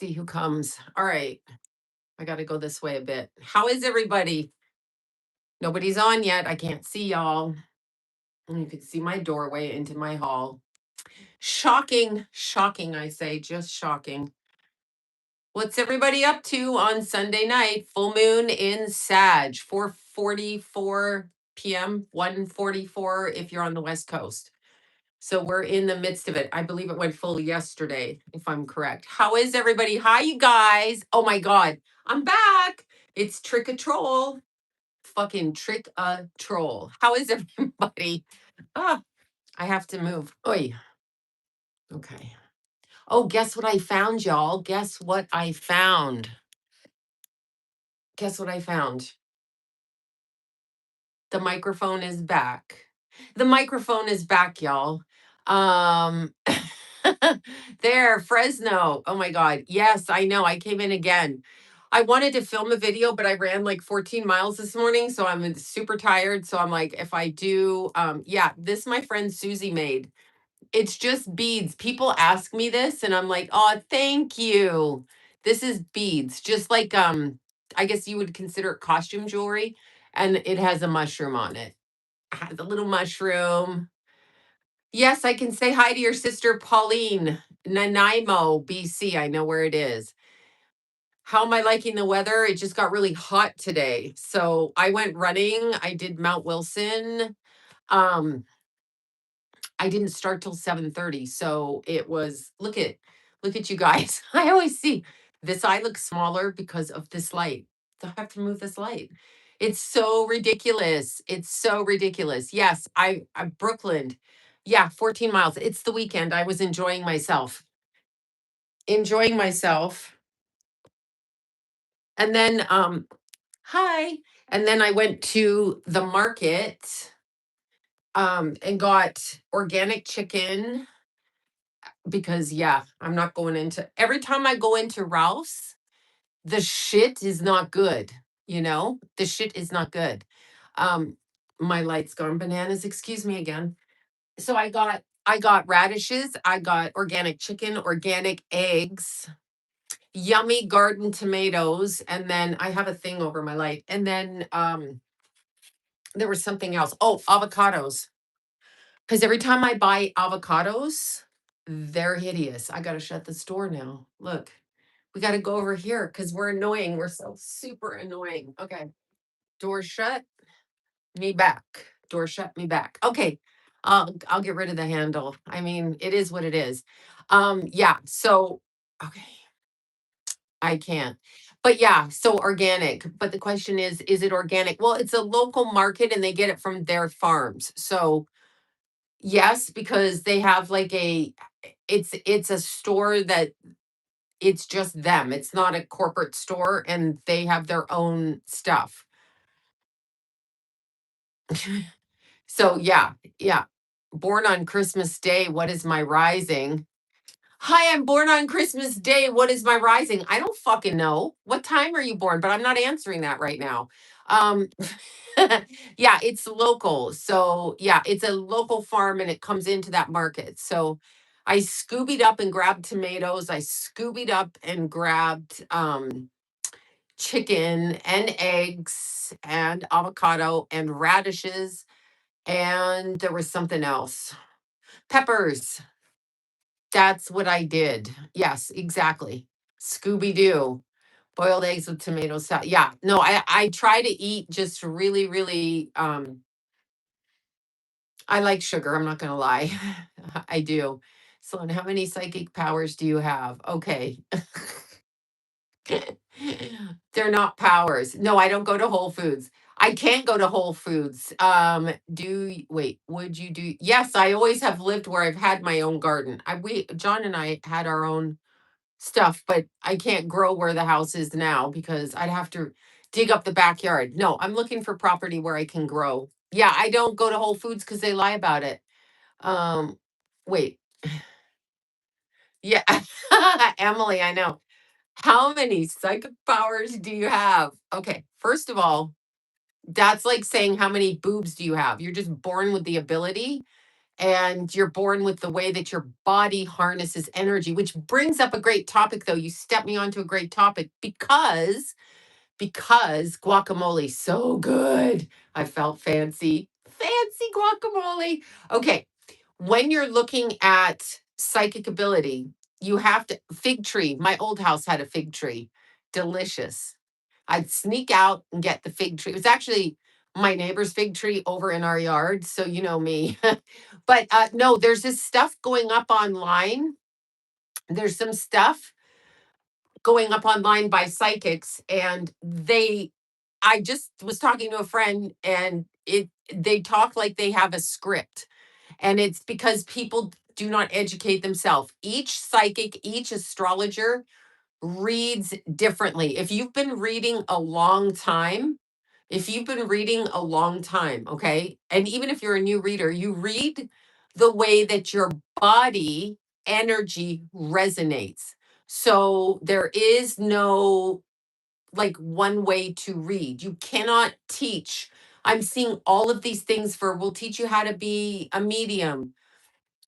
See who comes. All right. I got to go this way a bit. How is everybody? Nobody's on yet. I can't see y'all. And you can see my doorway into my hall. Shocking. Shocking, I say. Just shocking. What's everybody up to on Sunday night? Full moon in Sag, 4:44 p.m., 1:44 if you're on the West Coast. So we're in the midst of it. I believe it went full yesterday, if I'm correct. How is everybody? Hi, you guys. Oh my God. I'm back. It's Trick a Troll. Fucking Trick a Troll. How is everybody? Ah, I have to move. Oi. Okay. Oh, guess what I found, y'all? Guess what I found? Guess what I found? The microphone is back. The microphone is back, y'all. Um there, Fresno. Oh my God. Yes, I know. I came in again. I wanted to film a video, but I ran like 14 miles this morning, so I'm super tired. So I'm like, if I do, yeah, this my friend Susie made. It's just beads. People ask me this, and I'm like, oh, thank you. This is beads, just like I guess you would consider it costume jewelry, and it has a mushroom on it. Has a little mushroom. Yes, I can say hi to your sister Pauline, Nanaimo, BC. I know where it is. How am I liking the weather? It just got really hot today. So I went running. I did Mount Wilson. Um, I didn't start till 7:30. So it was look at you guys. I always see this eye looks smaller because of this light. So I have to move this light. It's so ridiculous. It's so ridiculous. Yes, I Brooklyn. Yeah, 14 miles. It's the weekend. I was enjoying myself. Enjoying myself. And then hi. And then I went to the market and got organic chicken because yeah, I'm not going into every time I go into Ralph's, the shit is not good, you know? The shit is not good. Um my light's gone bananas, excuse me again. So I got radishes, I got organic chicken, organic eggs, yummy garden tomatoes, and then I have a thing over my light. And then there was something else. Oh, avocados. Because every time I buy avocados, they're hideous. I got to shut the store now. Look, we got to go over here because we're annoying. We're so super annoying. Okay. Door shut, me back. Door shut, me back. Okay. I'll get rid of the handle. I mean, it is what it is. Yeah. So, okay. I can't. But yeah, so organic. But the question is it organic? Well, it's a local market and they get it from their farms. So yes, because they have like it's a store that it's just them. It's not a corporate store and they have their own stuff. So yeah, yeah. Born on Christmas Day, what is my rising? Hi, I'm born on Christmas Day. What is my rising? I don't fucking know. What time are you born? But I'm not answering that right now. Um yeah, it's local. So yeah, it's a local farm and it comes into that market. So I scoobied up and grabbed tomatoes. I scoobied up and grabbed chicken and eggs and avocado and radishes. And there was something else. Peppers. That's what I did. Yes, exactly. Scooby Doo. Boiled eggs with tomato sauce. Yeah. No, I try to eat just really, really I like sugar, I'm not gonna lie. I do. Sloan, how many psychic powers do you have? Okay. They're not powers. No, I don't go to Whole Foods. I can't go to Whole Foods. Wait, would you do? Yes, I always have lived where I've had my own garden. We John and I had our own stuff, but I can't grow where the house is now because I'd have to dig up the backyard. No, I'm looking for property where I can grow. Yeah, I don't go to Whole Foods because they lie about it. Um, wait, yeah, Emily, I know. How many psychic powers do you have? Okay, first of all, that's like saying how many boobs do you have? You're just born with the ability. and you're born with the way that your body harnesses energy, which brings up a great topic though. You stepped me onto a great topic because guacamole so good. I felt fancy guacamole. Okay, when you're looking at psychic ability, you have to fig tree. My old house had a fig tree. Delicious. I'd sneak out and get the fig tree. It was actually my neighbor's fig tree over in our yard, so you know me. But no, there's this stuff going up online. There's some stuff going up online by psychics, and I just was talking to a friend, and they talk like they have a script, and it's because people do not educate themselves. Each psychic, each astrologer reads differently. If you've been reading a long time, okay, and even if you're a new reader, you read the way that your body energy resonates. So there is no like one way to read. You cannot teach. I'm seeing all of these things for we'll teach you how to be a medium.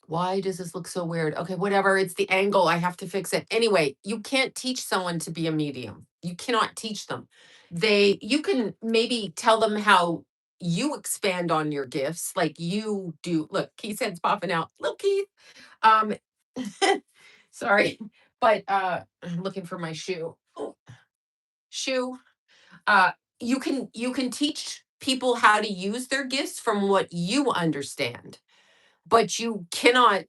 Why does this look so weird? Okay, whatever. It's the angle. I have to fix it. Anyway, you can't teach someone to be a medium. You cannot teach them. You can maybe tell them how you expand on your gifts, like you do. Look, Keith's head's popping out. Look, Keith. Um, sorry, but I'm looking for my shoe. Oh, shoe. uh you can teach people how to use their gifts from what you understand, but you cannot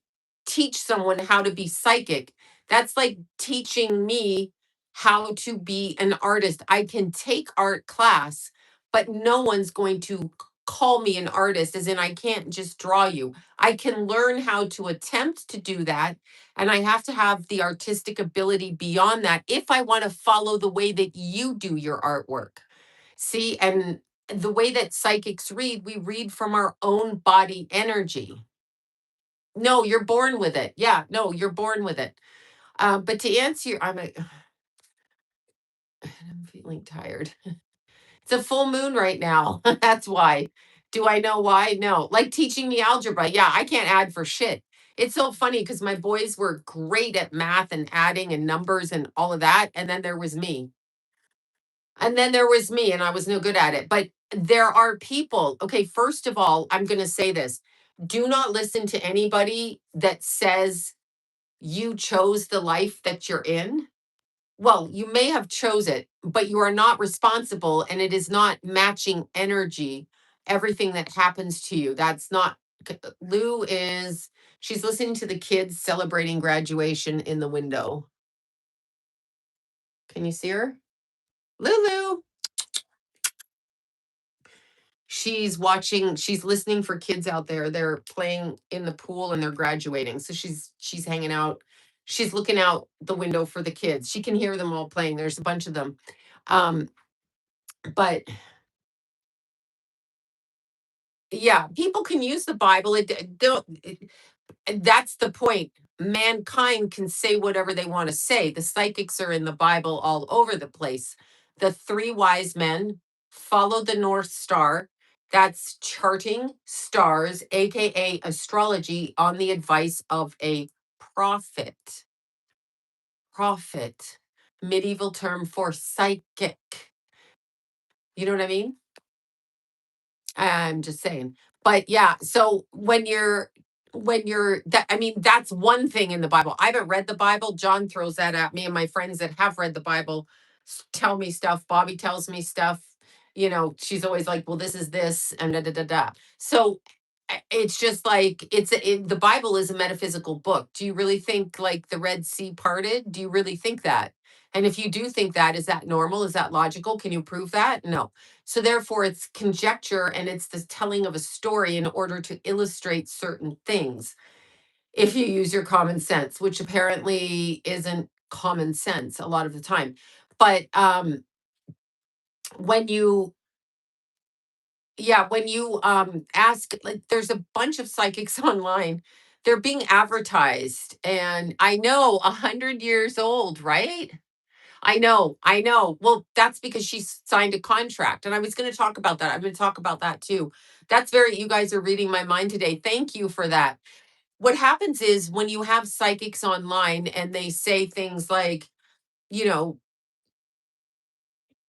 teach someone how to be psychic. That's like teaching me how to be an artist. I can take art class, but no one's going to call me an artist, as in I can't just draw you. I can learn how to attempt to do that. And I have to have the artistic ability beyond that if I want to follow the way that you do your artwork. See, and the way that psychics read, we read from our own body energy. No, you're born with it. Yeah, no, you're born with it. But to answer your, I'm feeling tired. It's a full moon right now. That's why. Do I know why? No. Like teaching me algebra. Yeah, I can't add for shit. It's so funny because my boys were great at math and adding and numbers and all of that. And then there was me. And I was no good at it. But there are people. Okay, first of all, I'm going to say this. Do not listen to anybody that says you chose the life that you're in. Well, you may have chose it, but you are not responsible, and it is not matching energy. Everything that happens to you, that's not. Lou is, she's listening to the kids celebrating graduation in the window. Can you see her? Lulu. She's listening for kids out there. They're playing in the pool and they're graduating. So she's hanging out. She's looking out the window for the kids. She can hear them all playing. There's a bunch of them. Um, but yeah, people can use the Bible. That's the point. Mankind can say whatever they want to say. The psychics are in the Bible all over the place. The three wise men followed the North Star. That's charting stars, aka astrology, on the advice of a prophet. Prophet, medieval term for psychic. You know what I mean? I'm just saying. But yeah, so when you're that, I mean, that's one thing in the Bible. I haven't read the Bible. John throws that at me, and my friends that have read the Bible tell me stuff. Bobby tells me stuff. She's always like, "Well, this is this," and da da da da. So it's just like the Bible is a metaphysical book. Do you really think like the Red Sea parted? Do you really think that? And if you do think that, is that normal? Is that logical? Can you prove that? No. So therefore, it's conjecture and it's the telling of a story in order to illustrate certain things. If you use your common sense, which apparently isn't common sense a lot of the time. But when you when you ask, like, there's a bunch of psychics online. They're being advertised, and I know 100 years old, right? I know. Well, that's because she signed a contract, and I was going to talk about that. I'm going to talk about that too. That's very, you guys are reading my mind today. Thank you for that. What happens is when you have psychics online and they say things like, you know,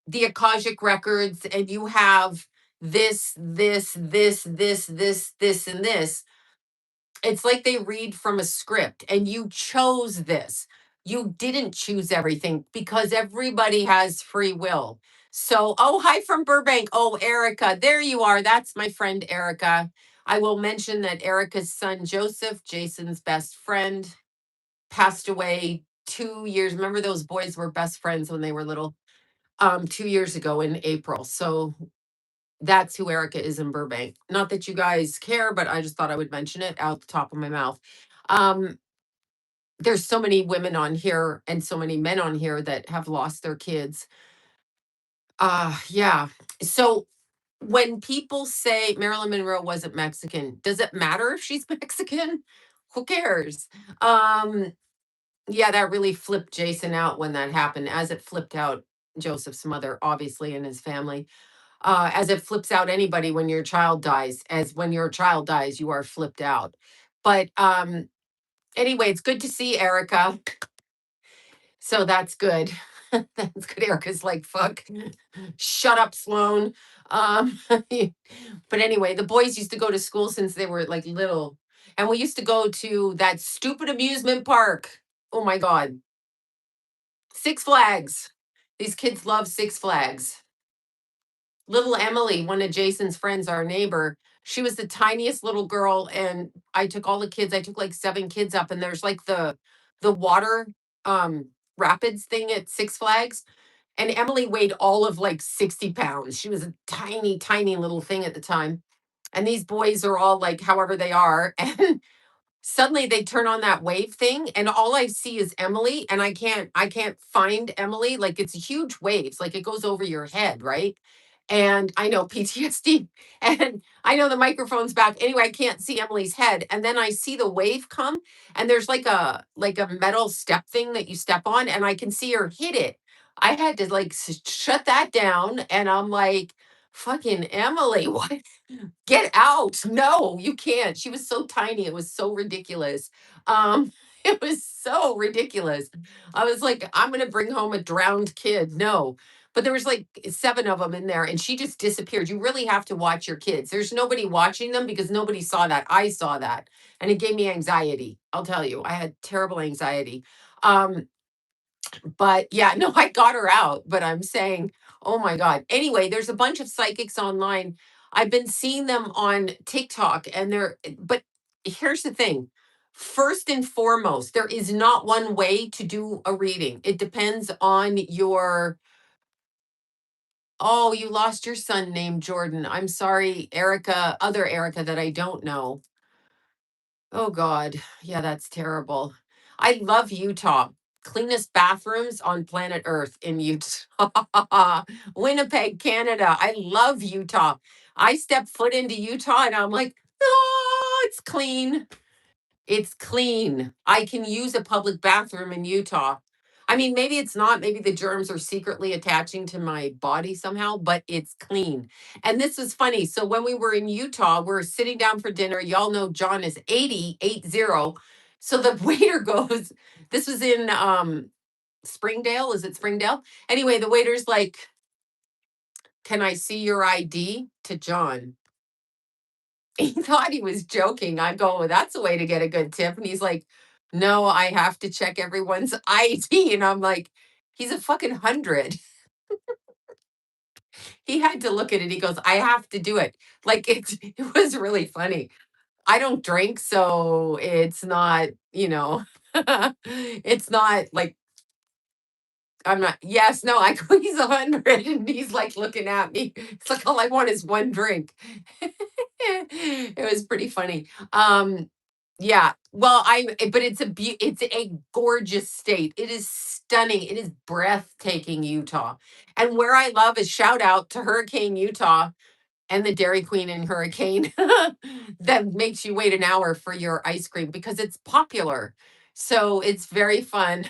the Akashic records, and you have this, and this, it's like they read from a script and you chose this. You didn't choose everything because everybody has free will. So, oh, hi from Burbank. Oh, Erica, there you are. That's my friend Erica. I will mention that Erica's son Joseph, Jason's best friend, passed away 2 years. Remember, those boys were best friends when they were little, 2 years ago in April. So that's who Erica is in Burbank. Not that you guys care, but I just thought I would mention it out the top of my mouth. Um, there's so many women on here and so many men on here that have lost their kids. Yeah. So when people say Marilyn Monroe wasn't Mexican, does it matter if she's Mexican? Who cares? Um, yeah, that really flipped Jason out when that happened, as it flipped out Joseph's mother, obviously, and his family. As it flips out anybody when your child dies, as when your child dies, you are flipped out. But anyway, it's good to see Erica. So that's good. That's good. Erica's like, fuck, shut up, Sloan. But anyway, the boys used to go to school since they were like little. And we used to go to that stupid amusement park. Oh my God. Six Flags. These kids love Six Flags. Little Emily, one of Jason's friends, our neighbor, she was the tiniest little girl, and I took all the kids. I took like 7 kids up, and there's like the water um rapids thing at Six Flags. And Emily weighed all of like 60 pounds. She was a tiny, tiny little thing at the time. And these boys are all like however they are. And suddenly they turn on that wave thing and all I see is Emily, and I can't find Emily. Like it's huge waves, like it goes over your head, right? And I know PTSD, and I know the microphone's back. Anyway, I can't see Emily's head. And then I see the wave come, and there's like a metal step thing that you step on, and I can see her hit it. I had to like shut that down, and I'm like, fucking Emily, what? Get out. No, you can't. She was so tiny. It was so ridiculous. It was so ridiculous. I was like, I'm gonna bring home a drowned kid. No. But there was like 7 of them in there and she just disappeared. You really have to watch your kids. There's nobody watching them because nobody saw that. I saw that. And it gave me anxiety. I'll tell you. I had terrible anxiety. Um, but yeah, no, I got her out, but I'm saying, oh my God. Anyway, there's a bunch of psychics online. I've been seeing them on TikTok and but here's the thing. First and foremost, there is not one way to do a reading. It depends on your, oh, you lost your son named Jordan. I'm sorry, Erica, other Erica that I don't know. Oh God. Yeah, that's terrible. I love Utah. Cleanest bathrooms on planet Earth in Utah. Winnipeg, Canada. I love Utah. I step foot into Utah and I'm like, oh, it's clean. It's clean. I can use a public bathroom in Utah. I mean, maybe it's not. Maybe the germs are secretly attaching to my body somehow, but it's clean. And this is funny. So when we were in Utah, we're sitting down for dinner. Y'all know John is 80. So the waiter goes, this was in Springdale. Is it Springdale? Anyway, the waiter's like, can I see your ID to John? He thought he was joking. I go, "Well, that's a way to get a good tip." And he's like, "No, I have to check everyone's ID." And I'm like, he's a fucking 100. He had to look at it. He goes, I have to do it. Like it was really funny. I don't drink, so it's not, it's not like I'm not, yes, no, I go, he's 100 and he's like looking at me. It's like all I want is one drink. It was pretty funny. Yeah. Well, but it's a gorgeous state. It is stunning. It is breathtaking, Utah. And where I love is shout out to Hurricane Utah and the Dairy Queen and Hurricane that makes you wait an hour for your ice cream because it's popular. So it's very fun.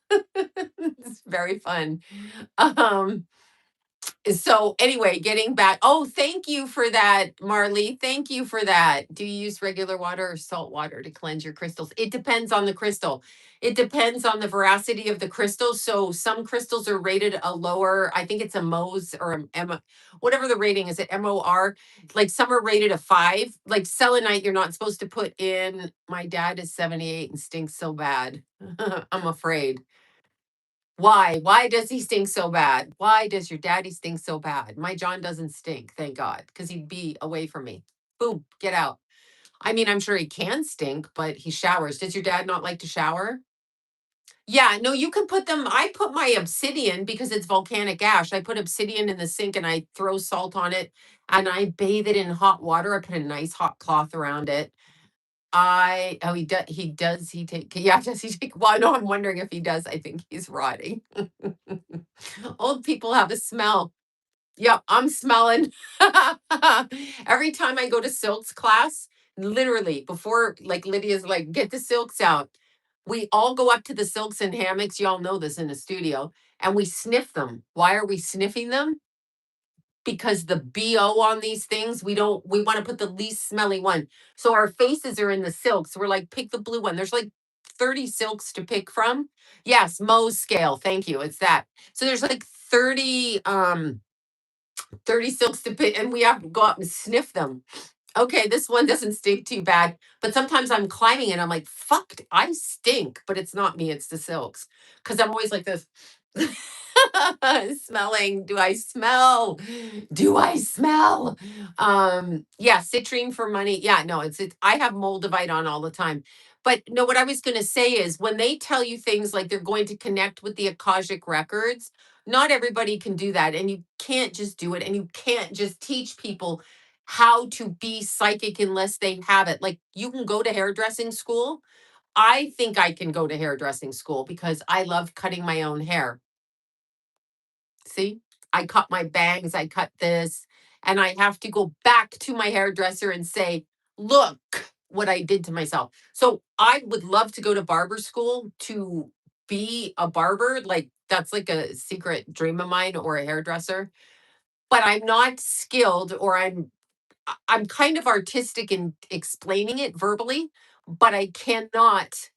It's very fun. Um, So anyway, getting back. Oh, thank you for that, Marley. Thank you for that. Do you use regular water or salt water to cleanse your crystals? It depends on the crystal. It depends on the veracity of the crystal. So some crystals are rated a lower, I think it's a Mohs or whatever the rating is, it MOR. Like some are rated a 5. Like selenite, you're not supposed to put in. My dad is 78 and stinks so bad. I'm afraid. Why? Why does he stink so bad? Why does your daddy stink so bad? My John doesn't stink, thank God, because he'd be away from me. Boom, get out. I mean, I'm sure he can stink, but he showers. Does your dad not like to shower? Yeah, no, you can put them. I put my obsidian because it's volcanic ash. I put obsidian in the sink and I throw salt on it and I bathe it in hot water. I put a nice hot cloth around it. He take yeah, does he take well, no, I'm wondering if he does. I think he's rotting. Old people have a smell. Yep, I'm smelling. Every time I go to silks class, literally before like Lydia's like, get the silks out. We all go up to the silks and hammocks. Y'all know this in the studio, and we sniff them. Why are we sniffing them? Because the BO on these things, we want to put the least smelly one. So our faces are in the silks. We're like, pick the blue one. There's like 30 silks to pick from. Yes, Mohs scale. Thank you. It's that. So there's like 30 silks to pick, and we have to go up and sniff them. Okay, this one doesn't stink too bad. But sometimes I'm climbing and I'm like, fuck, I stink. But it's not me, it's the silks. Because I'm always like this. Smelling. Do I smell? Do I smell? Yeah, citrine for money. Yeah, no, it's I have moldavite on all the time. But no, what I was gonna say is when they tell you things like they're going to connect with the Akashic records, not everybody can do that. And you can't just do it. And you can't just teach people how to be psychic unless they have it. Like you can go to hairdressing school. I think I can go to hairdressing school because I love cutting my own hair. See, I cut my bangs, I cut this, and I have to go back to my hairdresser and say, look what I did to myself. So I would love to go to barber school to be a barber. Like that's like a secret dream of mine or a hairdresser. But I'm not skilled or I'm kind of artistic in explaining it verbally, but I cannot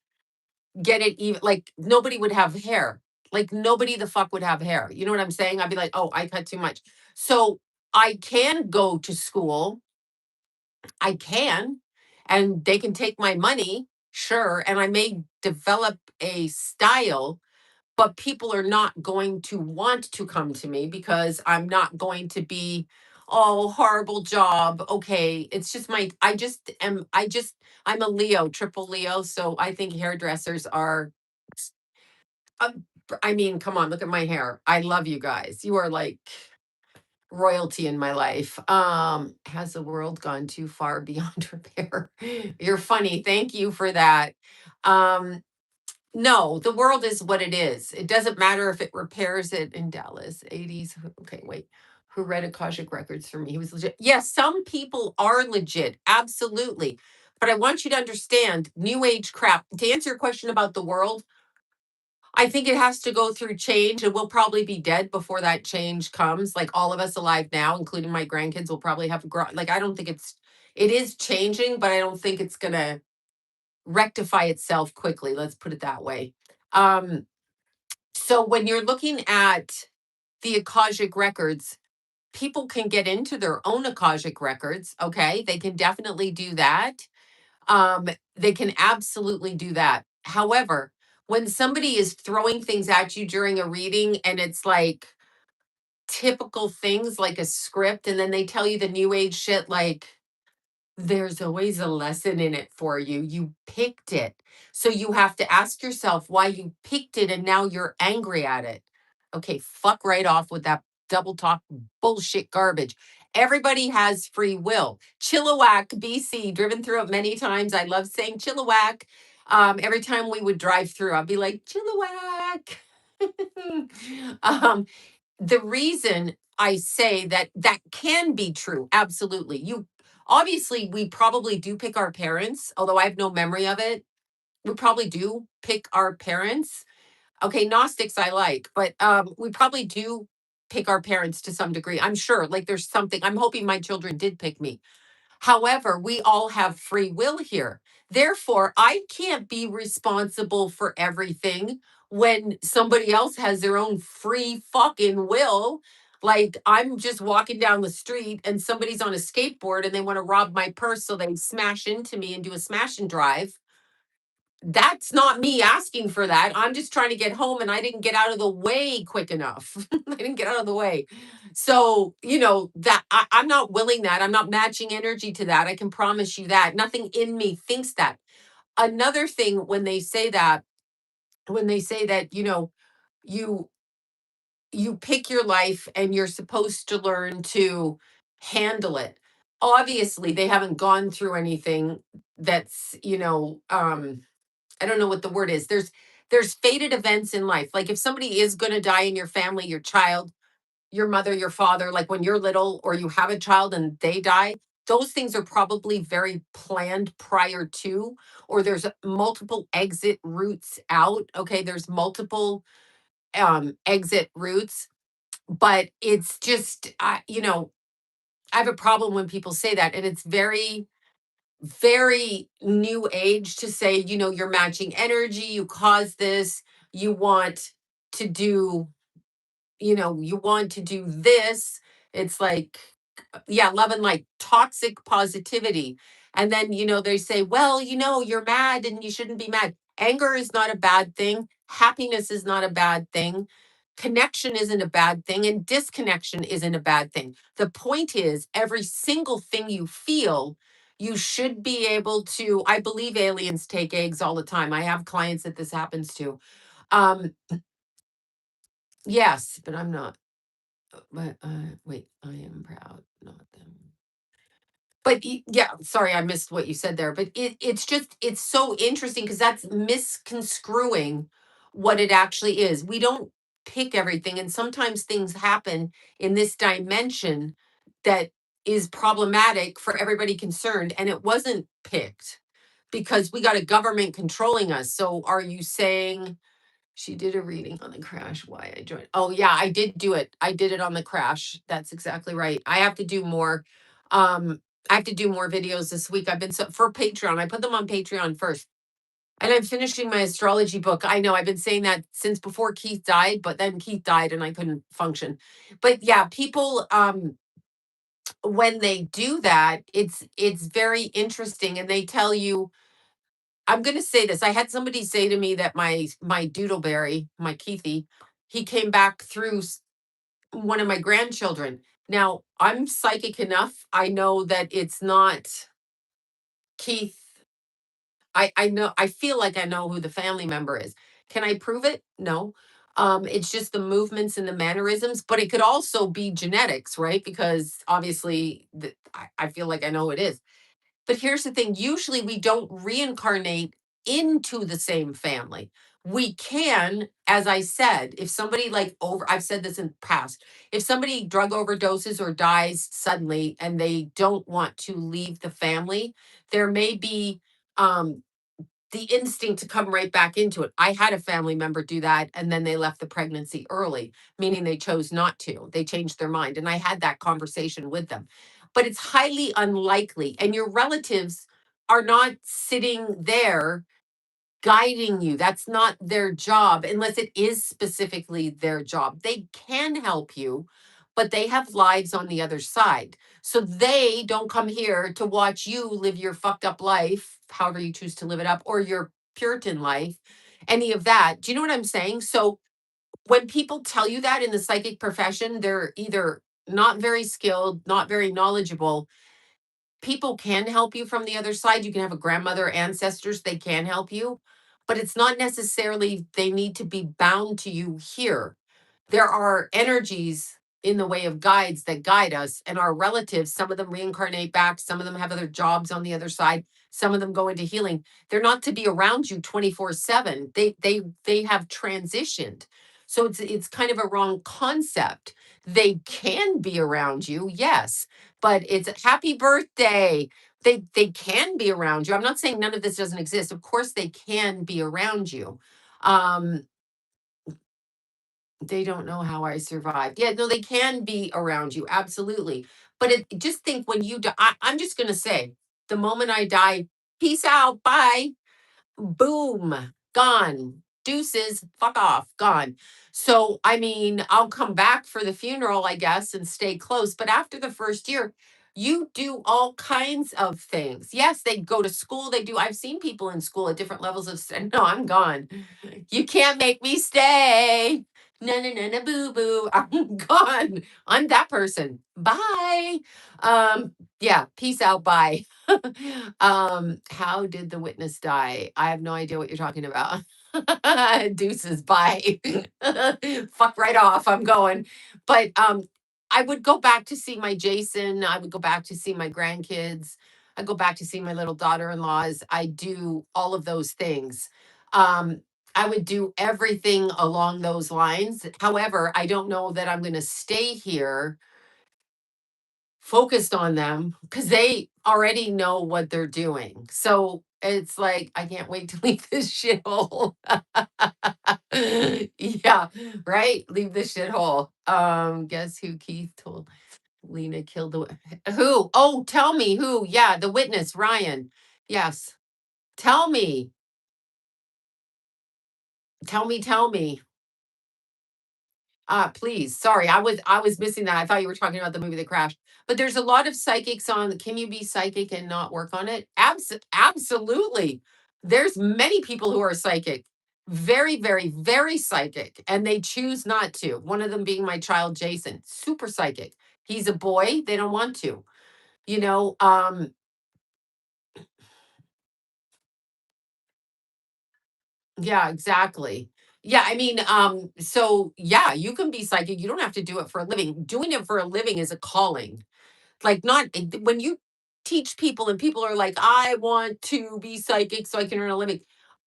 get it even like nobody would have hair. Like nobody the fuck would have hair. You know what I'm saying? I'd be like, oh, I cut too much. So I can go to school. I can, and they can take my money, sure. And I may develop a style, but people are not going to want to come to me because I'm not going to be, oh, horrible job. Okay. It's just I'm a Leo, triple Leo. So I think hairdressers are um, I mean, come on, look at my hair. I love you guys. You are like royalty in my life. Has the world gone too far beyond repair? You're funny. Thank you for that. Um, no, the world is what it is. It doesn't matter if it repairs it in Dallas, 80s. Okay, wait. Who read Akashic Records for me? He was legit. Yes, some people are legit. Absolutely. But I want you to understand new age crap. To answer your question about the world, I think it has to go through change, and we'll probably be dead before that change comes. Like all of us alive now, including my grandkids, will probably have like I don't think it is changing, but I don't think it's gonna rectify itself quickly. Let's put it that way. Um, so when you're looking at the Akashic records, people can get into their own Akashic records. Okay, they can definitely do that. They can absolutely do that. However, when somebody is throwing things at you during a reading and it's like typical things like a script, and then they tell you the new age shit like there's always a lesson in it for you. You picked it. So you have to ask yourself why you picked it and now you're angry at it. Okay, fuck right off with that double talk bullshit garbage. Everybody has free will. Chilliwack, BC, driven through it many times. I love saying Chilliwack. Every time we would drive through, I'd be like, Chilliwack. um, the reason I say that that can be true, absolutely. You obviously we probably do pick our parents, although I have no memory of it. We probably do pick our parents. Okay, Gnostics I like, but we probably do pick our parents to some degree. I'm sure, like, there's something. I'm hoping my children did pick me. However, we all have free will here. Therefore, I can't be responsible for everything when somebody else has their own free fucking will. Like, I'm just walking down the street and somebody's on a skateboard and they want to rob my purse, so they smash into me and do a smash and drive. That's not me asking for that. I'm just trying to get home and I didn't get out of the way quick enough. I didn't get out of the way. So, that I'm not willing that. I'm not matching energy to that. I can promise you that. Nothing in me thinks that. Another thing, when they say that, you you pick your life and you're supposed to learn to handle it. Obviously, they haven't gone through anything that's, I don't know what the word is. There's fated events in life. Like, if somebody is going to die in your family, your child, your mother, your father, like when you're little or you have a child and they die, those things are probably very planned prior to, or there's multiple exit routes out. Okay, there's multiple exit routes, but it's just I have a problem when people say that, and it's very very new age to say, you're matching energy, you cause this, you want to do, you want to do this. It's like, yeah, love and like toxic positivity. And then, they say, well, you're mad and you shouldn't be mad. Anger is not a bad thing. Happiness is not a bad thing. Connection isn't a bad thing. And disconnection isn't a bad thing. The point is, every single thing you feel, you should be able to. I believe aliens take eggs all the time. I have clients that this happens to. Um, yes, but I'm not. But wait, I am proud, not them. But yeah, sorry, I missed what you said there. But it's so interesting because that's misconstruing what it actually is. We don't pick everything, and sometimes things happen in this dimension that is problematic for everybody concerned, and it wasn't picked because we got a government controlling us. So are you saying she did a reading on the crash, why I joined? Oh yeah, I did do it. I did it on the crash. That's exactly right. I have to do more. I have to do more videos this week. I've been for Patreon. I put them on Patreon first. And I'm finishing my astrology book. I know I've been saying that since before Keith died, but then Keith died and I couldn't function. But yeah, people when they do that, it's very interesting, and they tell you, I'm going to say this. I had somebody say to me that my doodleberry, my Keithy, he came back through one of my grandchildren. Now, I'm psychic enough. I know that it's not Keith. I know, I feel like I know who the family member is. Can I prove it? No. It's just the movements and the mannerisms, but it could also be genetics, right? Because obviously I feel like I know who it is. But here's the thing, usually we don't reincarnate into the same family. We can, as I said, if somebody I've said this in the past, if somebody drug overdoses or dies suddenly and they don't want to leave the family, there may be um, the instinct to come right back into it. I had a family member do that and then they left the pregnancy early, meaning they chose not to. They changed their mind. And I had that conversation with them. But it's highly unlikely. And your relatives are not sitting there guiding you. That's not their job unless it is specifically their job. They can help you, but they have lives on the other side. So they don't come here to watch you live your fucked up life, however you choose to live it up, or your Puritan life, any of that. Do you know what I'm saying? So when people tell you that in the psychic profession, they're either not very skilled, not very knowledgeable. People can help you from the other side. You can have a grandmother, ancestors, they can help you, but it's not necessarily they need to be bound to you here. There are energies in the way of guides that guide us, and our relatives, some of them reincarnate back, some of them have other jobs on the other side, some of them go into healing. They're not to be around you 24/7. They have transitioned. So it's kind of a wrong concept. They can be around you, yes, but it's happy birthday. They can be around you. I'm not saying none of this doesn't exist. Of course they can be around you. Um They don't know how I survived. Yeah, no, they can be around you, absolutely. But just think when you die, I'm just gonna say, the moment I die, peace out, bye. Boom, gone. Deuces, fuck off, gone. So, I mean, I'll come back for the funeral, I guess, and stay close. But after the first year, you do all kinds of things. Yes, they go to school. They do. I've seen people in school at different levels of. No, I'm gone. You can't make me stay. No, no, no, no, boo, boo. I'm gone. I'm that person. Bye. Yeah. Peace out. Bye. How did the witness die? I have no idea what you're talking about. Deuces, bye. Fuck right off. I'm going. But I would go back to see my Jason. I would go back to see my grandkids. I go back to see my little daughter-in-laws. I do all of those things. Um, I would do everything along those lines. However, I don't know that I'm going to stay here focused on them because they already know what they're doing. So it's like, I can't wait to leave this shithole. Yeah, right. Leave this shithole. Guess who Keith told Lena killed the who? Oh, tell me who. Yeah, the witness, Ryan. Yes. Tell me. Tell me. Please. Sorry, I was missing that. I thought you were talking about the movie that crashed. But there's a lot of psychics on. Can you be psychic and not work on it? Absolutely. There's many people who are psychic, very, very, very psychic, and they choose not to. One of them being my child, Jason, super psychic. He's a boy. They don't want to. You know. Yeah, exactly. Yeah, I mean, so yeah, you can be psychic. You don't have to do it for a living. Doing it for a living is a calling. Like, not when you teach people and people are like, I want to be psychic so I can earn a living.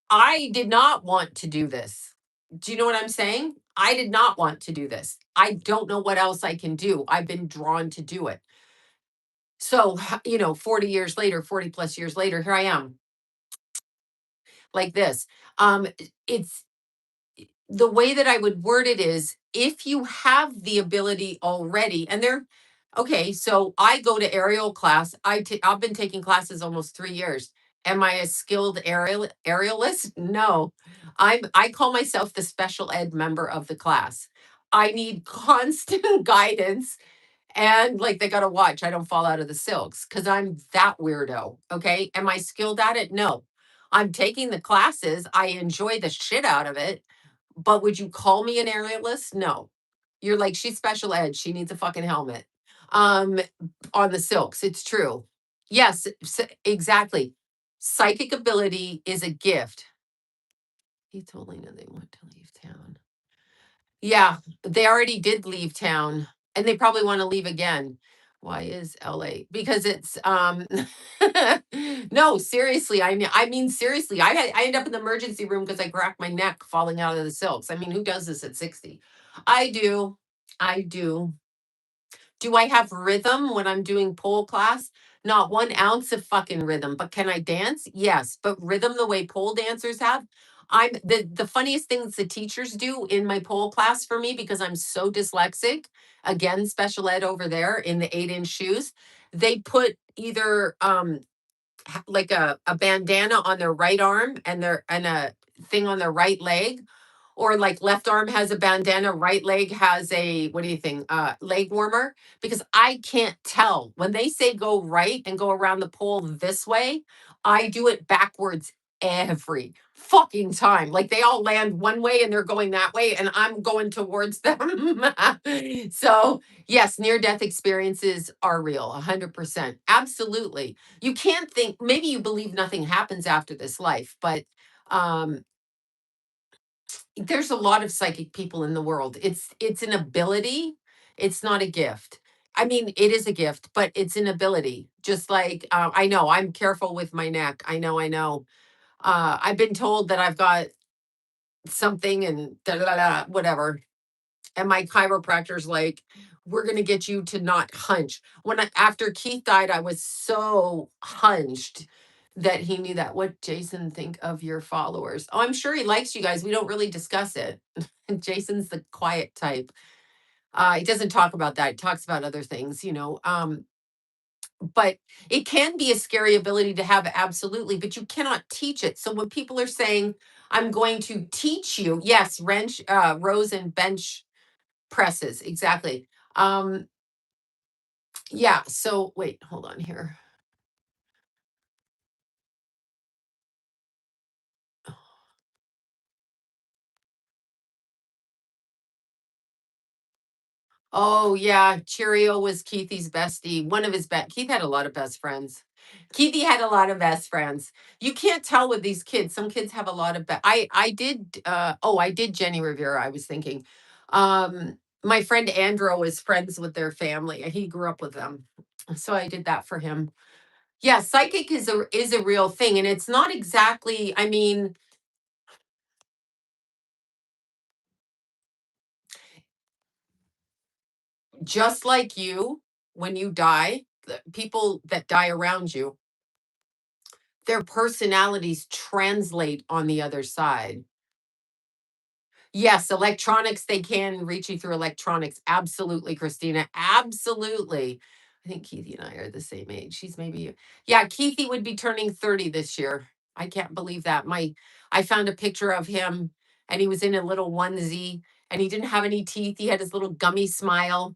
I did not want to do this. Do you know what I'm saying? I did not want to do this. I don't know what else I can do. I've been drawn to do it. So, 40 years later, 40 plus years later, here I am like this. It's the way that I would word it is if you have the ability already, and they're okay. So I go to aerial class. I've been taking classes almost 3 years. Am I a skilled aerialist? No, I call myself the special ed member of the class. I need constant guidance and like they gotta watch I don't fall out of the silks because I'm that weirdo. Okay. Am I skilled at it? No. I'm taking the classes. I enjoy the shit out of it. But would you call me an aerialist? No. You're like, she's special ed. She needs a fucking helmet. Um, on the silks. It's true. Yes, exactly. Psychic ability is a gift. He told Lena they want to leave town. Yeah, they already did leave town and they probably want to leave again. Why is LA? Because it's no, seriously. I mean seriously. I end up in the emergency room because I cracked my neck falling out of the silks. I mean, who does this at 60? I do. I do. Do I have rhythm when I'm doing pole class? Not 1 ounce of fucking rhythm. But can I dance? Yes. But rhythm the way pole dancers have. I'm the funniest things the teachers do in my pole class for me because I'm so dyslexic. Again, special ed over there in the 8-inch shoes. They put either like a bandana on their right arm and a thing on their right leg, or like left arm has a bandana, right leg has a what do you think? Leg warmer. Because I can't tell when they say go right and go around the pole this way. I do it backwards every fucking time. Like they all land one way and they're going that way, and I'm going towards them. So yes, near death experiences are real, 100%, absolutely. You can't think. Maybe you believe nothing happens after this life, but um there's a lot of psychic people in the world. It's an ability. It's not a gift. I mean, it is a gift, but it's an ability. Just like I know I'm careful with my neck. I know. I know. I've been told that I've got something and da da da da, whatever. And my chiropractor's like, we're gonna get you to not hunch. After Keith died, I was so hunched that he knew that. What Jason think of your followers? Oh, I'm sure he likes you guys. We don't really discuss it. Jason's the quiet type. He doesn't talk about that. He talks about other things, you know. But it can be a scary ability to have, absolutely, but you cannot teach it. So when people are saying, I'm going to teach you, yes, wrench, rows and bench presses, exactly. Yeah, so wait, hold on here. Oh yeah, Cheerio was Keithy's bestie. One of his Keith had a lot of best friends. Keithy had a lot of best friends. You can't tell with these kids. Some kids have a lot of I did I did Jenny Rivera, I was thinking. My friend Andrew was friends with their family. He grew up with them. So I did that for him. Yeah, psychic is a real thing, and it's not exactly, I mean, just like you, when you die, the people that die around you, their personalities translate on the other side. Yes, electronics, they can reach you through electronics. Absolutely, Christina. Absolutely. I think Keithy and I are the same age. She's maybe, yeah, Keithy would be turning 30 this year. I can't believe that. I found a picture of him and he was in a little onesie and he didn't have any teeth. He had his little gummy smile.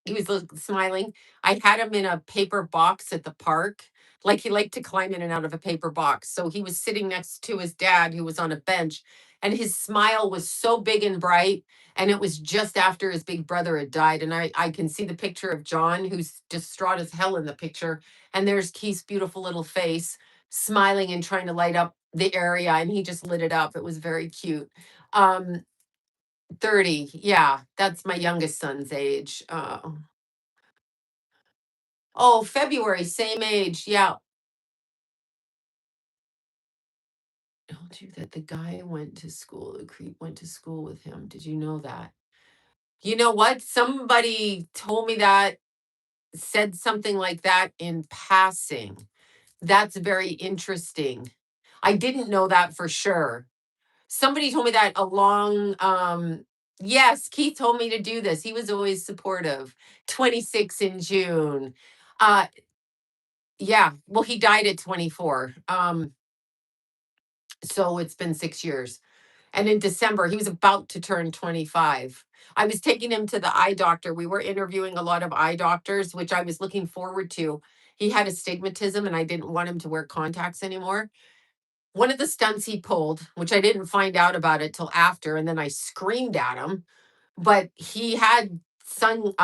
He was smiling. I had him in a paper box at the park. Like he liked to climb in and out of a paper box. So he was sitting next to his dad, who was on a bench, and his smile was so big and bright. And it was just after his big brother had died. And I can see the picture of John, who's distraught as hell in the picture. And there's Keith's beautiful little face, smiling and trying to light up the area. And he just lit it up. It was very cute. Um, 30. Yeah, that's my youngest son's age. Oh, February, same age. Yeah. Told you that the guy went to school, the creep went to school with him. Did you know that? You know what? Somebody told me that, said something like that in passing. That's very interesting. I didn't know that for sure. Somebody told me that along yes, Keith told me to do this. He was always supportive. 26 in June. Uh yeah, well he died at 24. So it's been 6 years. And in December, he was about to turn 25. I was taking him to the eye doctor. We were interviewing a lot of eye doctors, which I was looking forward to. He had astigmatism and I didn't want him to wear contacts anymore. One of the stunts he pulled, which I didn't find out about it till after, and then I screamed at him, but he had sun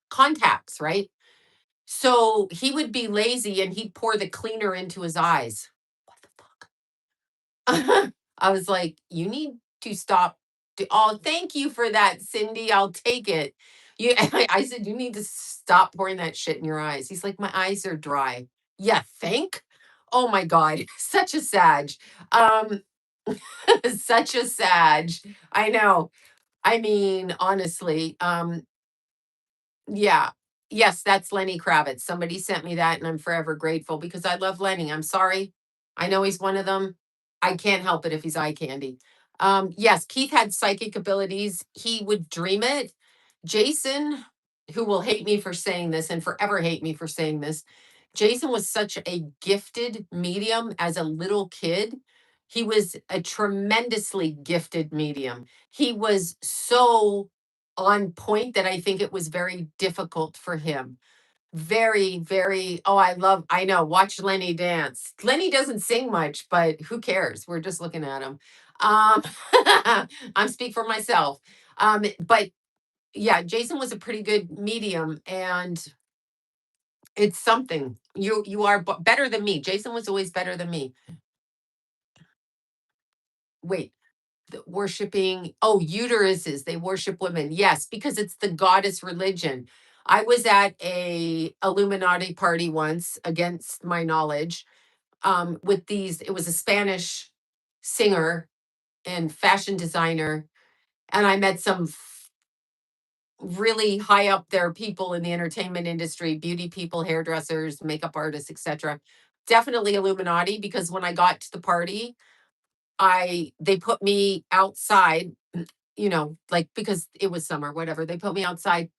contacts, right? So he would be lazy and he'd pour the cleaner into his eyes. What the fuck? I was like, "You need to stop." Oh, thank you for that, Cindy. I'll take it. You, I said, "You need to stop pouring that shit in your eyes." He's like, "My eyes are dry." Yeah, think. Oh my god, such a sag. Um, such a sag. I know. I mean, honestly, yeah. Yes, that's Lenny Kravitz. Somebody sent me that, and I'm forever grateful because I love Lenny. I'm sorry. I know he's one of them. I can't help it if he's eye candy. Yes, Keith had psychic abilities. He would dream it. Jason, who will hate me for saying this and forever hate me for saying this, Jason was such a gifted medium as a little kid. He was a tremendously gifted medium. He was so on point that I think it was very difficult for him. Very, very, oh, I know, watch Lenny dance. Lenny doesn't sing much, but who cares? We're just looking at him. I'm speak for myself. But yeah, Jason was a pretty good medium and it's something. You are better than me. Jason was always better than me. Wait, worshiping, oh, uteruses, they worship women, yes, because it's the goddess religion. I was at a Illuminati party once, against my knowledge, with these, it was a Spanish singer and fashion designer, and I met some really high up there people in the entertainment industry, beauty people, hairdressers, makeup artists, etc. definitely Illuminati, because when I got to the party, they put me outside, like because it was summer, whatever. They put me outside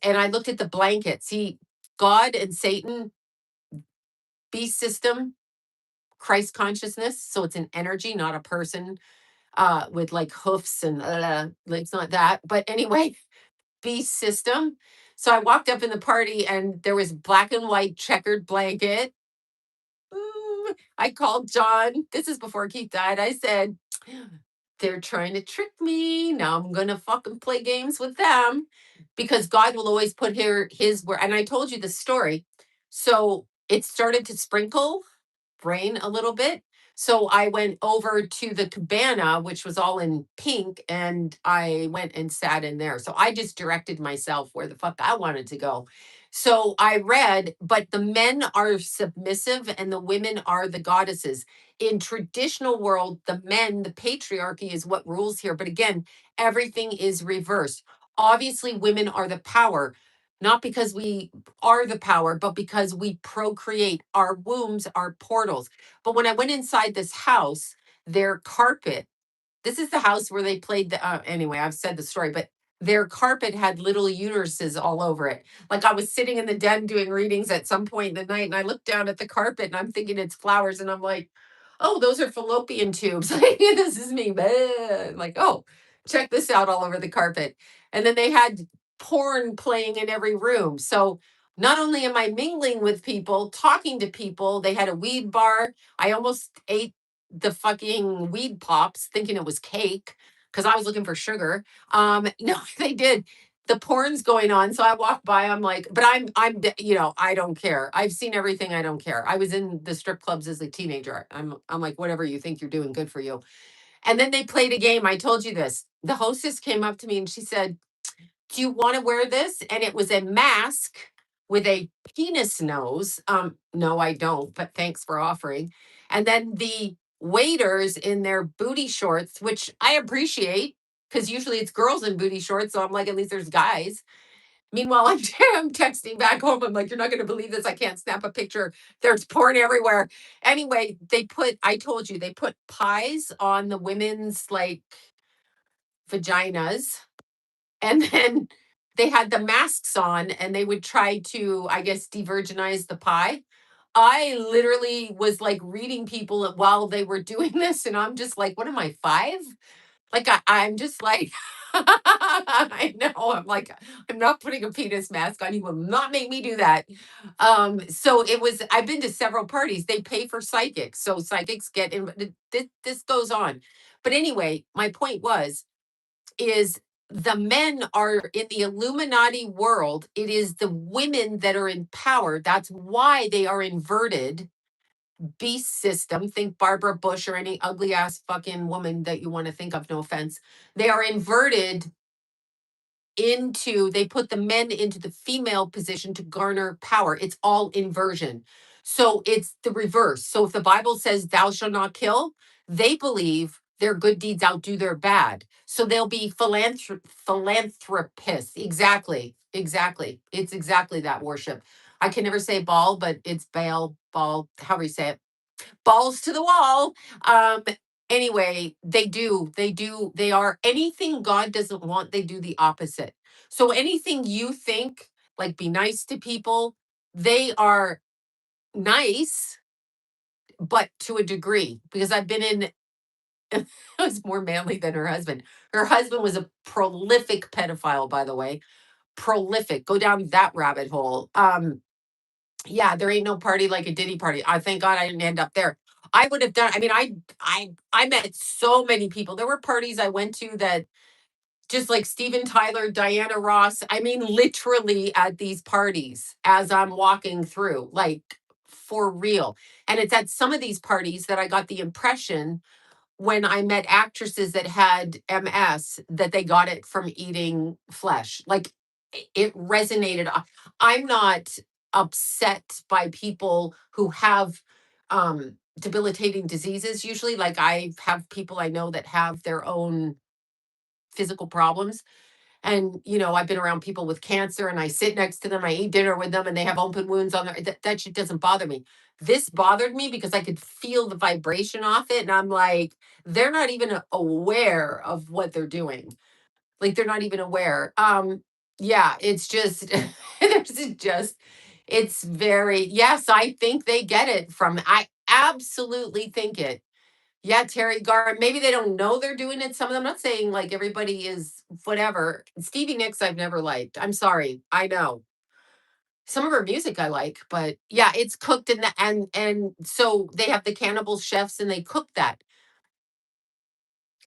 and I looked at the blanket. See, God and Satan, beast system, Christ consciousness. So it's an energy, not a person with like hoofs and like, it's not that. But anyway, beast system. So I walked up in the party and there was black and white checkered blanket. I called John. This is before Keith died. I said, they're trying to trick me. Now I'm gonna fucking play games with them because God will always put his word. And I told you the story. So it started to sprinkle rain a little bit. So I went over to the cabana, which was all in pink, and I went and sat in there. So I just directed myself where the fuck I wanted to go. So I read, but the men are submissive and the women are the goddesses. In traditional world, the men, the patriarchy is what rules here. But again, everything is reversed. Obviously, women are the power, not because we are the power, but because we procreate. Our wombs are portals. But when I went inside this house, their carpet, this is the house where they played anyway, I've said the story, but their carpet had little uteruses all over it. Like I was sitting in the den doing readings at some point in the night and I looked down at the carpet and I'm thinking it's flowers and I'm like, oh, those are fallopian tubes. Like, this is me. I'm like, oh, check this out all over the carpet. And then they had porn playing in every room. So not only am I mingling with people, talking to people, they had a weed bar. I almost ate the fucking weed pops thinking it was cake because I was looking for sugar. No, they did. The porn's going on. So I walked by, I'm like, but I don't care. I've seen everything. I don't care. I was in the strip clubs as a teenager. I'm like, whatever you think you're doing, good for you. And then they played a game. I told you this. The hostess came up to me and she said, do you want to wear this? And it was a mask with a penis nose. No, I don't, but thanks for offering. And then the waiters in their booty shorts, which I appreciate because usually it's girls in booty shorts. So I'm like, at least there's guys. Meanwhile, I'm texting back home. I'm like, you're not going to believe this. I can't snap a picture. There's porn everywhere. Anyway, I told you, they put pies on the women's like vaginas and then they had the masks on and they would try to, I guess, de-virginize the pie. I literally was like reading people while they were doing this, and I'm just like, what am I, 5? Like I'm just like, I know. I'm like, I'm not putting a penis mask on. You will not make me do that. So it was. I've been to several parties. They pay for psychics, so psychics get in. This goes on, but anyway, my point is the men are in the Illuminati world. It is the women that are in power. That's why they are inverted beast system. Think Barbara Bush or any ugly ass fucking woman that you want to think of. No offense. They are inverted they put the men into the female position to garner power. It's all inversion. So it's the reverse. So if the Bible says thou shalt not kill, they believe their good deeds outdo their bad. So they'll be philanthropists. Exactly. Exactly. It's exactly that worship. I can never say Baal, but it's Baal, Baal, however you say it, balls to the wall. Anyway, they are anything God doesn't want, they do the opposite. So anything you think, like be nice to people, they are nice, but to a degree. Because I've been in I was more manly than her husband. Her husband was a prolific pedophile, by the way. Prolific. Go down that rabbit hole. Yeah, there ain't no party like a Diddy party. I thank God I didn't end up there. I would have done. I mean, I met so many people. There were parties I went to that just like Steven Tyler, Diana Ross. I mean, literally at these parties as I'm walking through, like for real. And it's at some of these parties that I got the impression when I met actresses that had MS that they got it from eating flesh. Like it resonated. I'm not upset by people who have debilitating diseases usually. Like I have people I know that have their own physical problems And, I've been around people with cancer and I sit next to them, I eat dinner with them and they have open wounds on that shit doesn't bother me. This bothered me because I could feel the vibration off it. And I'm like, they're not even aware of what they're doing. Like they're not even aware. Yeah, it's just, it's very, yes, I think they get it from, I absolutely think it. Yeah, Terry Garr. Maybe they don't know they're doing it. Some of them. I'm not saying like everybody is whatever. Stevie Nicks, I've never liked. I'm sorry. I know some of her music I like, but yeah, it's cooked in the and so they have the cannibal chefs and they cook that.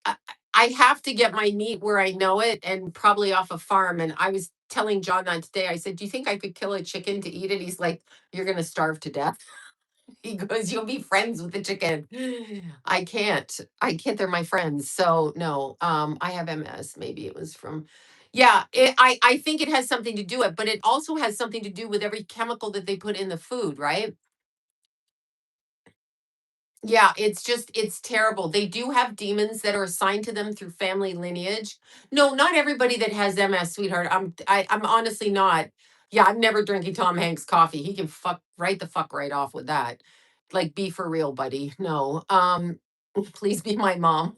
I, I have to get my meat where I know it and probably off a farm. And I was telling John that today. I said, "Do you think I could kill a chicken to eat it?" He's like, "You're gonna starve to death." He goes, "You'll be friends with the chicken." I can't. I can't. They're my friends. So no. I have MS. Maybe it was from. Yeah, I think it has something to do it, but it also has something to do with every chemical that they put in the food, right? Yeah, it's terrible. They do have demons that are assigned to them through family lineage. No, not everybody that has MS, sweetheart. I'm honestly not. Yeah, I'm never drinking Tom Hanks coffee. He can fuck right off with that. Like be for real, buddy. No. Please be my mom.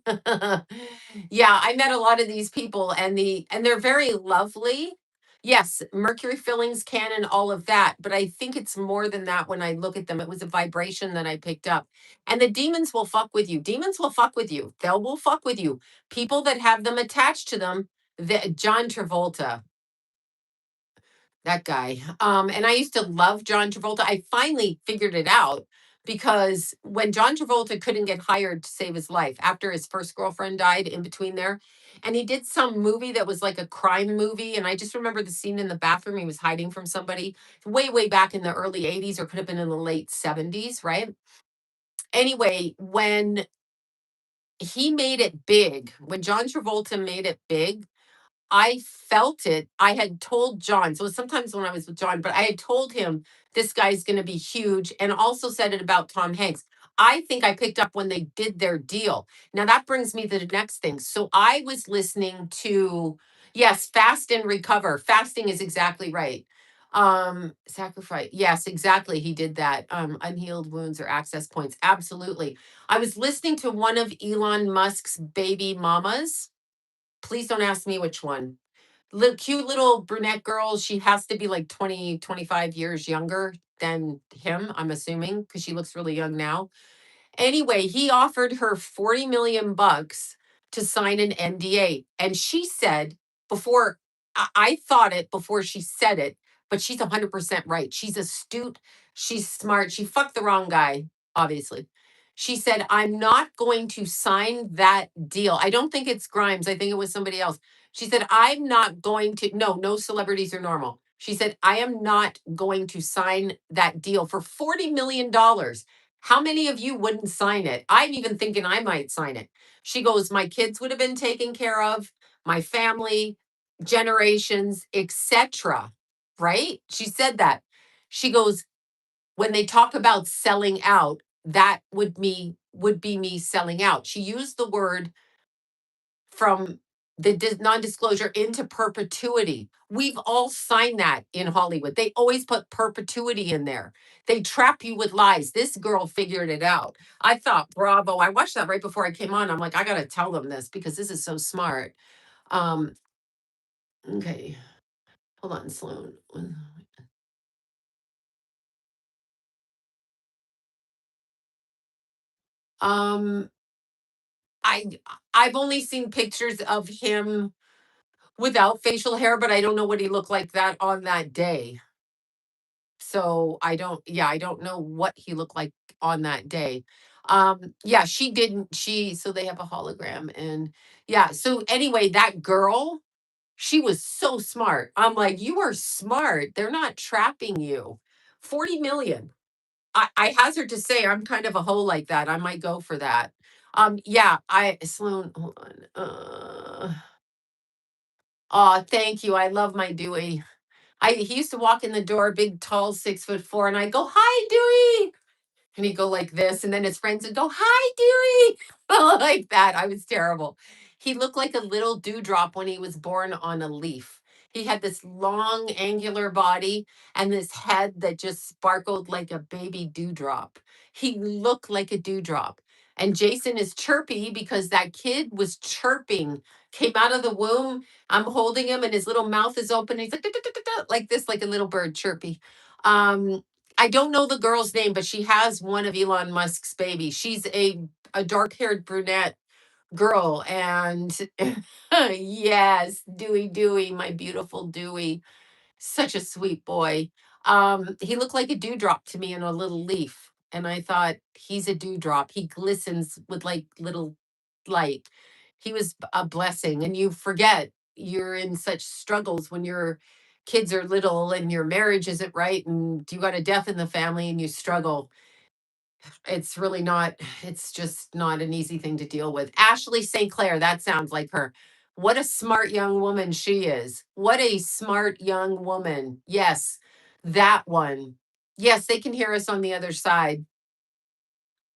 Yeah, I met a lot of these people and they're very lovely. Yes, mercury fillings can and all of that, but I think it's more than that when I look at them. It was a vibration that I picked up. And the demons will fuck with you. Demons will fuck with you. They will fuck with you. People that have them attached to them, John Travolta, that guy. And I used to love John Travolta. I finally figured it out because when John Travolta couldn't get hired to save his life after his first girlfriend died in between there, and he did some movie that was like a crime movie. And I just remember the scene in the bathroom. He was hiding from somebody way, way back in the early 80s or could have been in the late 70s, right? Anyway, when he made it big, when John Travolta made it big, I felt it. I had told John, so sometimes when I was with John, but I had told him this guy's going to be huge and also said it about Tom Hanks. I think I picked up when they did their deal. Now that brings me to the next thing. So I was listening to, yes, fast and recover. Fasting is exactly right. Sacrifice. Yes, exactly. He did that. Unhealed wounds or access points. Absolutely. I was listening to one of Elon Musk's baby mamas. Please don't ask me which one. Little cute little brunette girl. She has to be like 20, 25 years younger than him, I'm assuming, because she looks really young now. Anyway, he offered her 40 million bucks to sign an NDA. And she said before I thought it before she said it, but she's 100% right. She's astute. She's smart. She fucked the wrong guy, obviously. She said, "I'm not going to sign that deal." I don't think it's Grimes. I think it was somebody else. She said, "I'm not going to, no, no celebrities are normal." She said, "I am not going to sign that deal for $40 million. How many of you wouldn't sign it? I'm even thinking I might sign it." She goes, "My kids would have been taken care of, my family, generations, etc." Right? She said that. She goes, "When they talk about selling out, that would be me selling out." She used the word from the non-disclosure into perpetuity. We've all signed that in Hollywood. They always put perpetuity in there. They trap you with lies. This girl figured it out. I thought, bravo. I watched that right before I came on. I'm like, I got to tell them this because this is so smart. Um, okay. Hold on, Sloan. Um, I I've only seen pictures of him without facial hair, but I don't know what he looked like that on that day. So I don't, yeah, I don't know what he looked like on that day. Yeah, she didn't, so they have a hologram and yeah. So anyway, that girl, she was so smart. I'm like, you are smart. They're not trapping you. 40 million. I hazard to say I'm kind of a hoe like that. I might go for that. Yeah, Sloan, hold on. Oh, thank you. I love my Dewey. He used to walk in the door, big, tall, 6'4", and I go, "Hi, Dewey," and he'd go like this, and then his friends would go, "Hi, Dewey," like that. I was terrible. He looked like a little dewdrop when he was born on a leaf. He had this long, angular body and this head that just sparkled like a baby dewdrop. He looked like a dewdrop. And Jason is chirpy because that kid was chirping, came out of the womb. I'm holding him and his little mouth is open. He's like, "Da, da, da, da, da," like this, like a little bird chirpy. I don't know the girl's name, but she has one of Elon Musk's babies. She's a dark haired brunette girl. And yes, Dewey, my beautiful Dewey, such a sweet boy. He looked like a dewdrop to me in a little leaf. And I thought, he's a dewdrop. He glistens with like little light. He was a blessing. And you forget you're in such struggles when your kids are little and your marriage isn't right and you got a death in the family and you struggle. It's really not, it's just not an easy thing to deal with. Ashley St. Clair, that sounds like her. What a smart young woman she is. What a smart young woman. Yes, that one. Yes, they can hear us on the other side.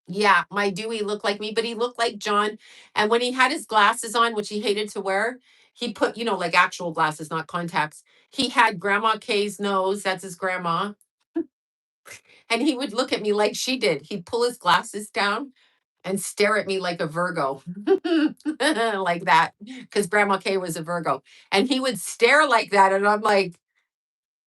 Yeah, my Dewey looked like me, but he looked like John. And when he had his glasses on, which he hated to wear, he put, like actual glasses, not contacts. He had Grandma Kay's nose. That's his grandma. And he would look at me like she did. He'd pull his glasses down and stare at me like a Virgo, like that, because Grandma Kay was a Virgo. And he would stare like that. And I'm like,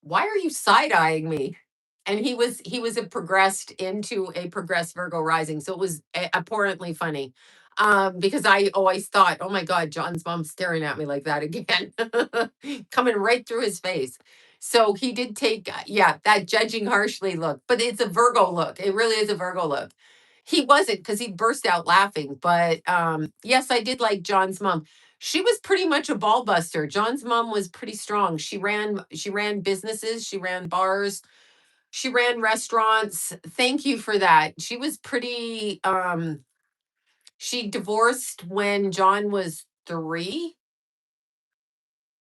why are you side eyeing me? And he was a progressed into a progressed Virgo rising. So it was abhorrently funny. Because I always thought, oh my God, John's mom's staring at me like that again, coming right through his face. So he did take, yeah, that judging harshly look, but it's a Virgo look. It really is a Virgo look. He wasn't because he burst out laughing. But yes, I did like John's mom. She was pretty much a ball buster. John's mom was pretty strong. She ran businesses, she ran bars, she ran restaurants. Thank you for that. She was pretty she divorced when John was 3,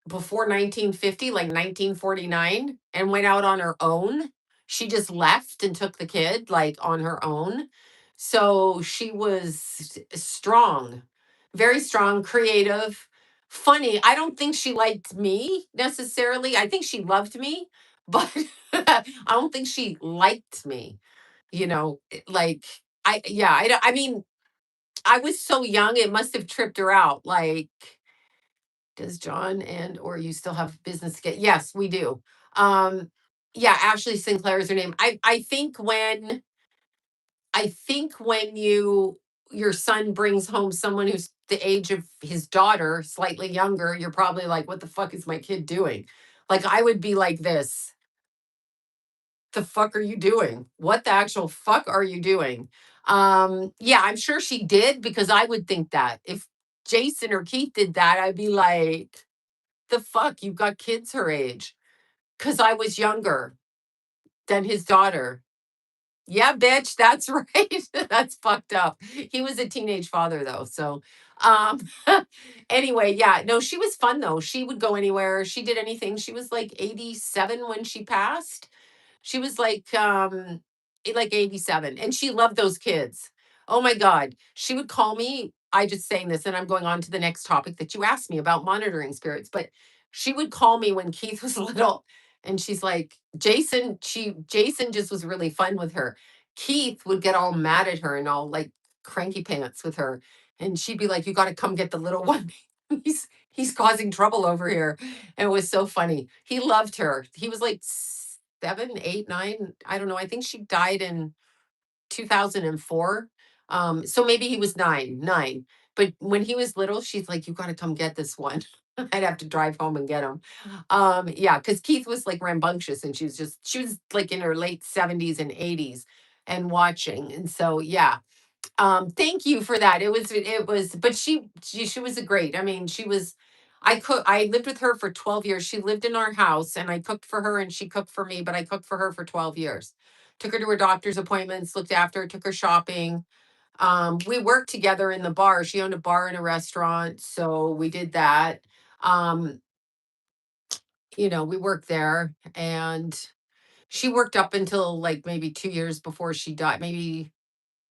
before 1950, like 1949, and went out on her own. She just left and took the kid like on her own. So she was strong, very strong, creative, funny. I don't think she liked me necessarily. I think she loved me, but I don't think she liked me. Like yeah, I mean, I was so young, it must have tripped her out. Like, does John and or you still have business to get? Yes, we do. Yeah, Ashley Sinclair is her name. I think when your son brings home someone who's the age of his daughter, slightly younger, you're probably like, what the fuck is my kid doing? Like I would be like this. The fuck are you doing? What the actual fuck are you doing? Yeah, I'm sure she did because I would think that. If Jason or Keith did that, I'd be like, the fuck? You've got kids her age. Because I was younger than his daughter. Yeah, bitch, that's right. That's fucked up. He was a teenage father though. So um anyway, yeah, no, she was fun though. She would go anywhere. She did anything. She was like 87 when she passed. She was like 87 and she loved those kids. Oh my God. She would call me. I just saying this and I'm going on to the next topic that you asked me about monitoring spirits, but she would call me when Keith was little and she's like, Jason just was really fun with her. Keith would get all mad at her and all like cranky pants with her. And she'd be like, you got to come get the little one. He's causing trouble over here. And it was so funny. He loved her. He was like 7, 8, 9. I don't know. I think she died in 2004. So maybe he was 9. But when he was little, she's like, you got to come get this one. I'd have to drive home and get him. Yeah, because Keith was like rambunctious and she was like in her late 70s and 80s and watching. And so, yeah, thank you for that. It was, but she was a great. I mean, I lived with her for 12 years. She lived in our house and I cooked for her and she cooked for me, but I cooked for her for 12 years. Took her to her doctor's appointments, looked after her, took her shopping. We worked together in the bar. She owned a bar and a restaurant, so we did that. Um, we worked there and she worked up until like maybe 2 years before she died. Maybe,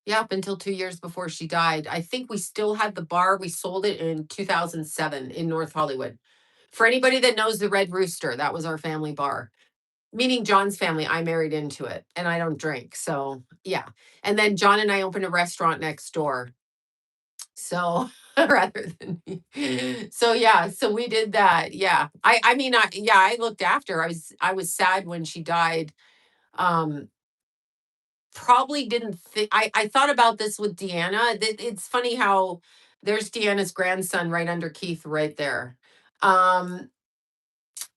Yeah, up until 2 years before she died. I think we still had the bar. We sold it in 2007 in North Hollywood. For anybody that knows the Red Rooster, that was our family bar. Meaning John's family, I married into it and I don't drink. So, yeah. And then John and I opened a restaurant next door. So, rather than me. So yeah, so we did that. Yeah. I mean I looked after her. I was sad when she died. Um Probably didn't think I thought about this with Deanna. It's funny how there's Deanna's grandson right under Keith right there. Um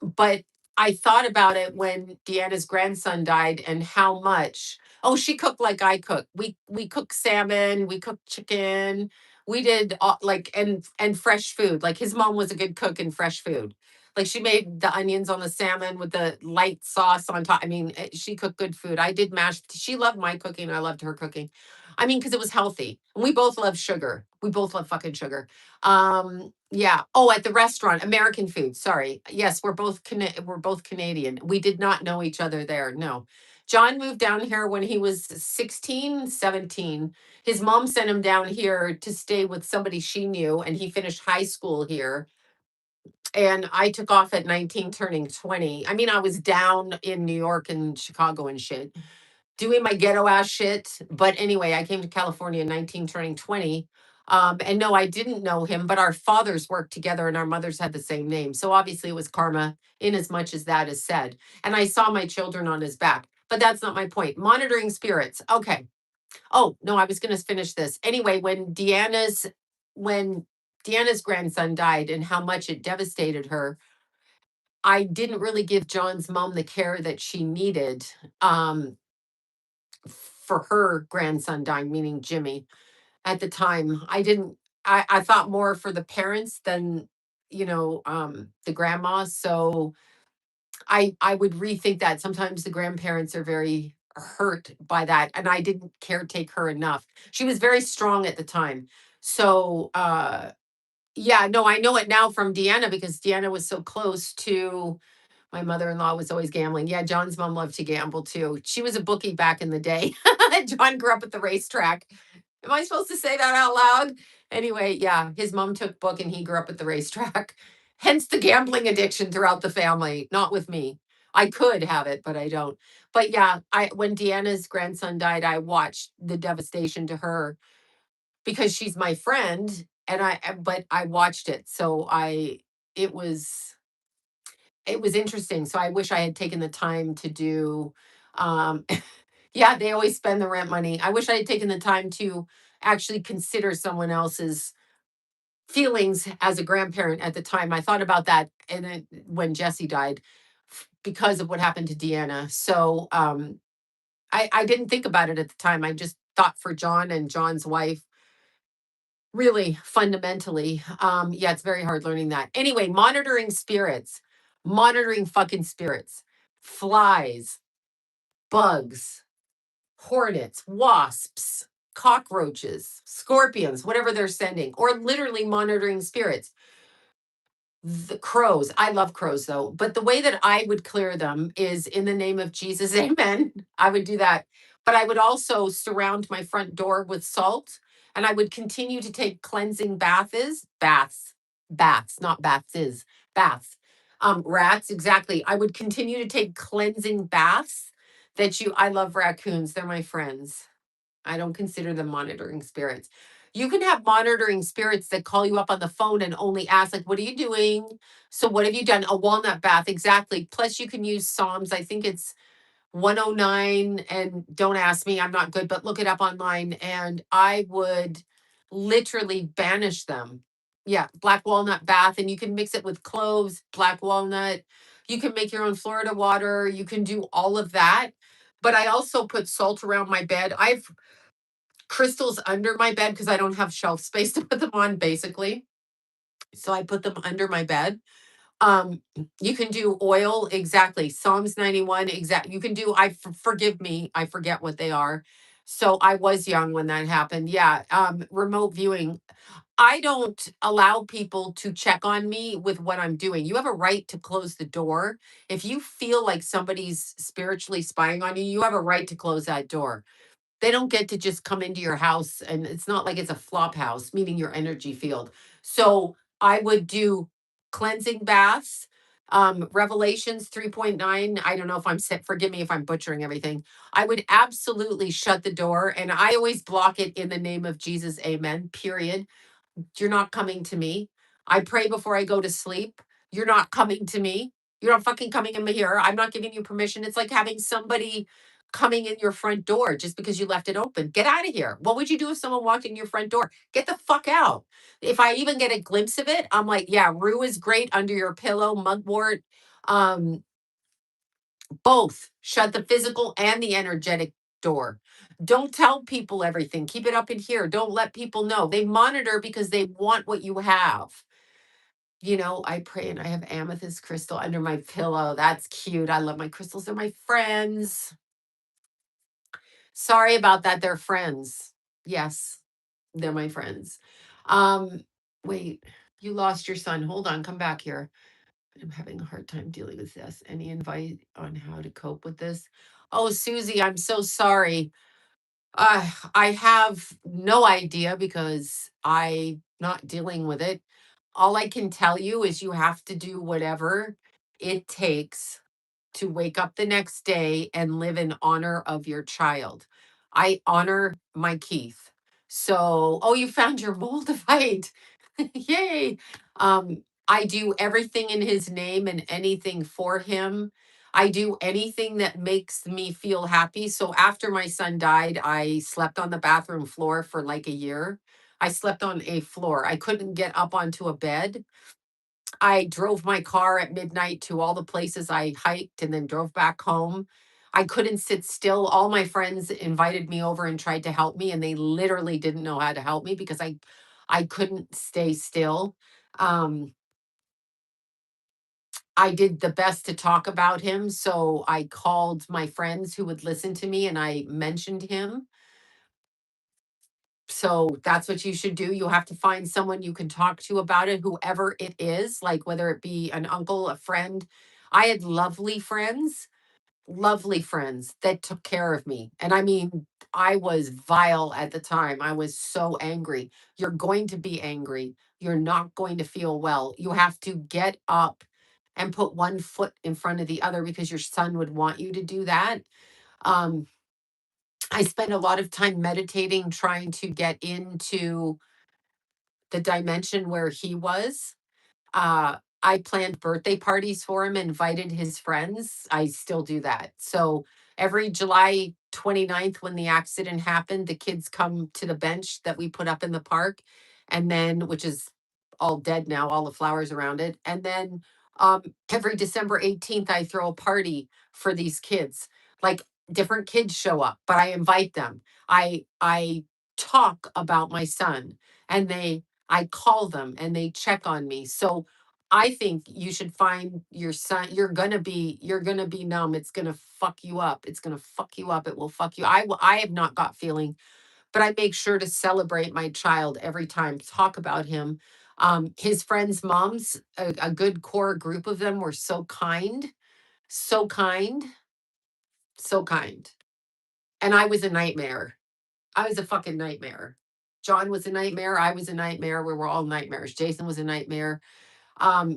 but I thought about it when Deanna's grandson died and how much. Oh, she cooked like I cook. We cook salmon, we cook chicken. We did like and fresh food. Like his mom was a good cook in fresh food. Like she made the onions on the salmon with the light sauce on top. I mean, she cooked good food. I did mashed. She loved my cooking. I loved her cooking. I mean, because it was healthy. And we both love sugar. We both love fucking sugar. Yeah. Oh, at the restaurant, American food. Sorry. Yes, we're both Canadian. We did not know each other there. No. John moved down here when he was 16, 17. His mom sent him down here to stay with somebody she knew, and he finished high school here. And I took off at 19, turning 20. I mean, I was down in New York and Chicago and shit doing my ghetto ass shit. But anyway, I came to California in 19, turning 20. And no, I didn't know him, but our fathers worked together and our mothers had the same name. So obviously it was karma in as much as that is said. And I saw my children on his back, but that's not my point. Monitoring spirits. Okay. Oh, no, I was going to finish this. Anyway, when Deanna's grandson died and how much it devastated her, I didn't really give John's mom the care that she needed. For her grandson dying, meaning Jimmy, at the time. I thought more for the parents than, the grandma. So I would rethink that. Sometimes the grandparents are very hurt by that. And I didn't caretake her enough. She was very strong at the time. So yeah, no, I know it now from Deanna because Deanna was so close to my mother-in-law was always gambling. Yeah, John's mom loved to gamble too. She was a bookie back in the day. John grew up at the racetrack. Am I supposed to say that out loud? Anyway, yeah, his mom took book and he grew up at the racetrack. Hence the gambling addiction throughout the family, not with me. I could have it, but I don't. But yeah, I when Deanna's grandson died, I watched the devastation to her because she's my friend and but I watched it. So it was it was interesting. So I wish I had taken the time to do, um, yeah, they always spend the rent money. I wish I had taken the time to actually consider someone else's feelings as a grandparent at the time. I thought about that and then when Jesse died because of what happened to Deanna. So I didn't think about it at the time. I just thought for John and John's wife really fundamentally. Yeah, it's very hard learning that. Anyway, monitoring fucking spirits, flies, bugs, hornets, wasps, cockroaches, scorpions, whatever they're sending, or literally monitoring spirits. The crows. I love crows though, but the way that I would clear them is in the name of Jesus, amen. I would do that. But I would also surround my front door with salt and I would continue to take cleansing baths, not baths is baths. Rats, exactly. I would continue to take cleansing baths I love raccoons. They're my friends. I don't consider them monitoring spirits. You can have monitoring spirits that call you up on the phone and only ask, like, what are you doing? So, what have you done? A walnut bath, exactly. Plus, you can use Psalms. I think it's 109. And don't ask me, I'm not good, but look it up online. And I would literally banish them. Yeah, black walnut bath. And you can mix it with cloves, black walnut. You can make your own Florida water. You can do all of that. But I also put salt around my bed. I've crystals under my bed because I don't have shelf space to put them on, basically. So I put them under my bed. Um, you can do oil, exactly. Psalms 91, exact. You can do, forgive me, I forget what they are. So I was young when that happened. Yeah. Remote viewing. I don't allow people to check on me with what I'm doing. You have a right to close the door. If you feel like somebody's spiritually spying on you, you have a right to close that door. They don't get to just come into your house, and it's not like it's a flop house, meaning your energy field. So I would do cleansing baths, Revelations 3.9. I don't know if I'm set, forgive me if I'm butchering everything. I would absolutely shut the door, and I always block it in the name of Jesus, amen, period. You're not coming to me. I pray before I go to sleep. You're not coming to me. You're not fucking coming in here. I'm not giving you permission. It's like having somebody coming in your front door just because you left it open. Get out of here. What would you do if someone walked in your front door? Get the fuck out. If I even get a glimpse of it, I'm like, yeah, Rue is great under your pillow, mugwort. Um, both. Shut the physical and the energetic door. Don't tell people everything. Keep it up in here. Don't let people know. They monitor because they want what you have. You know, I pray and I have amethyst crystal under my pillow. That's cute. I love my crystals. They're my friends. Sorry about that. They're friends. Yes, they're my friends. Um, wait, you lost your son. Hold on, come back here. I'm having a hard time dealing with this. Any invite on how to cope with this? Oh, Susie, I'm so sorry. I have no idea because I'm not dealing with it. All I can tell you is you have to do whatever it takes to wake up the next day and live in honor of your child. I honor my Keith. So, oh, you found your Moldavite. Yay. I do everything in his name and anything for him. I do anything that makes me feel happy. So after my son died, I slept on the bathroom floor for like a year. I slept on a floor. I couldn't get up onto a bed. I drove my car at midnight to all the places I hiked and then drove back home. I couldn't sit still. All my friends invited me over and tried to help me, and they literally didn't know how to help me because I couldn't stay still. Um, I did the best to talk about him, so I called my friends who would listen to me and I mentioned him. So that's what you should do. You have to find someone you can talk to about it, whoever it is, like whether it be an uncle, a friend. I had lovely friends that took care of me. And I mean, I was vile at the time. I was so angry. You're going to be angry. You're not going to feel well. You have to get up and put one foot in front of the other because your son would want you to do that. Um, I spent a lot of time meditating, trying to get into the dimension where he was. I planned birthday parties for him, invited his friends. I still do that. So every July 29th, when the accident happened, the kids come to the bench that we put up in the park, and then, which is all dead now, all the flowers around it. And then every December 18th, I throw a party for these kids. Like different kids show up, but I invite them. I talk about my son, and I call them and they check on me. So I think you should find your son. You're gonna be numb. It's gonna fuck you up. It's gonna fuck you up. It will fuck you. I have not got feeling, but I make sure to celebrate my child every time, talk about him. His friends' moms, a good core group of them were so kind, so kind, so kind. And I was a nightmare. I was a fucking nightmare. John was a nightmare. I was a nightmare. We were all nightmares. Jason was a nightmare.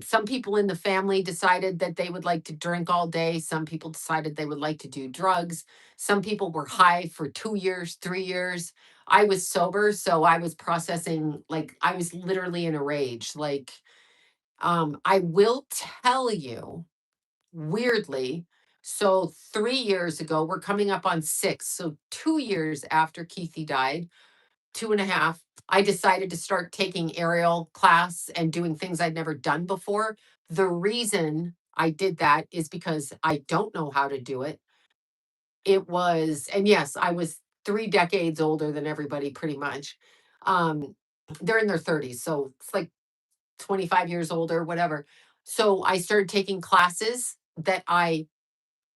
Some people in the family decided that they would like to drink all day. Some people decided they would like to do drugs. Some people were high for 2 years, 3 years. I was sober, so I was processing, like I was literally in a rage. Like, I will tell you, weirdly. So 3 years ago, we're coming up on six. So 2 years after Keithy died, two and a half, I decided to start taking aerial class and doing things I'd never done before. The reason I did that is because I don't know how to do it. It was, and yes, I was 3 decades older than everybody pretty much. Um, they're in their 30s, so it's like 25 years older, whatever. So I started taking classes that I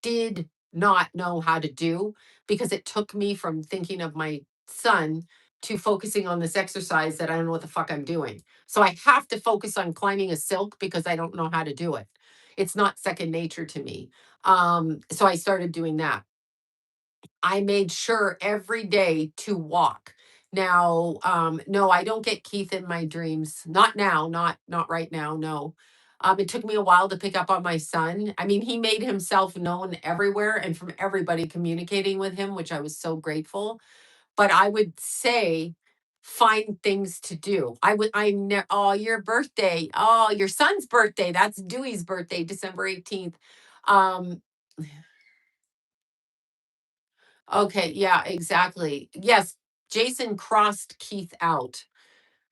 did not know how to do because it took me from thinking of my son to focusing on this exercise that I don't know what the fuck I'm doing. So I have to focus on climbing a silk because I don't know how to do it. It's not second nature to me. So I started doing that. I made sure every day to walk. Now, no, I don't get Keith in my dreams. Not now, not right now, no. It took me a while to pick up on my son. I mean, he made himself known everywhere and from everybody communicating with him, which I was so grateful. But I would say find things to do. Oh, your birthday. Oh, your son's birthday. That's Dewey's birthday, December 18th. Um, Okay, yeah, exactly. Yes, Jason crossed Keith out.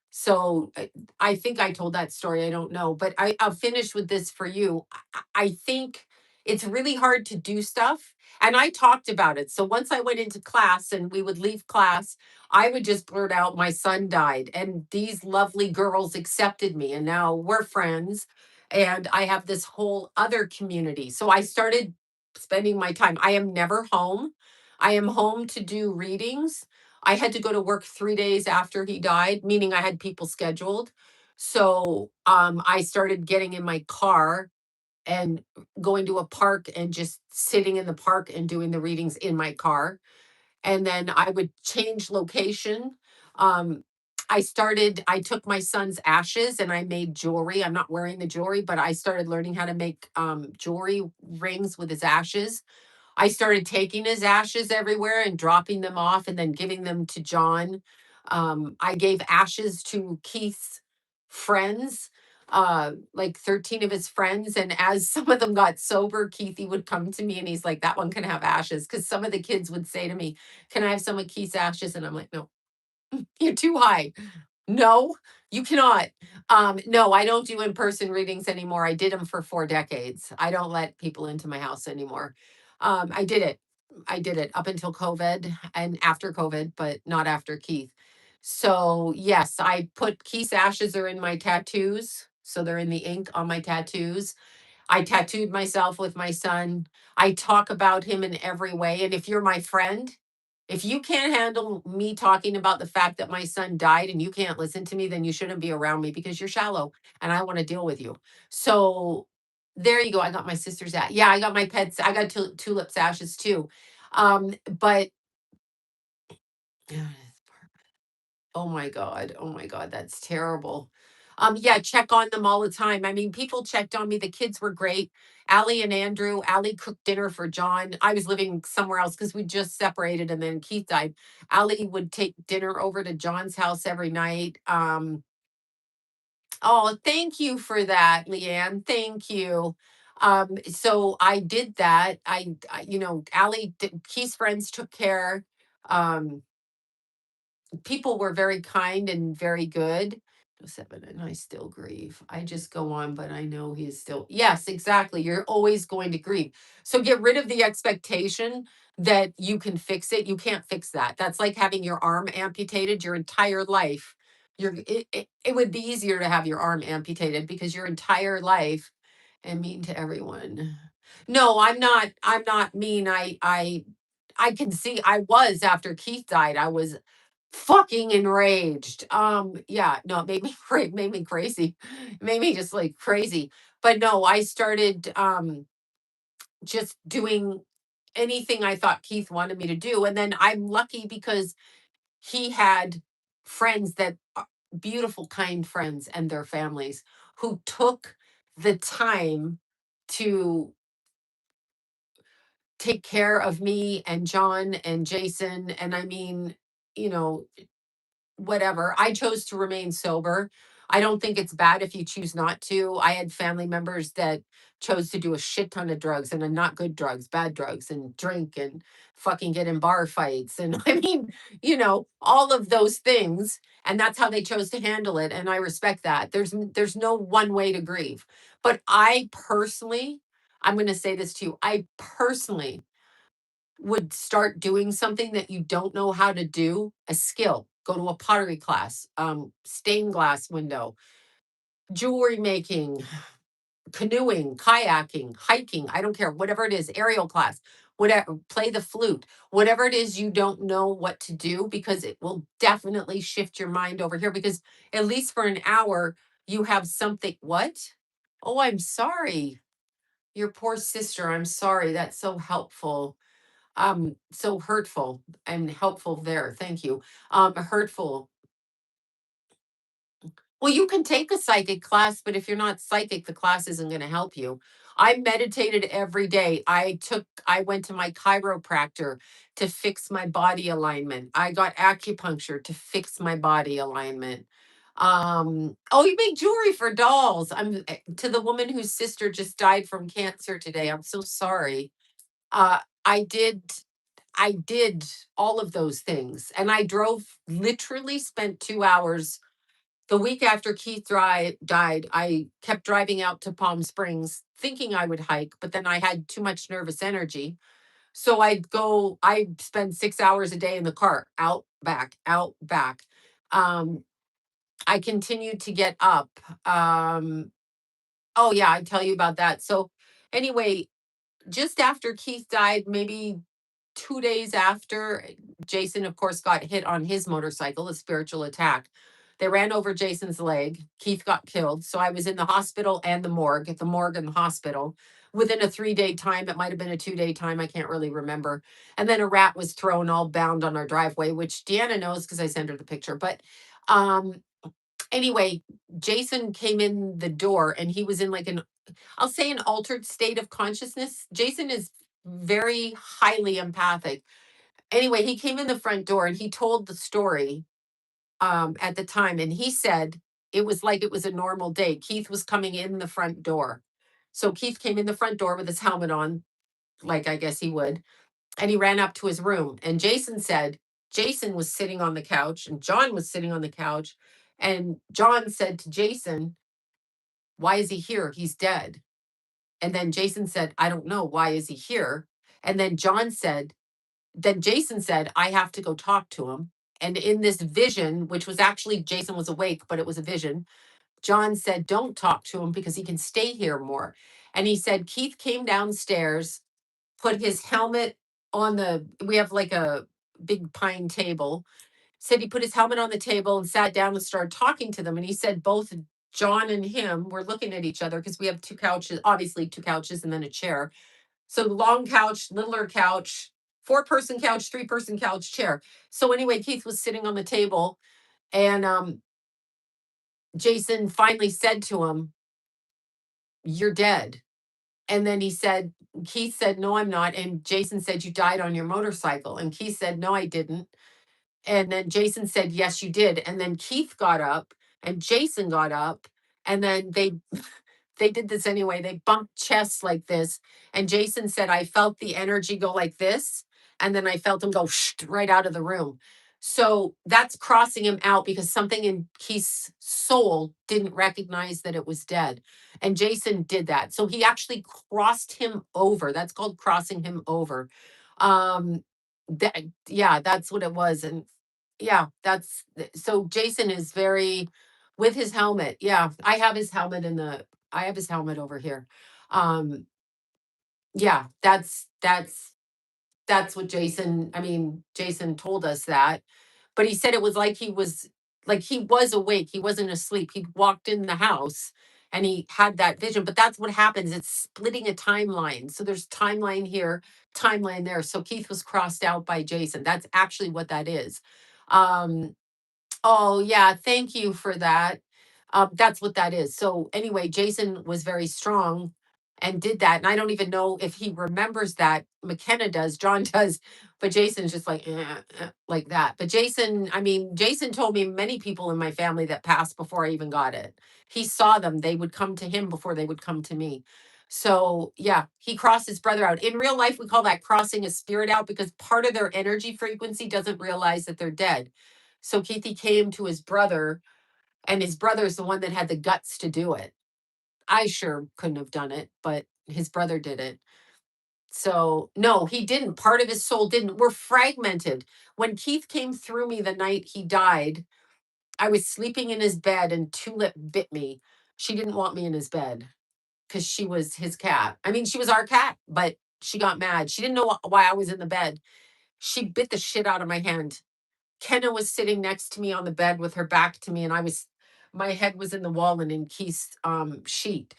So I think I told that story. I don't know, but I'll finish with this for you. I think it's really hard to do stuff. And I talked about it. So once I went into class and we would leave class, I would just blurt out, my son died. And these lovely girls accepted me. And now we're friends. And I have this whole other community. So I started spending my time. I am never home. I am home to do readings. I had to go to work 3 days after he died, meaning I had people scheduled. So, I started getting in my car and going to a park and just sitting in the park and doing the readings in my car. And then I would change location. Um, I took my son's ashes and I made jewelry. I'm not wearing the jewelry, but I started learning how to make, jewelry rings with his ashes. I started taking his ashes everywhere and dropping them off and then giving them to John. I gave ashes to Keith's friends, like 13 of his friends. And as some of them got sober, Keithy would come to me and he's like, that one can have ashes. Because some of the kids would say to me, can I have some of Keith's ashes? And I'm like, no, you're too high. No, you cannot. No, I don't do in-person readings anymore. I did them for 4 decades. I don't let people into my house anymore. I did it. I did it up until COVID and after COVID, but not after Keith. So, yes, I put Keith's ashes are in my tattoos. So they're in the ink on my tattoos. I tattooed myself with my son. I talk about him in every way. And if you're my friend, if you can't handle me talking about the fact that my son died and you can't listen to me, then you shouldn't be around me because you're shallow and I want to deal with you. So there you go. I got my sister's at. Yeah, I got my pets. I got tulips ashes too. But oh my god, oh my god, that's terrible. Yeah, check on them all the time. I mean, people checked on me. The kids were great. Allie and Andrew. Allie cooked dinner for John. I was living somewhere else because we just separated and then Keith died. Allie would take dinner over to John's house every night. Oh, thank you for that, Leanne. Thank you. So I did that. Allie, Keith's friends took care. Um, People were very kind and very good. 7 and I still grieve. I just go on, but I know he is still. Yes, exactly. You're always going to grieve. So get rid of the expectation that you can fix it. You can't fix that. That's like having your arm amputated your entire life. It would be easier to have your arm amputated because your entire life and mean to everyone. No, I'm not mean. I can see I was after Keith died. I was fucking enraged. Yeah, no, it made me made me crazy. It made me just like crazy. But no, I started just doing anything I thought Keith wanted me to do. And then I'm lucky because he had friends that beautiful, kind friends and their families who took the time to take care of me and John and Jason. And I mean, you know, whatever. I chose to remain sober. I don't think it's bad if you choose not to. I had family members that chose to do a shit ton of drugs and not good drugs, bad drugs, and drink and fucking get in bar fights. And I mean, all of those things. And that's how they chose to handle it. And I respect that. There's no one way to grieve. But I personally, I'm going to say this to you. I personally would start doing something that you don't know how to do, a skill, go to a pottery class, stained glass window, jewelry making, canoeing, kayaking, hiking, I don't care, whatever it is, aerial class, whatever, play the flute, whatever it is you don't know what to do, because it will definitely shift your mind over here. Because at least for an hour, you have something. What? Oh, I'm sorry. Your poor sister. I'm sorry. That's so helpful. So hurtful and helpful there. Thank you. Hurtful. Well, you can take a psychic class, but if you're not psychic, the class isn't going to help you. I meditated every day. I went to my chiropractor to fix my body alignment. I got acupuncture to fix my body alignment. Oh, you make jewelry for dolls. To the woman whose sister just died from cancer today. I'm so sorry. Uh, I did I did all of those things. And I drove, literally spent 2 hours the week after died. I kept driving out to Palm Springs thinking I would hike, but then I had too much nervous energy. So I'd spend 6 hours a day in the car, out, back, out, back. Um, I continued to get up. Um, oh, yeah, I tell you about that. So, anyway, just after Keith died, maybe 2 days after, Jason, of course, got hit on his motorcycle, a spiritual attack. They ran over Jason's leg. Keith got killed. So I was in the hospital and the morgue and the hospital within a 3 day time. It might have been a 2 day time. I can't really remember. And then a rat was thrown all bound on our driveway, which Deanna knows because I sent her the picture. But um, anyway, Jason came in the door and he was in like I'll say an altered state of consciousness. Jason is very highly empathic. Anyway, he came in the front door and he told the story at the time. And he said it was like it was a normal day. Keith was coming in the front door. So Keith came in the front door with his helmet on, like I guess he would. And he ran up to his room. And Jason said, Jason was sitting on the couch and John was sitting on the couch. And John said to Jason, "Why is he here? He's dead." And then Jason said, "I don't know. Why is he here?" And then Jason said, "I have to go talk to him." And in this vision, which was actually Jason was awake, but it was a vision, John said, "Don't talk to him because he can stay here more." And he said, Keith came downstairs, put his helmet we have like a big pine table. Said he put his helmet on the table and sat down and started talking to them. And he said both John and him were looking at each other because we have two couches, obviously two couches and then a chair. So long couch, littler couch, 4-person couch, 3-person couch, chair. So anyway, Keith was sitting on the table and Jason finally said to him, "You're dead." And then Keith said, "No, I'm not." And Jason said, "You died on your motorcycle." And Keith said, "No, I didn't." And then Jason said, "Yes, you did." And then Keith got up and Jason got up and then they did this anyway. They bumped chests like this. And Jason said, "I felt the energy go like this." And then I felt him go right out of the room. So that's crossing him out because something in Keith's soul didn't recognize that it was dead. And Jason did that. So he actually crossed him over. That's called crossing him over. Um, yeah, that's what it was. And yeah, so Jason is very with his helmet. Yeah, I have his helmet over here. Um, yeah, that's what Jason told us that. But he said it was like he was awake. He wasn't asleep. He walked in the house and he had that vision. But that's what happens. It's splitting a timeline. So there's timeline here, timeline there. So Keith was crossed out by Jason. That's actually what that is. Um, Oh, yeah, thank you for that. That's what that is. So anyway, Jason was very strong and did that. And I don't even know if he remembers that. McKenna does, John does, but Jason's just like, like that. But Jason told me many people in my family that passed before I even got it. He saw them. They would come to him before they would come to me. So yeah, he crossed his brother out. In real life, we call that crossing a spirit out because part of their energy frequency doesn't realize that they're dead. So Keithy came to his brother, and his brother's the one that had the guts to do it. I sure couldn't have done it, but his brother did it. So no, he didn't. Part of his soul didn't. We're fragmented. When Keith came through me the night he died, I was sleeping in his bed and Tulip bit me. She didn't want me in his bed because she was his cat. She was our cat, but she got mad. She didn't know why I was in the bed. She bit the shit out of my hand. Kenna was sitting next to me on the bed with her back to me, and my head was in the wall and in Keith's sheet.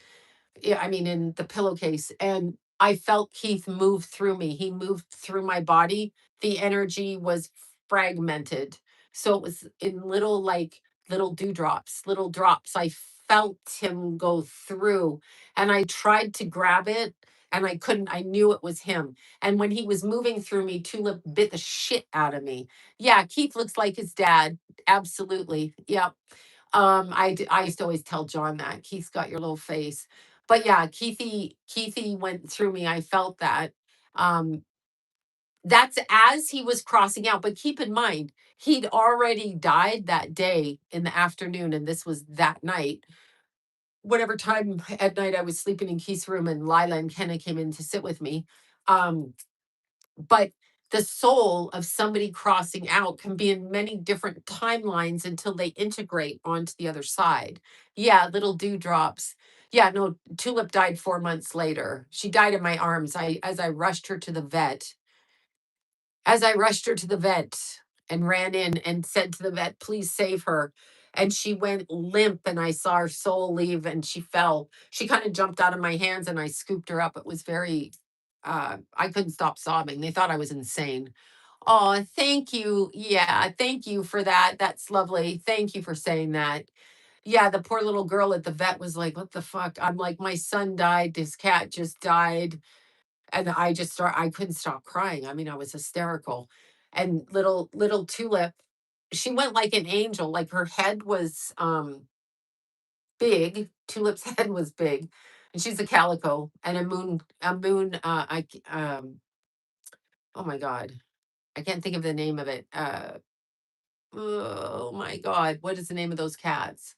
Yeah, in the pillowcase. And I felt Keith move through me. He moved through my body. The energy was fragmented. So it was in little, like, little dewdrops, little drops. I felt him go through, and I tried to grab it and I couldn't. I knew it was him. And when he was moving through me, Tulip bit the shit out of me. Yeah, Keith looks like his dad. Absolutely. Yeah. I used to always tell John that Keith's got your little face, but yeah, Keithy went through me. I felt that. Um, that's as he was crossing out. But keep in mind, he'd already died that day in the afternoon, and this was that night. Whatever time at night I was sleeping in Keith's room, and Lila and Kenna came in to sit with me. Um, but the soul of somebody crossing out can be in many different timelines until they integrate onto the other side. Yeah, little dewdrops. Yeah, no, Tulip died 4 months later. She died in my arms. As I rushed her to the vet, as I rushed her to the vet and ran in and said to the vet, please save her. And she went limp, and I saw her soul leave, and she fell. She kind of jumped out of my hands, and I scooped her up. It was very, I couldn't stop sobbing. They thought I was insane. Oh, thank you. Yeah, thank you for that. That's lovely. Thank you for saying that. Yeah, the poor little girl at the vet was like, what the fuck? I'm like, my son died. This cat just died. And I couldn't stop crying. I mean, I was hysterical. And little Tulip, she went like an angel. Like her head was big. Tulip's head was big. And she's a calico and a moon oh my God. I can't think of the name of it. Oh my God. What is the name of those cats?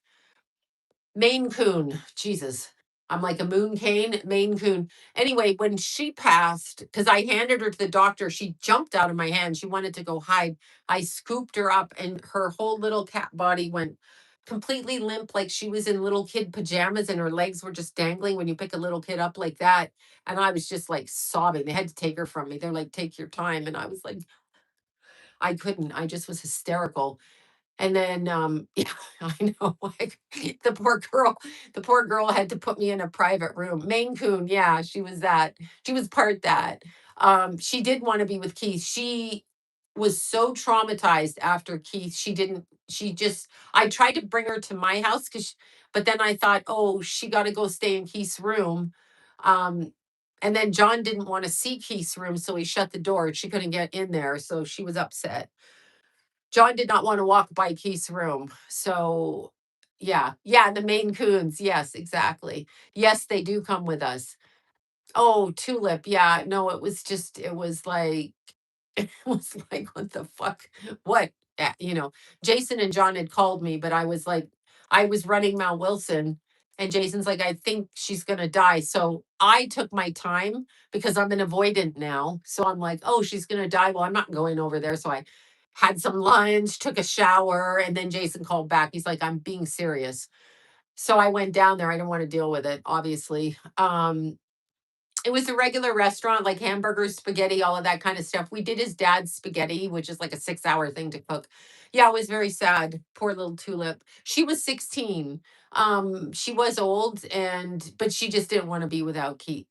Maine Coon. Jesus. I'm like a moon cane, Maine Coon. Anyway, when she passed, because I handed her to the doctor, she jumped out of my hand. She wanted to go hide. I scooped her up, and her whole little cat body went completely limp, like she was in little kid pajamas, and her legs were just dangling when you pick a little kid up like that. And I was just like sobbing. They had to take her from me. They're like, take your time. And I was like, I couldn't. I just was hysterical. And then, yeah, I know, like the poor girl had to put me in a private room. Maine Coon, yeah, she was that. She was part that. She did want to be with Keith. She was so traumatized after Keith. She just, I tried to bring her to my house but then I thought, oh, she got to go stay in Keith's room. Um, and then John didn't want to see Keith's room, so he shut the door. She couldn't get in there, so she was upset. John did not want to walk by Keith's room. So, yeah. Yeah, the Maine Coons. Yes, exactly. Yes, they do come with us. Oh, Tulip. Yeah. No, it was like, it was like, what the fuck? What? Jason and John had called me, but I was like, I was running Mount Wilson, and Jason's like, I think she's going to die. So I took my time because I'm an avoidant now. So I'm like, oh, she's going to die. Well, I'm not going over there. So I had some lunch, took a shower, and then Jason called back. He's like, I'm being serious. So I went down there. I didn't want to deal with it, obviously. It was a regular restaurant, like hamburgers, spaghetti, all of that kind of stuff. We did his dad's spaghetti, which is like a 6 hour thing to cook. Yeah, it was very sad. Poor little Tulip. She was 16. She was old, but she just didn't want to be without Keith.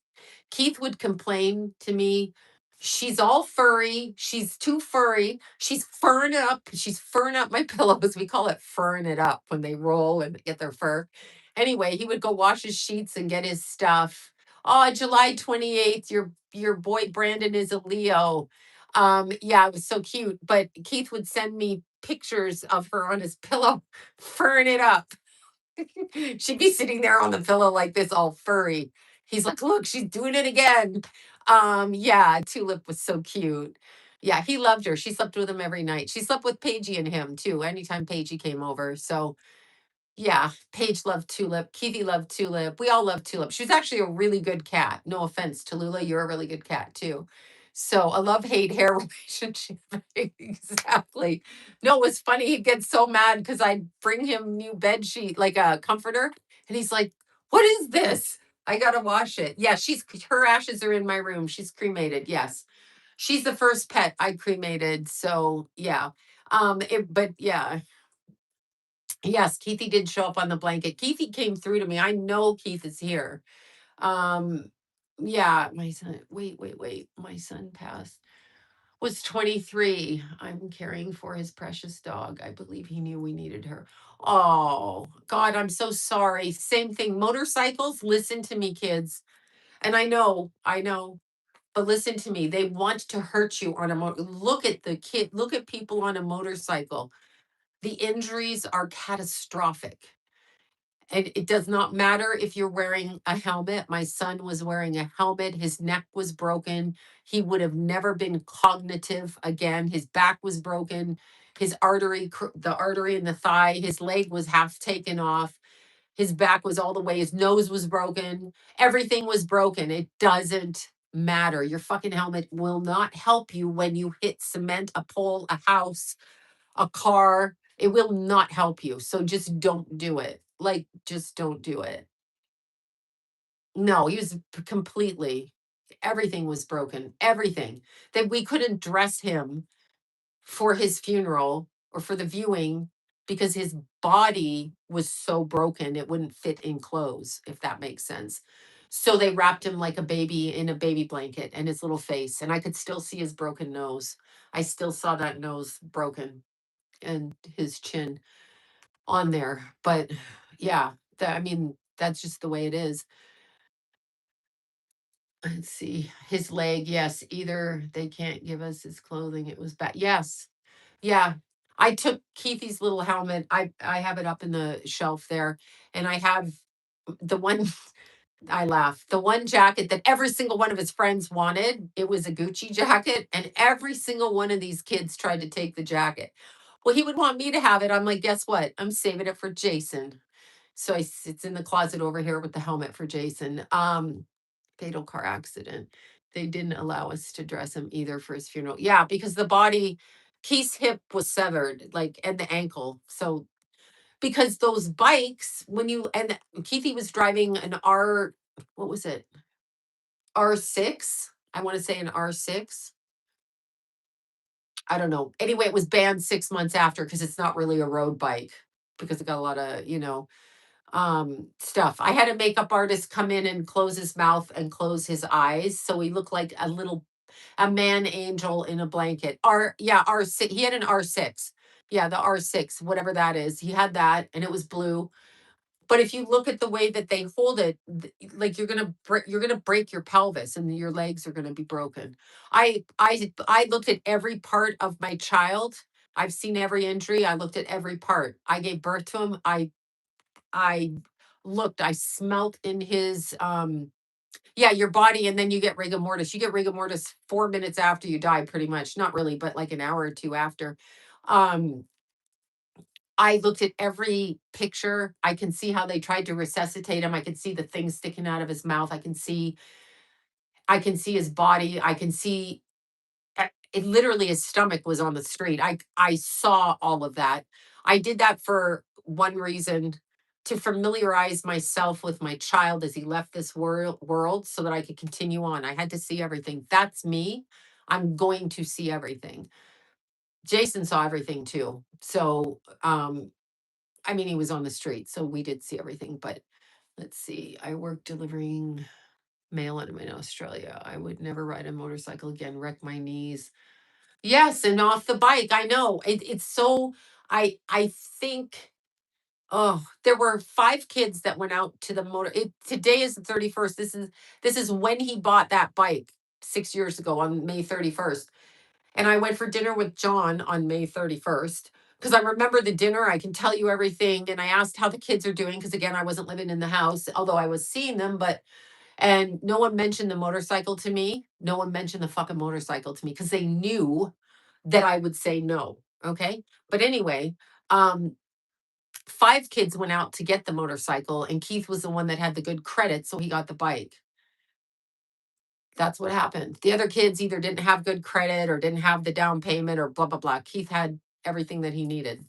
Keith would complain to me. She's all furry. She's too furry. She's furring it up. She's furring up my pillows. We call it furring it up when they roll and get their fur. Anyway, he would go wash his sheets and get his stuff. Oh, July 28th, your boy Brandon is a Leo. Yeah, it was so cute. But Keith would send me pictures of her on his pillow, furring it up. She'd be sitting there on the pillow like this, all furry. He's like, look, she's doing it again. Yeah, Tulip was so cute. Yeah, he loved her. She slept with him every night. She slept with Paigey and him too, anytime Paigey came over. So yeah, Paige loved Tulip. Keithy loved Tulip. We all loved Tulip. She was actually a really good cat. No offense, Tallulah, you're a really good cat too. So a love-hate hair relationship. Exactly. No, it was funny. He'd get so mad because I'd bring him new bed sheet, like a comforter, and he's like, "What is this? I gotta wash it." Yeah, her ashes are in my room. She's cremated. Yes, she's the first pet I cremated. So yeah, but yeah, yes, Keithy did show up on the blanket. Keithy came through to me. I know Keith is here. Um, Yeah, my son, wait. My son passed, was 23. I'm caring for his precious dog. I believe he knew we needed her. Oh, God, I'm so sorry. Same thing. Motorcycles, listen to me, kids. And I know, but listen to me. They want to hurt you on a look at the kid, look at people on a motorcycle. The injuries are catastrophic. And it does not matter if you're wearing a helmet. My son was wearing a helmet. His neck was broken. He would have never been cognitive again. His back was broken. His artery, the artery in the thigh, his leg was half taken off. His back was all the way, his nose was broken. Everything was broken. It doesn't matter. Your fucking helmet will not help you when you hit cement, a pole, a house, a car. It will not help you. So just don't do it. Like, just don't do it. No, he was completely, everything was broken. Everything. That we couldn't dress him for his funeral or for the viewing because his body was so broken it wouldn't fit in clothes, if that makes sense. So they wrapped him like a baby in a baby blanket and his little face. And I could still see his broken nose. I still saw that nose broken and his chin on there. But yeah, that, I mean, that's just the way it is. Let's see. His leg, yes. Either they can't give us his clothing. It was bad. Yes. Yeah. I took Keithy's little helmet. I have it up in the shelf there. And I have the one I laugh. The one jacket that every single one of his friends wanted, it was a Gucci jacket, and every single one of these kids tried to take the jacket. Well, he would want me to have it. I'm like, guess what? I'm saving it for Jason. So it's in the closet over here with the helmet for Jason. Fatal car accident. They didn't allow us to dress him either for his funeral. Yeah, because the body, Keith's hip was severed, like, and the ankle. So because those bikes, when you and Keithy was driving an R, what was it? R6. I want to say an R6. I don't know. Anyway, it was banned 6 months after because it's not really a road bike because it got a lot of, stuff. I had a makeup artist come in and close his mouth and close his eyes. So he looked like a man angel in a blanket. R6. He had an R6. Yeah, the R6, whatever that is. He had that and it was blue. But if you look at the way that they hold it, like you're gonna break your pelvis and your legs are gonna be broken. I looked at every part of my child. I've seen every injury. I looked at every part. I gave birth to him. I looked. I smelt in his yeah, your body, and then you get rigor mortis. You get rigor mortis 4 minutes after you die, pretty much. Not really, but like an hour or two after. Um, I looked at every picture. I can see how they tried to resuscitate him. I can see the things sticking out of his mouth. I can see his body. I can see it literally his stomach was on the screen. I saw all of that. I did that for one reason, to familiarize myself with my child as he left this world so that I could continue on. I had to see everything. That's me. I'm going to see everything. Jason saw everything too. So I mean, he was on the street, so we did see everything. But let's see. I worked delivering mail in Australia. I would never ride a motorcycle again, wreck my knees. Yes, and off the bike. I know. It's so I think, oh, there were 5 kids that went out to the motor. Today is the 31st. This is when he bought that bike 6 years ago on May 31st. And I went for dinner with John on May 31st because I remember the dinner. I can tell you everything. And I asked how the kids are doing because, again, I wasn't living in the house, although I was seeing them. And no one mentioned the motorcycle to me. No one mentioned the fucking motorcycle to me because they knew that I would say no. Okay. But anyway, um, 5 kids went out to get the motorcycle, and Keith was the one that had the good credit. So he got the bike. That's what happened. The other kids either didn't have good credit or didn't have the down payment or blah, blah, blah. Keith had everything that he needed.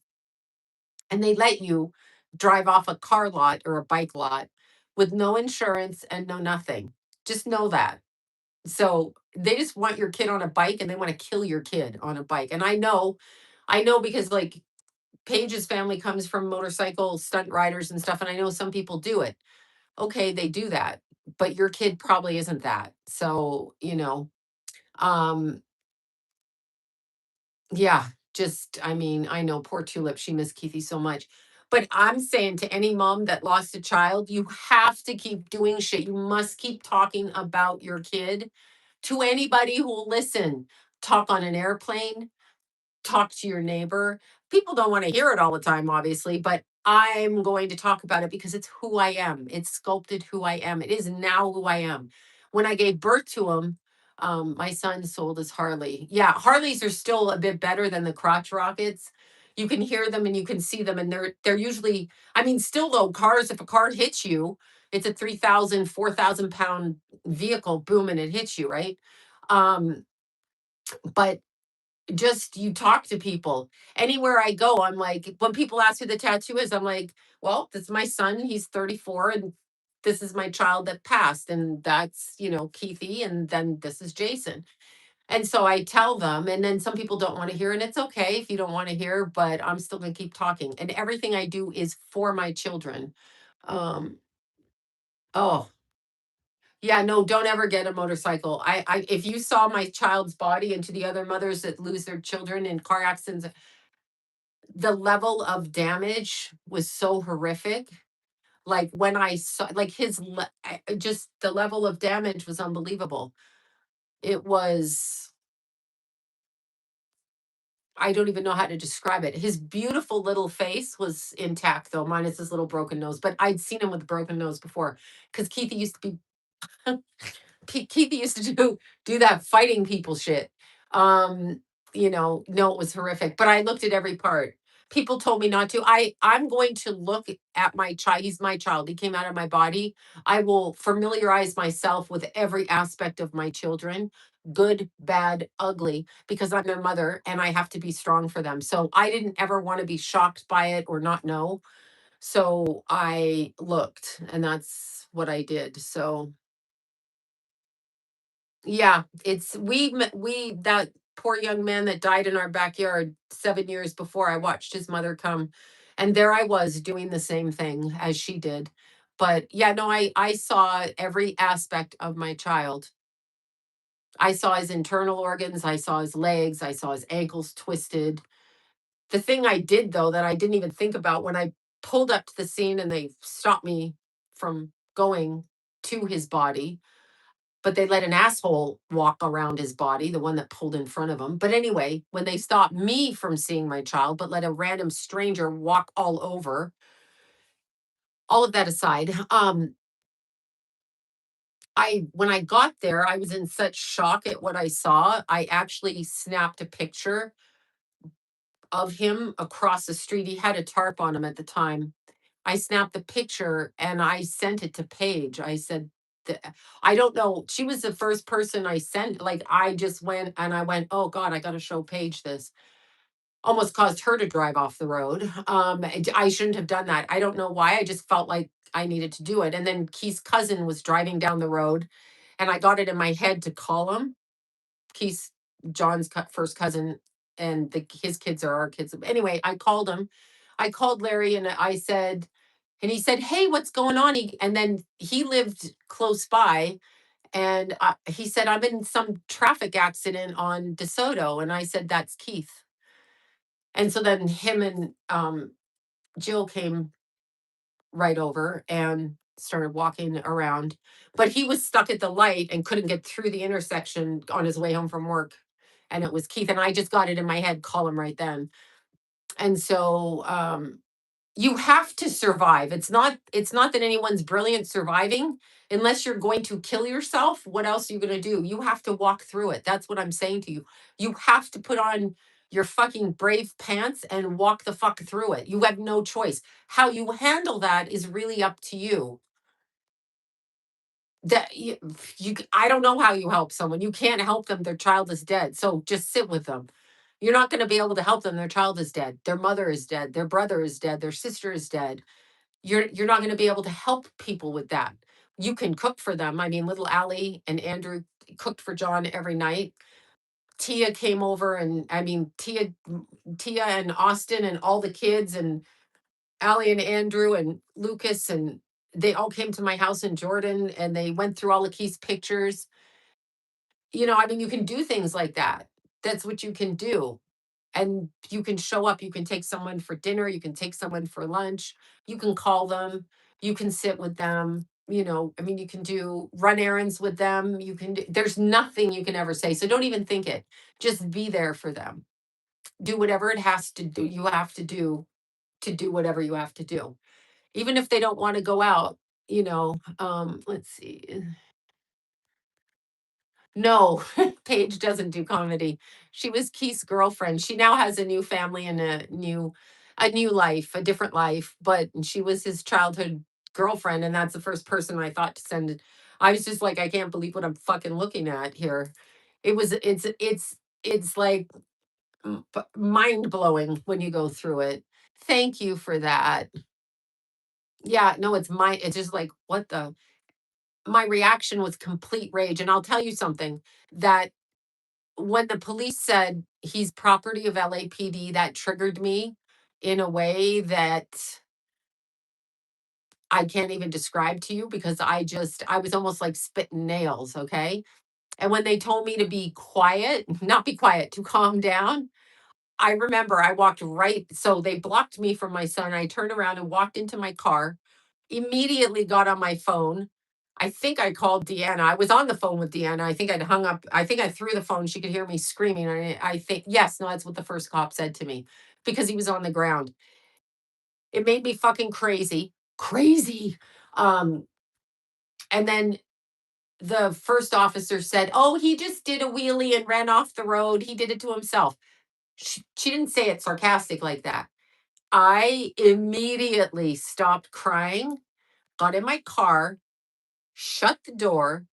And they let you drive off a car lot or a bike lot with no insurance and no nothing. Just know that. So they just want your kid on a bike and they want to kill your kid on a bike. And I know because like Paige's family comes from motorcycle stunt riders and stuff. And I know some people do it. Okay, they do that. but your kid probably isn't that. So, um, yeah, just, I mean, I know poor Tulip, she missed Keithy so much. But I'm saying to any mom that lost a child, you have to keep doing shit. You must keep talking about your kid to anybody who will listen. Talk on an airplane, talk to your neighbor. People don't want to hear it all the time, obviously, but I'm going to talk about it because it's who I am. It's sculpted who I am. It is now who I am. When I gave birth to him, my son sold his Harley. Yeah, Harleys are still a bit better than the crotch rockets. You can hear them and you can see them, and they're usually. I mean, still though, cars. If a car hits you, it's a 3,000, 4,000 pound vehicle. Boom, and it hits you, right? But just you talk to people anywhere I go. I'm like, when people ask who the tattoo is, I'm like, well, this is my son, he's 34, and this is my child that passed, and that's, Keithy, and then this is Jason. And so I tell them, and then some people don't want to hear, and it's okay if you don't want to hear, but I'm still going to keep talking, and everything I do is for my children. Um oh yeah, no, don't ever get a motorcycle. I if you saw my child's body, and to the other mothers that lose their children in car accidents, the level of damage was so horrific. Like when I saw, like just the level of damage was unbelievable. It was, I don't even know how to describe it. His beautiful little face was intact though, minus his little broken nose. But I'd seen him with a broken nose before because Keith used to be Keith used to do that fighting people shit. Um, no, it was horrific. But I looked at every part. People told me not to. I'm going to look at my child. He's my child. He came out of my body. I will familiarize myself with every aspect of my children, good, bad, ugly, because I'm their mother and I have to be strong for them. So I didn't ever want to be shocked by it or not know. So I looked, and that's what I did. So yeah, it's we that poor young man that died in our backyard 7 years before. I watched his mother come, and there I was doing the same thing as she did. But yeah, no, I saw every aspect of my child. I saw his internal organs, I saw his legs, I saw his ankles twisted. The thing I did though that I didn't even think about when I pulled up to the scene and they stopped me from going to his body, but they let an asshole walk around his body, the one that pulled in front of him. But anyway, when they stopped me from seeing my child, but let a random stranger walk all over, all of that aside, I when I got there, I was in such shock at what I saw. I actually snapped a picture of him across the street. He had a tarp on him at the time. I snapped the picture and I sent it to Paige. I said, I don't know. She was the first person I sent. Like, I just went and I went, oh God, I got to show Paige this. Almost caused her to drive off the road. I shouldn't have done that. I don't know why. I just felt like I needed to do it. And then Keith's cousin was driving down the road, and I got it in my head to call him. Keith's John's first cousin, and his kids are our kids. Anyway, I called him. I called Larry and I said, and he said, "Hey, what's going on?" And then he lived close by, and he said, "I'm in some traffic accident on DeSoto," and I said, "That's Keith." And so then him and Jill came right over and started walking around, but he was stuck at the light and couldn't get through the intersection on his way home from work. And it was Keith, and I just got it in my head, call him right then. And so you have to survive. It's not that anyone's brilliant surviving. Unless you're going to kill yourself, what else are you going to do? You have to walk through it. That's what I'm saying to you. You have to put on your fucking brave pants and walk the fuck through it. You have no choice. How you handle that is really up to you. That I don't know how you help someone. You can't help them. Their child is dead. So just sit with them. You're not going to be able to help them. Their child is dead. Their mother is dead. Their brother is dead. Their sister is dead. You're not going to be able to help people with that. You can cook for them. I mean, little Allie and Andrew cooked for John every night. Tia came over, and I mean, Tia and Austin and all the kids, and Allie and Andrew and Lucas, and They all came to my house in Jordan and they went through all of Keith's pictures. I mean, you can do things like that. That's what you can do. And you can show up. You can take someone for dinner. You can take someone for lunch. You can call them. You can sit with them. I mean, you can run errands with them. There's nothing you can ever say. So don't even think it. Just be there for them. Do whatever it has to do. You have to do whatever you have to do. Even if they don't want to go out, let's see. No, Paige doesn't do comedy. She was Keith's girlfriend. She now has a new family and a new life, a different life, but she was his childhood girlfriend, and that's the first person I thought to send. I was just like, I can't believe what I'm fucking looking at here. It's like mind blowing when you go through it. Thank you for that. Yeah, no, it's just like, what the my reaction was complete rage. And I'll tell you something, that when the police said he's property of LAPD, that triggered me in a way that I can't even describe to you, because I was almost like spitting nails. Okay. And when they told me to be quiet, not be quiet, to calm down, I remember I walked right. So they blocked me from my son. I turned around and walked into my car, immediately got on my phone. I think I called Deanna. I was on the phone with Deanna. I think I'd hung up. I think I threw the phone. She could hear me screaming. I think, yes, no, that's what the first cop said to me, because he was on the ground. It made me fucking crazy. Crazy. Um, and then the first officer said, "Oh, he just did a wheelie and ran off the road. He did it to himself." She didn't say it sarcastic like that. I immediately stopped crying, got in my car, shut the door,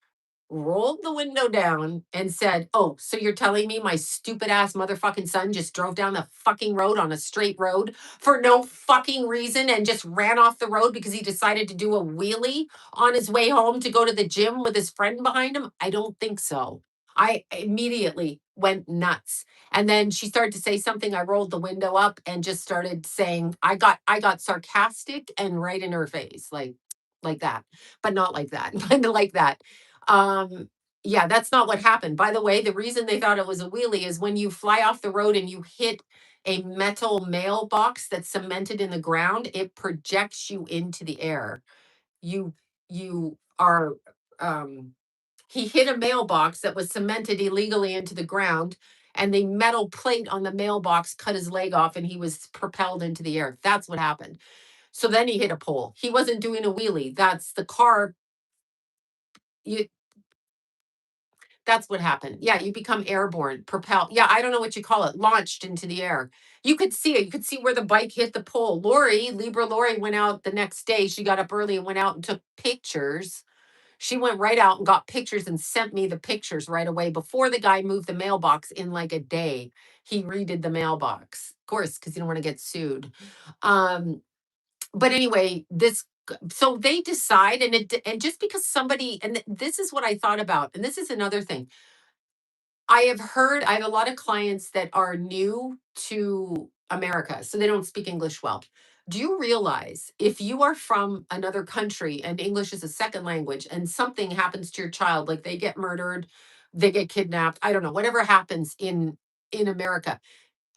rolled the window down, and said, "Oh, so you're telling me my stupid ass motherfucking son just drove down the fucking road on a straight road for no fucking reason and just ran off the road because he decided to do a wheelie on his way home to go to the gym with his friend behind him? I don't think so." I immediately went nuts. And then she started to say something. I rolled the window up and just started saying, I got sarcastic and right in her face, like that, but not like that, kind of like that. Um, yeah, that's not what happened. By the way, the reason they thought it was a wheelie is when you fly off the road and you hit a metal mailbox that's cemented in the ground, it projects you into the air. You you are um He hit a mailbox that was cemented illegally into the ground, and the metal plate on the mailbox cut his leg off and he was propelled into the air. That's what happened. So then he hit a pole. He wasn't doing a wheelie. That's the car. You That's what happened. Yeah, you become airborne, propelled. Yeah, I don't know what you call it, launched into the air. You could see it. You could see where the bike hit the pole. Libra Lori went out the next day. She got up early and went out and took pictures. She went right out and got pictures and sent me the pictures right away before the guy moved the mailbox in like a day. He redid the mailbox, of course, because you don't want to get sued. Um, but anyway, so they decide, and just because somebody, and this is what I thought about, and this is another thing. I have a lot of clients that are new to America, so they don't speak English well. Do you realize if you are from another country and English is a second language and something happens to your child, like they get murdered, they get kidnapped, I don't know, whatever happens in America,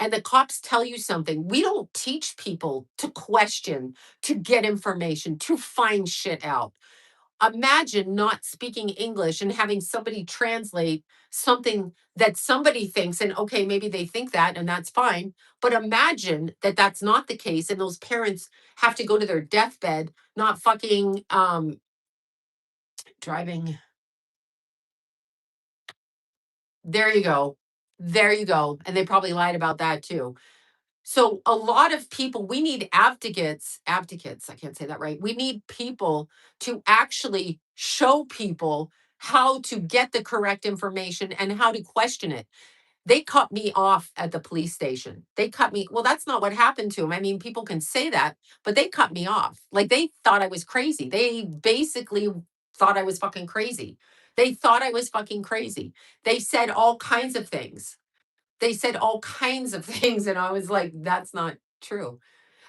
and the cops tell you something, we don't teach people to question, to get information, to find shit out. Imagine not speaking English and having somebody translate something that somebody thinks, and okay, maybe they think that, and that's fine. But imagine that that's not the case, and those parents have to go to their deathbed, not fucking driving. There you go. There you go. And they probably lied about that too. So a lot of people, we need advocates, I can't say that right. We need people to actually show people how to get the correct information and how to question it. They cut me off at the police station. They cut me. Well, that's not what happened to him. I mean, people can say that, but they cut me off. Like they thought I was crazy. They basically thought I was fucking crazy. They thought I was fucking crazy. They said all kinds of things. They said all kinds of things, and I was like, that's not true.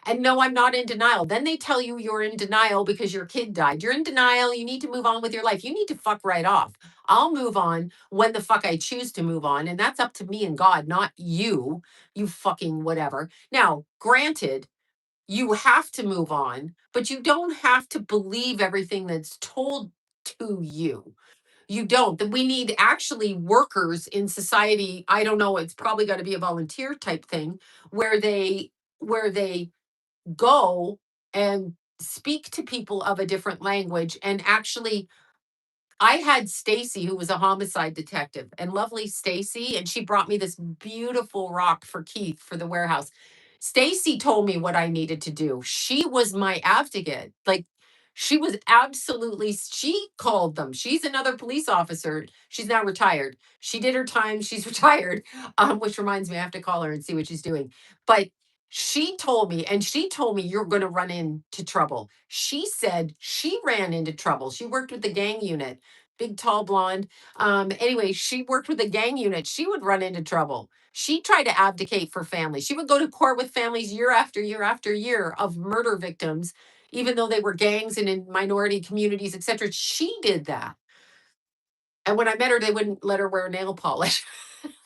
And no, I'm not in denial. Then they tell you you're in denial because your kid died. You're in denial. You need to move on with your life. You need to fuck right off. I'll move on when the fuck I choose to move on. And that's up to me and God, not you, you fucking whatever. Now, granted, you have to move on, but you don't have to believe everything that's told to you. You don't. That we need actually workers in society. I don't know. It's probably got to be a volunteer type thing where they go and speak to people of a different language and actually I had Stacy, who was a homicide detective, and lovely Stacy, and she brought me this beautiful rock for Keith for the warehouse. Stacy told me what I needed to do. She was my advocate. Like she was absolutely, she called them. She's another police officer. She's now retired. She did her time. She's retired, which reminds me, I have to call her and see what she's doing. But she told me, and she told me you're going to run into trouble. She said she ran into trouble. She worked with the gang unit, big, tall, blonde. Anyway, she worked with the gang unit. She would run into trouble. She tried to abdicate for families. She would go to court with families year after year after year of murder victims, even though they were gangs and in minority communities, etc. She did that. And when I met her, they wouldn't let her wear nail polish.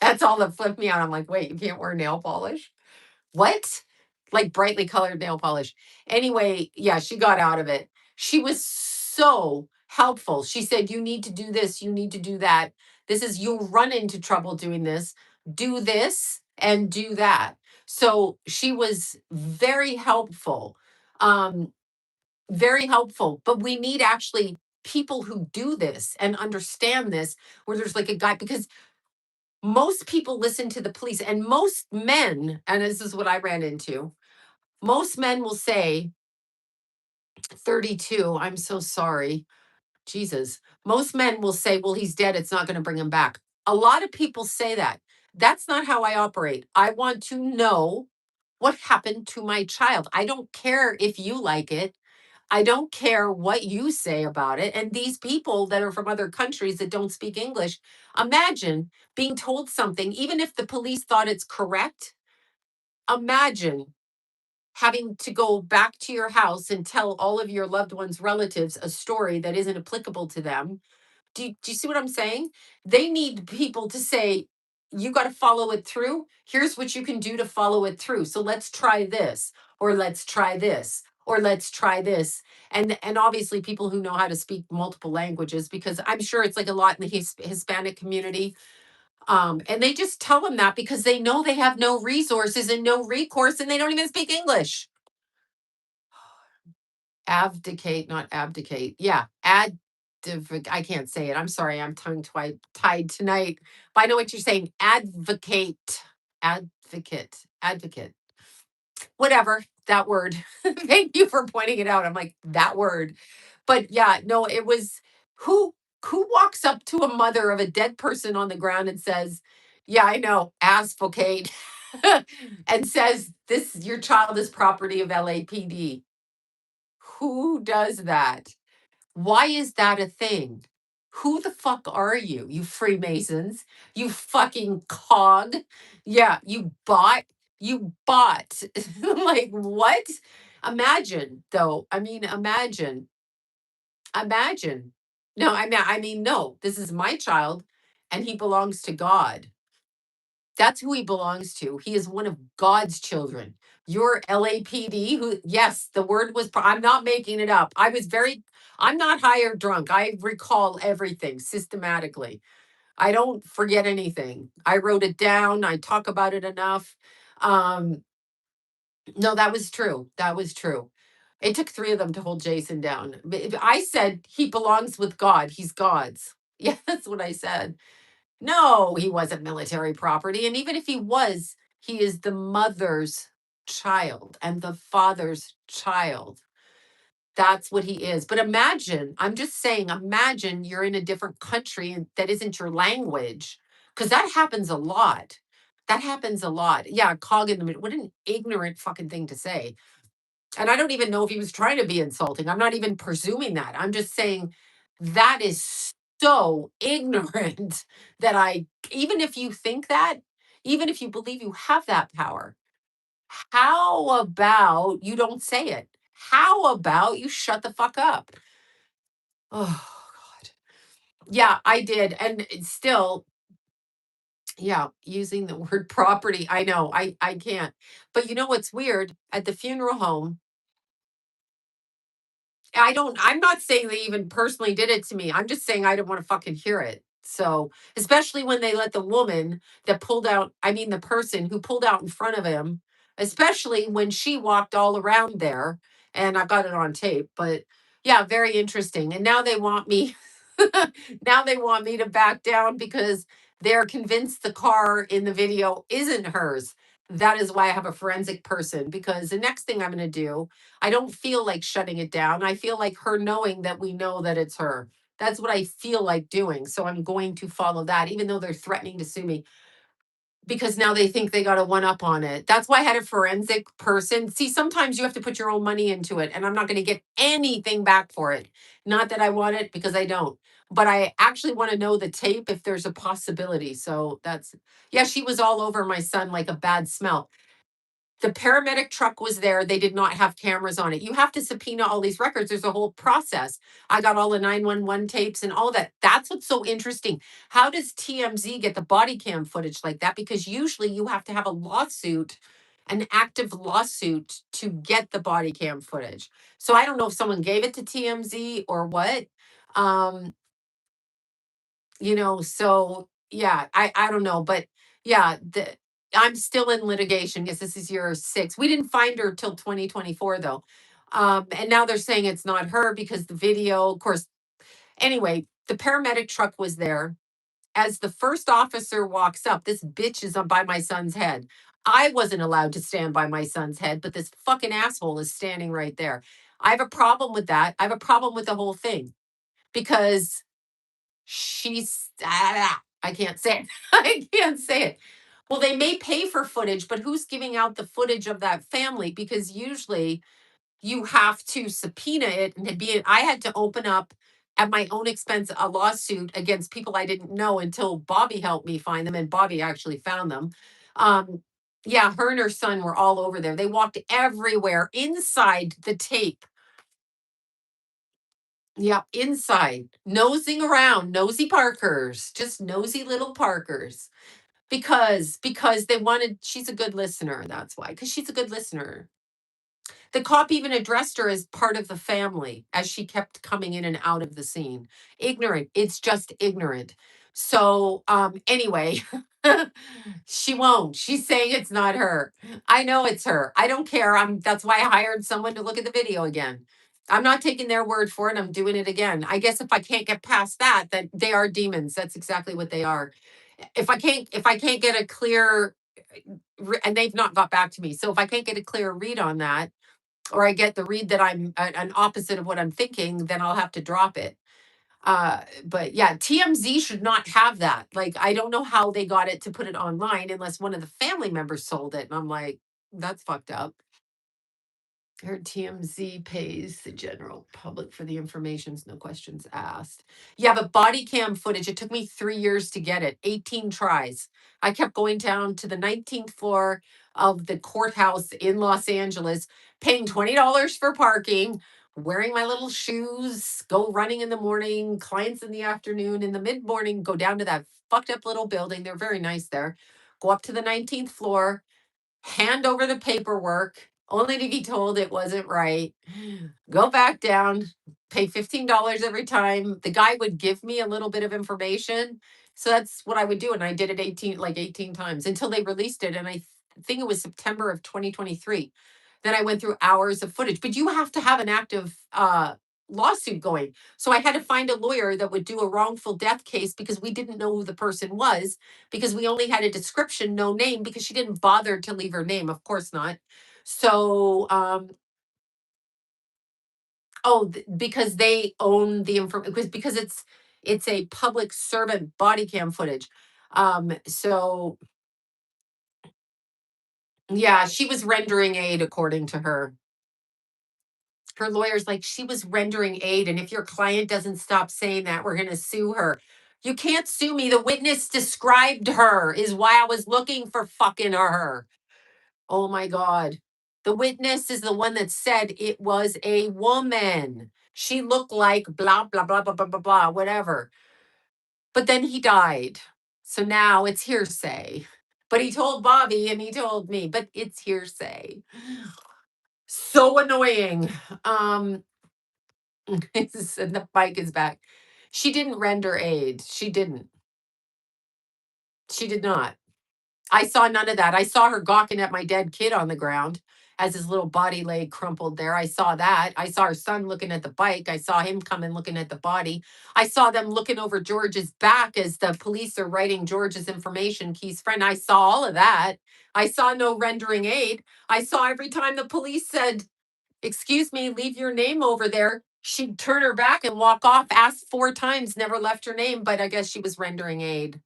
That's all that flipped me out. I'm like, wait, you can't wear nail polish? What? Like brightly colored nail polish. Anyway, yeah, she got out of it. She was so helpful. She said, you need to do this, you need to do that. This is, you'll run into trouble doing this. Do this and do that. So she was very helpful. Um, very helpful. But we need actually people who do this and understand this, where there's like a guy, because most people listen to the police and most men, and this is what I ran into, most men will say 32, I'm so sorry, Jesus. Most men will say, well, he's dead, it's not going to bring him back. A lot of people say that. That's not how I operate. I want to know what happened to my child. I don't care if you like it. I don't care what you say about it. And these people that are from other countries that don't speak English, imagine being told something, even if the police thought it's correct. Imagine having to go back to your house and tell all of your loved ones' relatives a story that isn't applicable to them. Do you see what I'm saying? They need people to say, you got to follow it through. Here's what you can do to follow it through. So let's try this, or let's try this, or let's try this. And obviously people who know how to speak multiple languages, because I'm sure it's like a lot in the Hispanic community. And they just tell them that because they know they have no resources and no recourse and they don't even speak English. Abdicate, not abdicate. Yeah, I can't say it. I'm sorry, I'm tongue tied tonight. But I know what you're saying. Advocate. Whatever that word. Thank you for pointing it out. I'm like that word. But yeah, no, it was who who walks up to a mother of a dead person on the ground and says, "Yeah, I know, advocate," and says, "This your child is property of LAPD." Who does that? Why is that a thing? Who the fuck are you? You Freemasons, you fucking cog. Yeah, you bought. You bought. Like what? Imagine though. I mean, imagine. Imagine. No, I mean, no, this is my child and he belongs to God. That's who he belongs to. He is one of God's children. Your LAPD, who, yes, the word was, I'm not making it up. I'm not high or drunk. I recall everything systematically. I don't forget anything. I wrote it down. I talk about it enough. Um, no, that was true. That was true. It took three of them to hold Jason down. But I said he belongs with God. He's God's. Yeah, that's what I said. No, he wasn't military property. And even if he was, he is the mother's child and the father's child. That's what he is. But imagine, I'm just saying, imagine you're in a different country and that isn't your language, because that happens a lot. That happens a lot. Yeah, cog in the middle. What an ignorant fucking thing to say. And I don't even know if he was trying to be insulting. I'm not even presuming that. I'm just saying that is so ignorant that even if you think that, even if you believe you have that power, How about you don't say it? How about you shut the fuck up? Oh God. Yeah, I did. And it's still, yeah, using the word property. I know. I can't. But you know what's weird? At the funeral home, I'm not saying they even personally did it to me. I'm just saying I don't want to fucking hear it. So, especially when they let the woman that pulled out, I mean, the person who pulled out in front of him, especially when she walked all around there, and I've got it on tape, but yeah, very interesting. And now they want me, now they want me to back down because they're convinced the car in the video isn't hers. That is why I have a forensic person, because the next thing I'm going to do, I don't feel like shutting it down. I feel like her knowing that we know that it's her. That's what I feel like doing. So I'm going to follow that, even though they're threatening to sue me because now they think they got a one up on it. That's why I had a forensic person. See, sometimes you have to put your own money into it, and I'm not going to get anything back for it. Not that I want it because I don't, but I actually want to know the tape if there's a possibility. So that's, yeah, she was all over my son like a bad smell. The paramedic truck was there. They did not have cameras on it. You have to subpoena all these records. There's a whole process. I got all the 911 tapes and all that. That's what's so interesting. How does TMZ get the body cam footage like that? Because usually you have to have a lawsuit, an active lawsuit to get the body cam footage. So I don't know if someone gave it to TMZ or what. Um, so yeah, I don't know, but yeah, I'm still in litigation because this is year 6. We didn't find her till 2024 though. And now they're saying it's not her because the video, of course. Anyway, the paramedic truck was there. As the first officer walks up, this bitch is up by my son's head. I wasn't allowed to stand by my son's head, but this fucking asshole is standing right there. I have a problem with that. I have a problem with the whole thing because I can't say it. I can't say it. Well, they may pay for footage, but who's giving out the footage of that family? Because usually you have to subpoena it and I had to open up at my own expense a lawsuit against people I didn't know until Bobby helped me find them, and Bobby actually found them. Um, yeah, her and her son were all over there. They walked everywhere inside the tape. Yeah, inside, nosing around, nosy Parkers, just nosy little Parkers. Because they wanted, she's a good listener, that's why, because she's a good listener. The cop even addressed her as part of the family as she kept coming in and out of the scene. Ignorant. It's just ignorant. So anyway, she won't. She's saying it's not her. I know it's her. I don't care. That's why I hired someone to look at the video again. I'm not taking their word for it. I'm doing it again. I guess if I can't get past that, then they are demons. That's exactly what they are. If I can't get a clear and they've not got back to me. So if I can't get a clear read on that, or I get the read that I'm an opposite of what I'm thinking, then I'll have to drop it. But yeah, TMZ should not have that. Like, I don't know how they got it to put it online unless one of the family members sold it. And I'm like, that's fucked up. Her TMZ pays the general public for the informations, no questions asked. Yeah, but body cam footage, it took me 3 years to get it, 18 tries. I kept going down to the 19th floor of the courthouse in Los Angeles, paying $20 for parking, wearing my little shoes, go running in the morning, clients in the afternoon, in the mid morning, go down to that fucked up little building. They're very nice there. Go up to the 19th floor, hand over the paperwork, only to be told it wasn't right. Go back down, pay $15 every time. The guy would give me a little bit of information. So that's what I would do. And I did it 18 times until they released it. And I think it was September of 2023. Then I went through hours of footage. But you have to have an active lawsuit going. So I had to find a lawyer that would do a wrongful death case because we didn't know who the person was, because we only had a description, no name, because she didn't bother to leave her name. Of course not. So, because they own the information, because it's a public servant body cam footage. So yeah, she was rendering aid according to her. Her lawyer's like, she was rendering aid, and if your client doesn't stop saying that, we're going to sue her. You can't sue me. The witness described her, is why I was looking for fucking her. Oh my God. The witness is the one that said it was a woman. She looked like blah, blah, blah, blah, blah, blah, blah, whatever. But then he died. So now it's hearsay. But he told Bobby and he told me, but it's hearsay. So annoying. Um, and the bike is back. She didn't render aid. She didn't. She did not. I saw none of that. I saw her gawking at my dead kid on the ground as his little body lay crumpled there. I saw that. I saw her son looking at the bike. I saw him coming looking at the body. I saw them looking over George's back as the police are writing George's information, Keith's friend. I saw all of that. I saw no rendering aid. I saw every time the police said, "Excuse me, leave your name over there." She'd turn her back and walk off, asked 4 times, never left her name, but I guess she was rendering aid.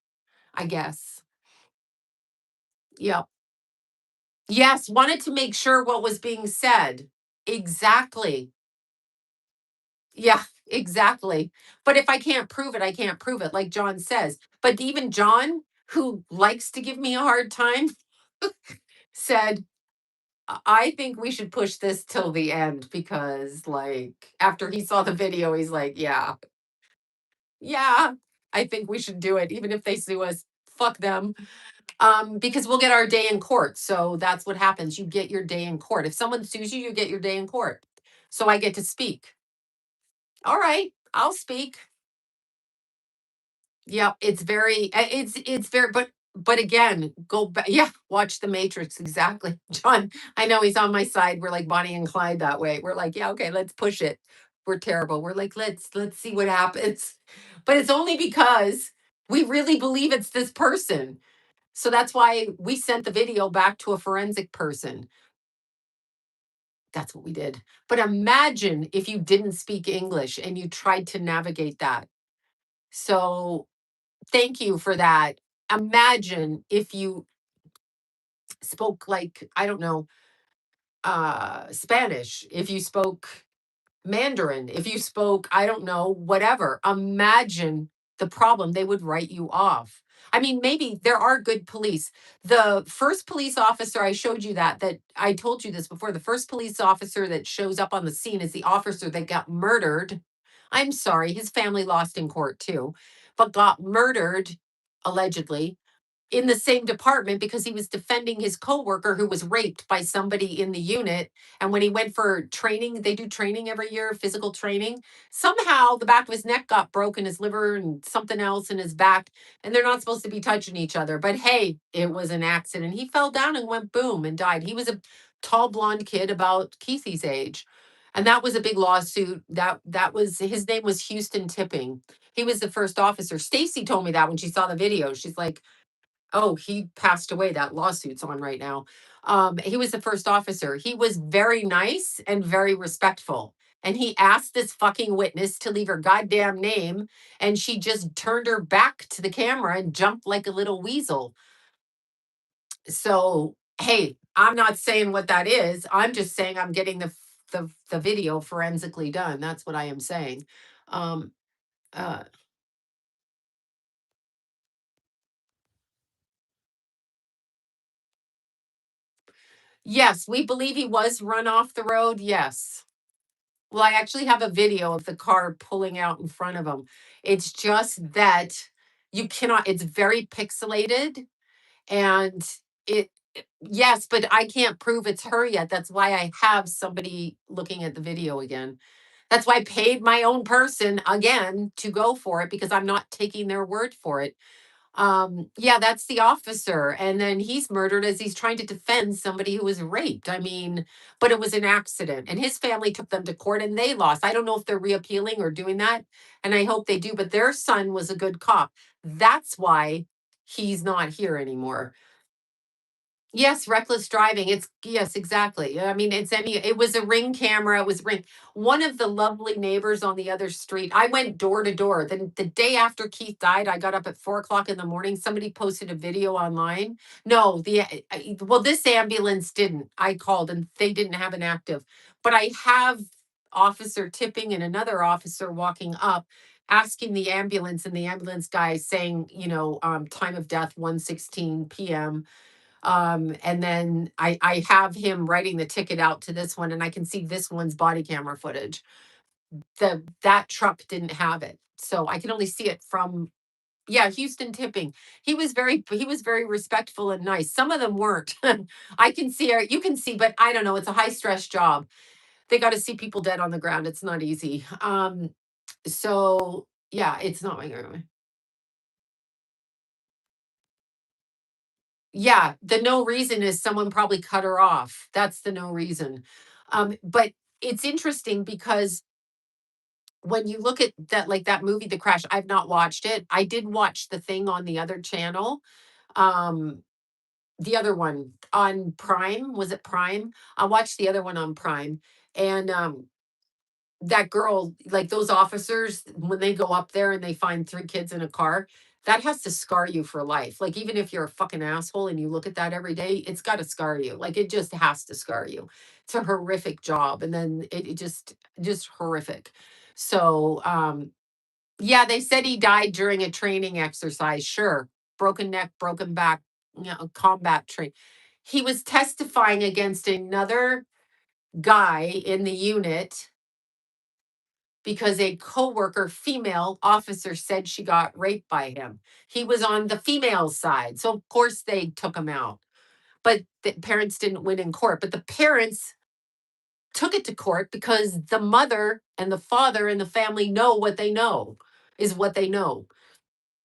I guess. Yeah. Yes, wanted to make sure what was being said. Exactly. Yeah, exactly. But if I can't prove it, I can't prove it, like John says. But even John, who likes to give me a hard time, said, I think we should push this till the end because, like, after he saw the video, he's like, yeah, yeah, I think we should do it, even if they sue us. Fuck them. Because we'll get our day in court. So that's what happens. You get your day in court. If someone sues you, you get your day in court. So I get to speak. All right, I'll speak. Yeah, it's very, it's very, but again, go back. Yeah, watch The Matrix. Exactly, John. I know he's on my side. We're like Bonnie and Clyde that way. We're like, yeah, okay, let's push it. We're terrible. We're like, let's see what happens. But it's only because we really believe it's this person. So that's why we sent the video back to a forensic person. That's what we did. But imagine if you didn't speak English and you tried to navigate that. So thank you for that. Imagine if you spoke like, I don't know, Spanish, if you spoke Mandarin, if you spoke, I don't know, whatever. Imagine the problem. They would write you off. I mean, maybe there are good police. The first police officer, I showed you that I told you this before. The first police officer that shows up on the scene is the officer that got murdered. I'm sorry, his family lost in court too, but got murdered allegedly in the same department because he was defending his coworker who was raped by somebody in the unit. And when he went for training, they do training every year, physical training. Somehow the back of his neck got broken, his liver and something else in his back. And they're not supposed to be touching each other. But hey, it was an accident. He fell down and went boom and died. He was a tall blonde kid about Keithy's age. And that was a big lawsuit. That was his name was Houston Tipping. He was the first officer. Stacy told me that when she saw the video. She's like, oh, he passed away. That lawsuit's on right now. He was the first officer. He was very nice and very respectful. And he asked this fucking witness to leave her goddamn name. And she just turned her back to the camera and jumped like a little weasel. So, hey, I'm not saying what that is. I'm just saying I'm getting the video forensically done. That's what I am saying. Um, uh, yes, we believe he was run off the road. Yes. Well, I actually have a video of the car pulling out in front of him. It's just that you cannot, it's very pixelated and yes, but I can't prove it's her yet. That's why I have somebody looking at the video again. That's why I paid my own person again to go for it because I'm not taking their word for it. Yeah, that's the officer, and then he's murdered as he's trying to defend somebody who was raped. I mean, but it was an accident, and his family took them to court and they lost. I don't know if they're reappealing or doing that, and I hope they do, but their son was a good cop. That's why he's not here anymore. Yes, reckless driving. It's yes, exactly. I mean, it was a ring camera. It was ring. One of the lovely neighbors on the other street. I went door to door. Then the day after Keith died, I got up at 4 o'clock in the morning. Somebody posted a video online. No, well, this ambulance didn't. I called and they didn't have an active, but I have officer tipping and another officer walking up asking the ambulance and the ambulance guy saying, time of death 1:16 p.m. And then I have him writing the ticket out to this one, and I can see this one's body camera footage. That truck didn't have it, so I can only see it from, yeah, Houston tipping. He was very respectful and nice. Some of them weren't. I can see, or you can see, but I don't know. It's a high stress job. They got to see people dead on the ground. It's not easy. So yeah, it's not my. Yeah, the no reason is someone probably cut her off. That's the no reason. But it's interesting because when you look at that, like that movie, The Crash, I've not watched it. I did watch the thing on the other channel. Um, the other one on Prime, was it Prime? I watched the other one on Prime. And that girl, like those officers, when they go up there and they find three kids in a car, that has to scar you for life. Like, even if you're a fucking asshole and you look at that every day, it's got to scar you. Like, it just has to scar you. It's a horrific job. And then it just horrific. So, yeah, they said he died during a training exercise. Sure. Broken neck, broken back, combat train. He was testifying against another guy in the unit because a coworker, female officer, said she got raped by him. He was on the female side. So of course they took him out. But the parents didn't win in court. But the parents took it to court because the mother and the father and the family know what they know is what they know.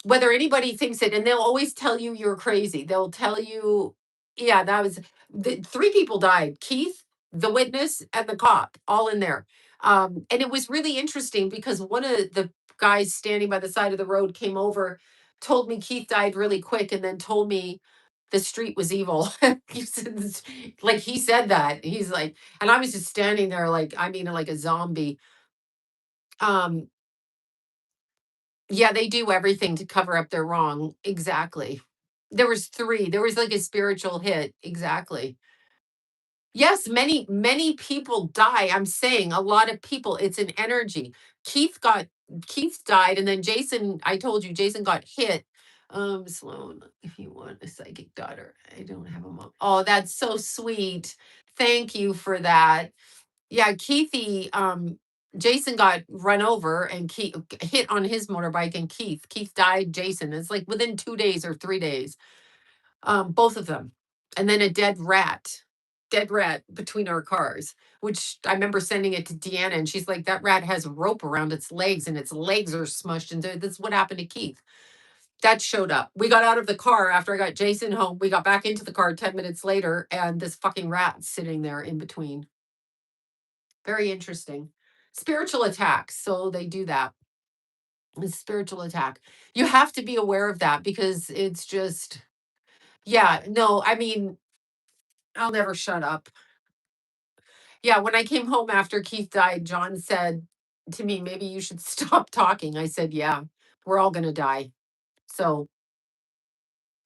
Whether anybody thinks it, and they'll always tell you you're crazy. They'll tell you, yeah, that was the three people died. Keith, the witness, and the cop, all in there. And it was really interesting because one of the guys standing by the side of the road came over, told me Keith died really quick, and then told me the street was evil. He said, like he said that. He's like, and I was just standing there like, I mean, like a zombie. Um, Yeah, they do everything to cover up their wrong. Exactly. There was 3. There was like a spiritual hit. Exactly. Yes, many people die. I'm saying a lot of people, it's an energy. Keith got Keith died, and then Jason, I told you, Jason got hit. Sloan, if you want a psychic daughter, I don't have a mom. Oh, that's so sweet. Thank you for that. Yeah, Keithy, Jason got run over and Keith hit on his motorbike, and Keith died. Jason, it's like within 2 days or 3 days, both of them. And then a dead rat between our cars, which I remember sending it to Deanna, and she's like, that rat has rope around its legs and its legs are smushed. And this is what happened to Keith. That showed up. We got out of the car after I got Jason home. We got back into the car 10 minutes later, and this fucking rat sitting there in between. Very interesting. Spiritual attacks. So they do that. A spiritual attack. You have to be aware of that because it's just, yeah, no, I mean, I'll never shut up. Yeah, when I came home after Keith died, John said to me, maybe you should stop talking. I said, yeah, we're all going to die. So,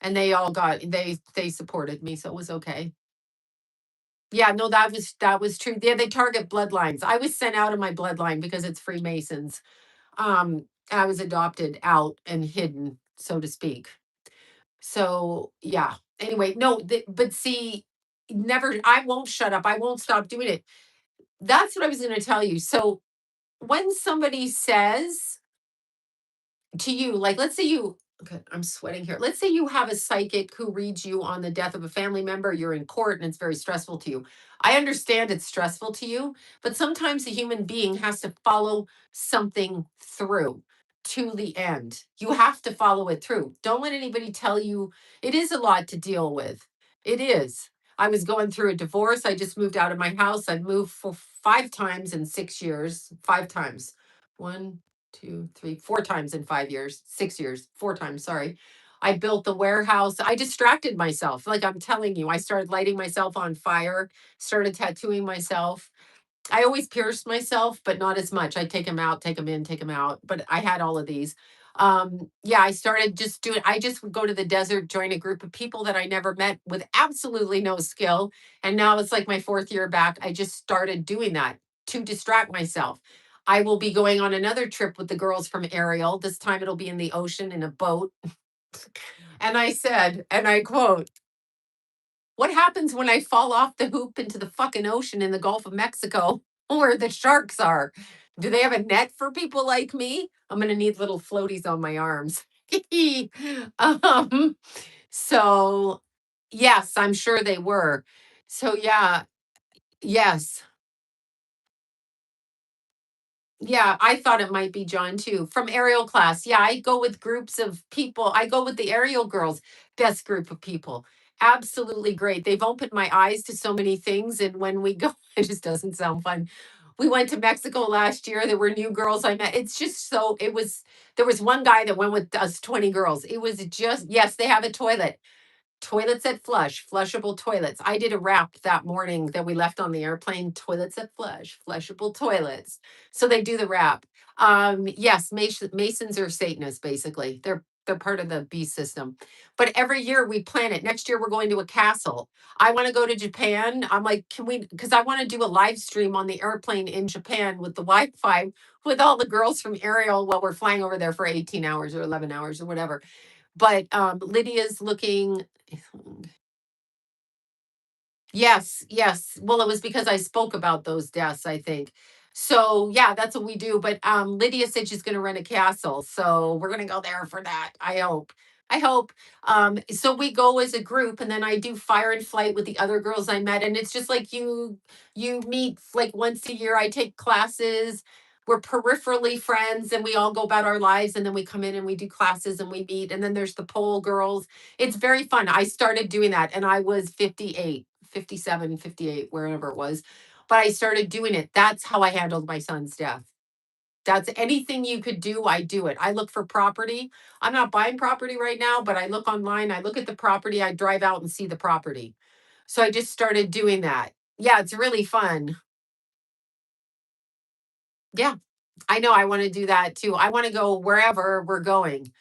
and they all got, they supported me. So it was okay. Yeah, no, that was true. Yeah, they target bloodlines. I was sent out of my bloodline because it's Freemasons. I was adopted out and hidden, so to speak. So yeah. Anyway, no, but see, never. I won't shut up. I won't stop doing it. That's what I was going to tell you. So when somebody says to you, like, let's say you, okay, I'm sweating here. Let's say you have a psychic who reads you on the death of a family member, you're in court and it's very stressful to you. I understand it's stressful to you, but sometimes a human being has to follow something through to the end. You have to follow it through. Don't let anybody tell you it is a lot to deal with. It is. I was going through a divorce. I just moved out of my house. I've moved for 5 times in 6 years, 5 times. One, 2, 3, 4 times in 5 years, 6 years, 4 times, sorry. I built the warehouse. I distracted myself. Like I'm telling you, I started lighting myself on fire, started tattooing myself. I always pierced myself, but not as much. I take them out, take them in, take them out. But I had all of these. Yeah, I started just doing, I just would go to the desert, join a group of people that I never met with absolutely no skill. And now it's like my 4th year back. I just started doing that to distract myself. I will be going on another trip with the girls from Ariel. This time it'll be in the ocean in a boat. And I said, and I quote, What happens when I fall off the hoop into the fucking ocean in the Gulf of Mexico where the sharks are? Do they have a net for people like me? I'm gonna need little floaties on my arms. um, so yes, I'm sure they were. So yeah, yes. Yeah, I thought it might be John too. From aerial class. Yeah, I go with groups of people. I go with the aerial girls. Best group of people. Absolutely great. They've opened my eyes to so many things. And when we go, it just doesn't sound fun. We went to Mexico last year. There were new girls I met. It's just so, it was, there was one guy that went with us 20 girls. It was just, yes, they have a toilet. Toilets that flush, flushable toilets. I did a rap that morning that we left on the airplane. Toilets that flush, flushable toilets. So they do the rap. Yes, Masons are Satanists, basically. They're part of the beast system. But every year we plan it. Next year we're going to a castle. I want to go to Japan. I'm like, can we? Because I want to do a live stream on the airplane in Japan with the Wi-Fi with all the girls from Ariel while we're flying over there for 18 hours or 11 hours or whatever. But Lydia's looking. Yes, yes. Well, it was because I spoke about those deaths, I think. So yeah, that's what we do. But Lydia said she's gonna rent a castle. So we're gonna go there for that. I hope. I hope. So we go as a group and then I do fire and flight with the other girls I met. And it's just like you meet like once a year. I take classes. We're peripherally friends and we all go about our lives and then we come in and we do classes and we meet. And then there's the pole girls. It's very fun. I started doing that and I was 58, 57, 58, wherever it was. But I started doing it. That's how I handled my son's death. That's anything you could do, I do it. I look for property. I'm not buying property right now, but I look online, I look at the property, I drive out and see the property. So I just started doing that. Yeah, it's really fun. Yeah, I know I want to do that too. I want to go wherever we're going.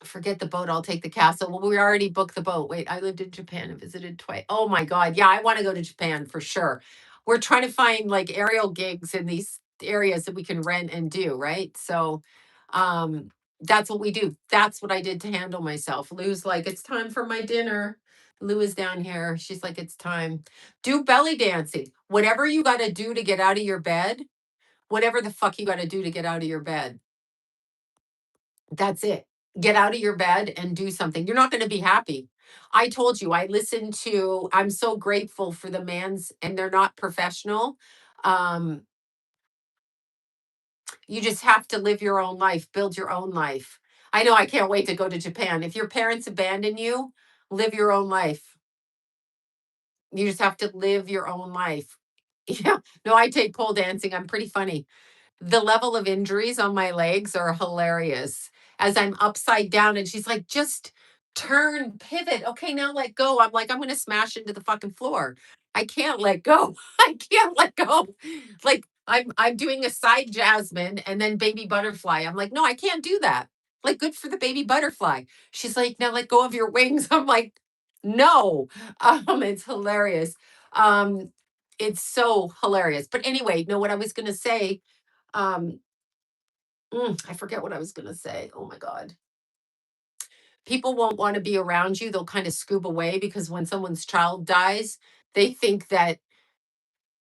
Forget the boat, I'll take the castle. Well, we already booked the boat. Wait, I lived in Japan and visited twice. Oh my God. Yeah, I want to go to Japan for sure. We're trying to find like aerial gigs in these areas that we can rent and do, right? So um that's what we do. That's what I did to handle myself. Lou's like, it's time for my dinner. Lou is down here. She's like, it's time. Do belly dancing. Whatever you got to do to get out of your bed, whatever the fuck you got to do to get out of your bed. That's it. Get out of your bed and do something. You're not going to be happy. I told you, I listened to, I'm so grateful for the man's, and they're not professional. Um, you just have to live your own life, build your own life. I know I can't wait to go to Japan. If your parents abandon you, live your own life. You just have to live your own life. Yeah. No, I take pole dancing. I'm pretty funny. The level of injuries on my legs are hilarious as I'm upside down and she's like, just turn, pivot. Okay, now let go. I'm like, I'm gonna smash into the fucking floor. I can't let go. I can't let go. Like I'm doing a side jasmine and then baby butterfly. I'm like, no, I can't do that. Like, good for the baby butterfly. She's like, now let go of your wings. I'm like, no. It's hilarious. Um, it's so hilarious. But anyway, no, what I was gonna say um, I forget what I was gonna say. Oh my God. People won't want to be around you. They'll kind of scoob away because when someone's child dies, they think that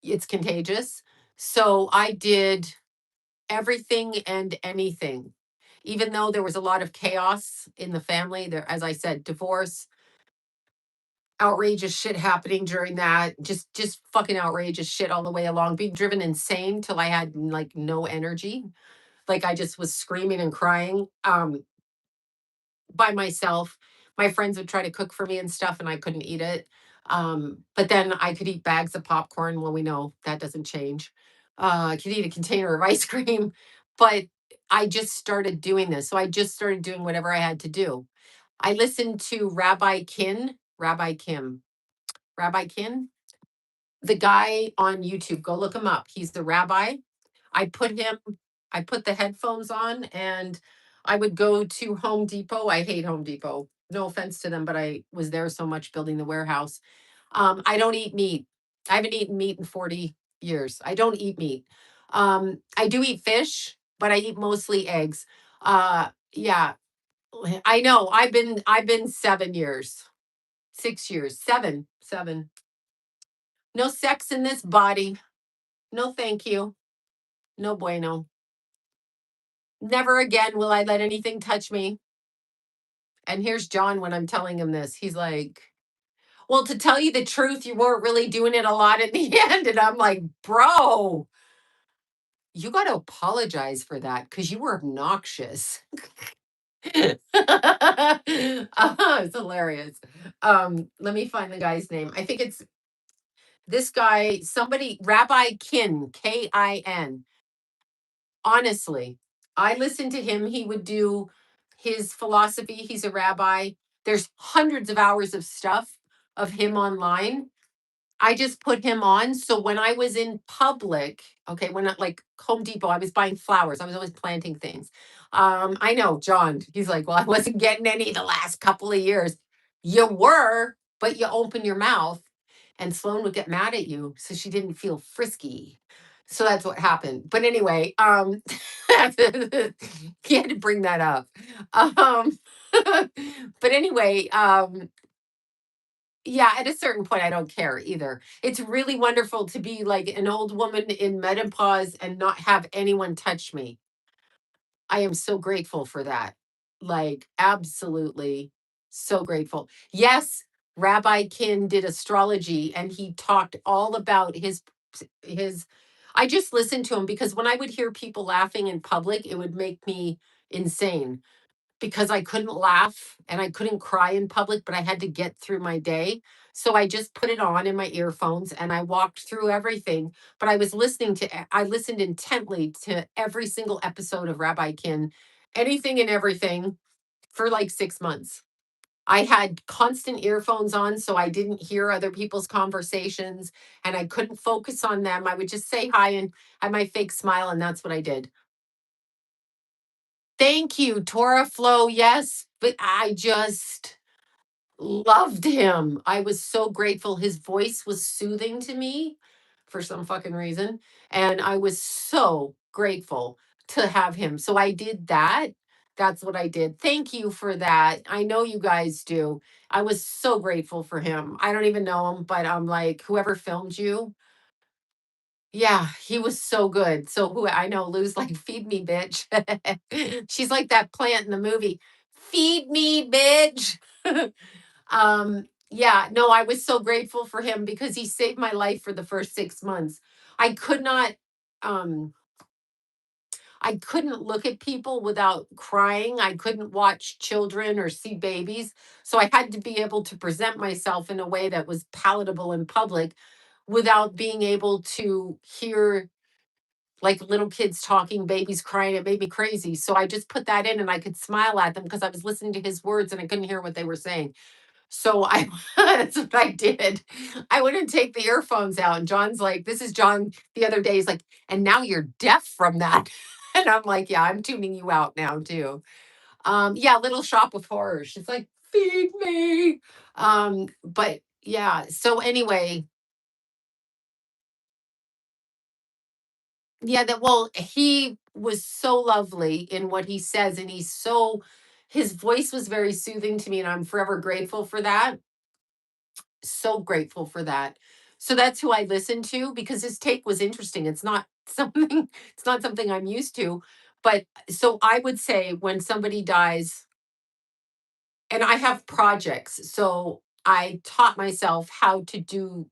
it's contagious. So I did everything and anything. Even though there was a lot of chaos in the family, there, as I said, divorce, outrageous shit happening during that, just fucking outrageous shit all the way along, being driven insane till I had like no energy. Like I just was screaming and crying. By myself. My friends would try to cook for me and stuff, and I couldn't eat it. But then I could eat bags of popcorn. Well, we know that doesn't change. I could eat a container of ice cream, but I just started doing this. So I just started doing whatever I had to do. I listened to Rabbi Kim, Rabbi Kin, the guy on YouTube. Go look him up. He's the rabbi. I put him, I put the headphones on and I would go to Home Depot. I hate Home Depot. No offense to them, but I was there so much building the warehouse. I don't eat meat. I haven't eaten meat in 40 years. I don't eat meat. I do eat fish, but I eat mostly eggs. Yeah, I know. I've been 7 years. 6 years. Seven. No sex in this body. No, thank you. No bueno. Never again will I let anything touch me. And here's John when I'm telling him this. He's like, well, to tell you the truth, you weren't really doing it a lot in the end. And I'm like, bro, you got to apologize for that because you were obnoxious. It's hilarious. Let me find the guy's name. I think it's this guy, somebody, Rabbi Kin, Kin. Honestly, I listened to him. He would do his philosophy. He's a rabbi. There's hundreds of hours of stuff of him online. I just put him on. So when I was in public, okay, when I, like Home Depot, I was buying flowers. I was always planting things. I know, John, he's like, well, I wasn't getting any the last couple of years. You were, but you open your mouth and Sloan would get mad at you. So she didn't feel frisky. So that's what happened. But anyway, he had to bring that up. Um, but anyway, yeah, at a certain point, I don't care either. It's really wonderful to be like an old woman in menopause and not have anyone touch me. I am so grateful for that. Like, absolutely so grateful. Yes, Rabbi Kin did astrology and he talked all about his I just listened to him because when I would hear people laughing in public, it would make me insane because I couldn't laugh and I couldn't cry in public, but I had to get through my day. So I just put it on in my earphones and I walked through everything. But I listened intently to every single episode of Rabbi Kin, anything and everything for like 6 months. I had constant earphones on so I didn't hear other people's conversations and I couldn't focus on them. I would just say hi and have my fake smile, and that's what I did. Thank you, Torah Flow. Yes, but I just loved him. I was so grateful. His voice was soothing to me for some fucking reason. And I was so grateful to have him. So I did that. That's what I did. Thank you for that. I know you guys do. I was so grateful for him. I don't even know him, but I'm like, whoever filmed you, yeah, he was so good. So who I know Lou's like, feed me, bitch. She's like that plant in the movie. Feed me, bitch. Yeah, no, I was so grateful for him because he saved my life for the first 6 months. I could not um I couldn't look at people without crying. I couldn't watch children or see babies. So I had to be able to present myself in a way that was palatable in public without being able to hear like little kids talking, babies crying. It made me crazy. So I just put that in and I could smile at them because I was listening to his words and I couldn't hear what they were saying. So I that's what I did. I wouldn't take the earphones out. And John's like, this is John the other day. He's like, and now you're deaf from that. And I'm like, yeah, I'm tuning you out now too. Yeah, Little Shop of Horrors. She's like, feed me. But yeah, so anyway, yeah, that well, he was so lovely in what he says, and his voice was very soothing to me, and I'm forever grateful for that. So grateful for that. So that's who I listened to because his take was interesting. It's not something it's not something I'm used to. But so I would say when somebody dies, and I have projects, so I taught myself how to do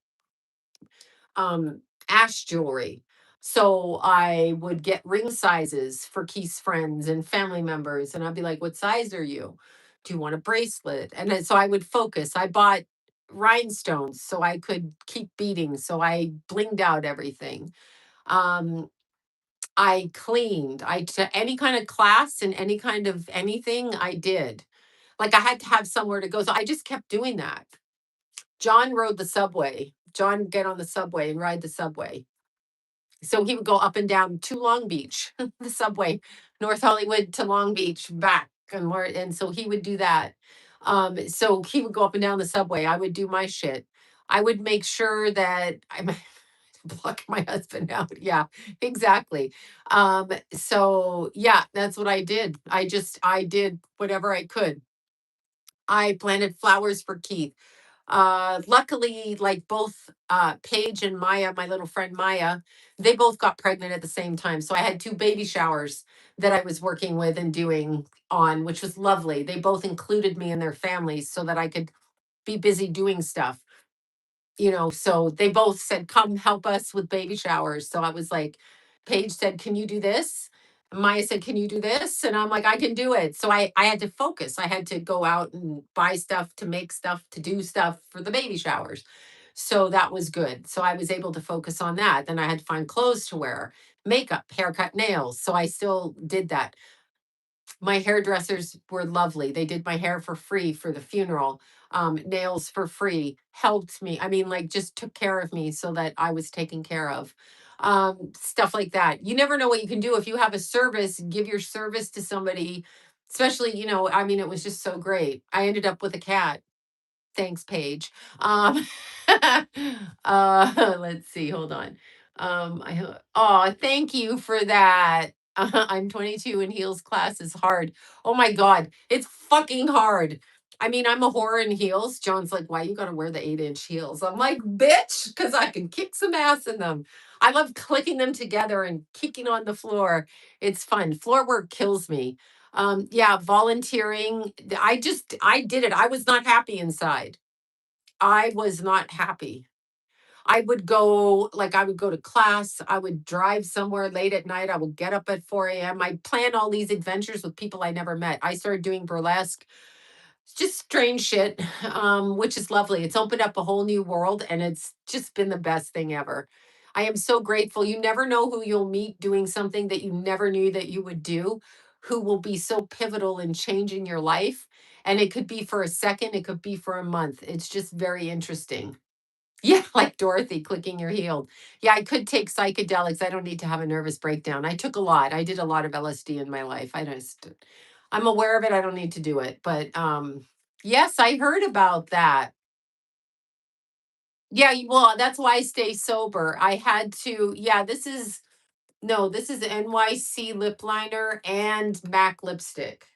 ash jewelry. So I would get ring sizes for Keith's friends and family members. And I'd be like, what size are you? Do you want a bracelet? And then so I would focus. I bought rhinestones so I could keep beating. So I blinged out everything. Um, I cleaned. I took any kind of class and any kind of anything I did. Like I had to have somewhere to go. So I just kept doing that. John rode the subway. John get on the subway and ride the subway. So he would go up and down to Long Beach, the subway, North Hollywood to Long Beach, back and more. And so he would do that. So he would go up and down the subway. I would do my shit. I would make sure that I'm block my husband out. Yeah, exactly. So yeah, that's what I did. I did whatever I could. I planted flowers for Keith. Luckily, like both Paige and Maya, my little friend Maya, they both got pregnant at the same time. So I had two baby showers that I was working with and doing on, which was lovely. They both included me in their families so that I could be busy doing stuff, so they both said, come help us with baby showers. So I was like, Paige said, can you do this? Maya said, can you do this? And I'm like, I can do it. So I had to focus. I had to go out and buy stuff, to make stuff, to do stuff for the baby showers. So that was good. So I was able to focus on that. Then I had to find clothes to wear, makeup, haircut, nails. So I still did that. My hairdressers were lovely. They did my hair for free for the funeral, nails for free, helped me. I mean, like, just took care of me so that I was taken care of. Stuff like that. You never know what you can do if you have a service, give your service to somebody, especially, I mean, it was just so great. I ended up with a cat. Thanks, Paige. Um, let's see. Hold on. Oh, thank you for that. I'm 22 and heels class is hard. Oh my God, it's fucking hard. I mean, I'm a whore in heels. John's like, why you gotta wear the 8-inch heels? I'm like, bitch, because I can kick some ass in them. I love clicking them together and kicking on the floor. It's fun. Floor work kills me. Yeah, volunteering. I did it. I was not happy inside. I was not happy. I would go to class. I would drive somewhere late at night. I would get up at 4 a.m. I plan all these adventures with people I never met. I started doing burlesque. It's just strange shit, which is lovely. It's opened up a whole new world and it's just been the best thing ever. I am so grateful. You never know who you'll meet doing something that you never knew that you would do, who will be so pivotal in changing your life. And it could be for a second, it could be for a month. It's just very interesting. Yeah, like Dorothy clicking your heel. Yeah, I could take psychedelics. I don't need to have a nervous breakdown. I took a lot. I did a lot of LSD in my life. I'm aware of it. I don't need to do it. But yes, I heard about that. Yeah, well, that's why I stay sober. I had to, yeah, this is NYC lip liner and MAC lipstick.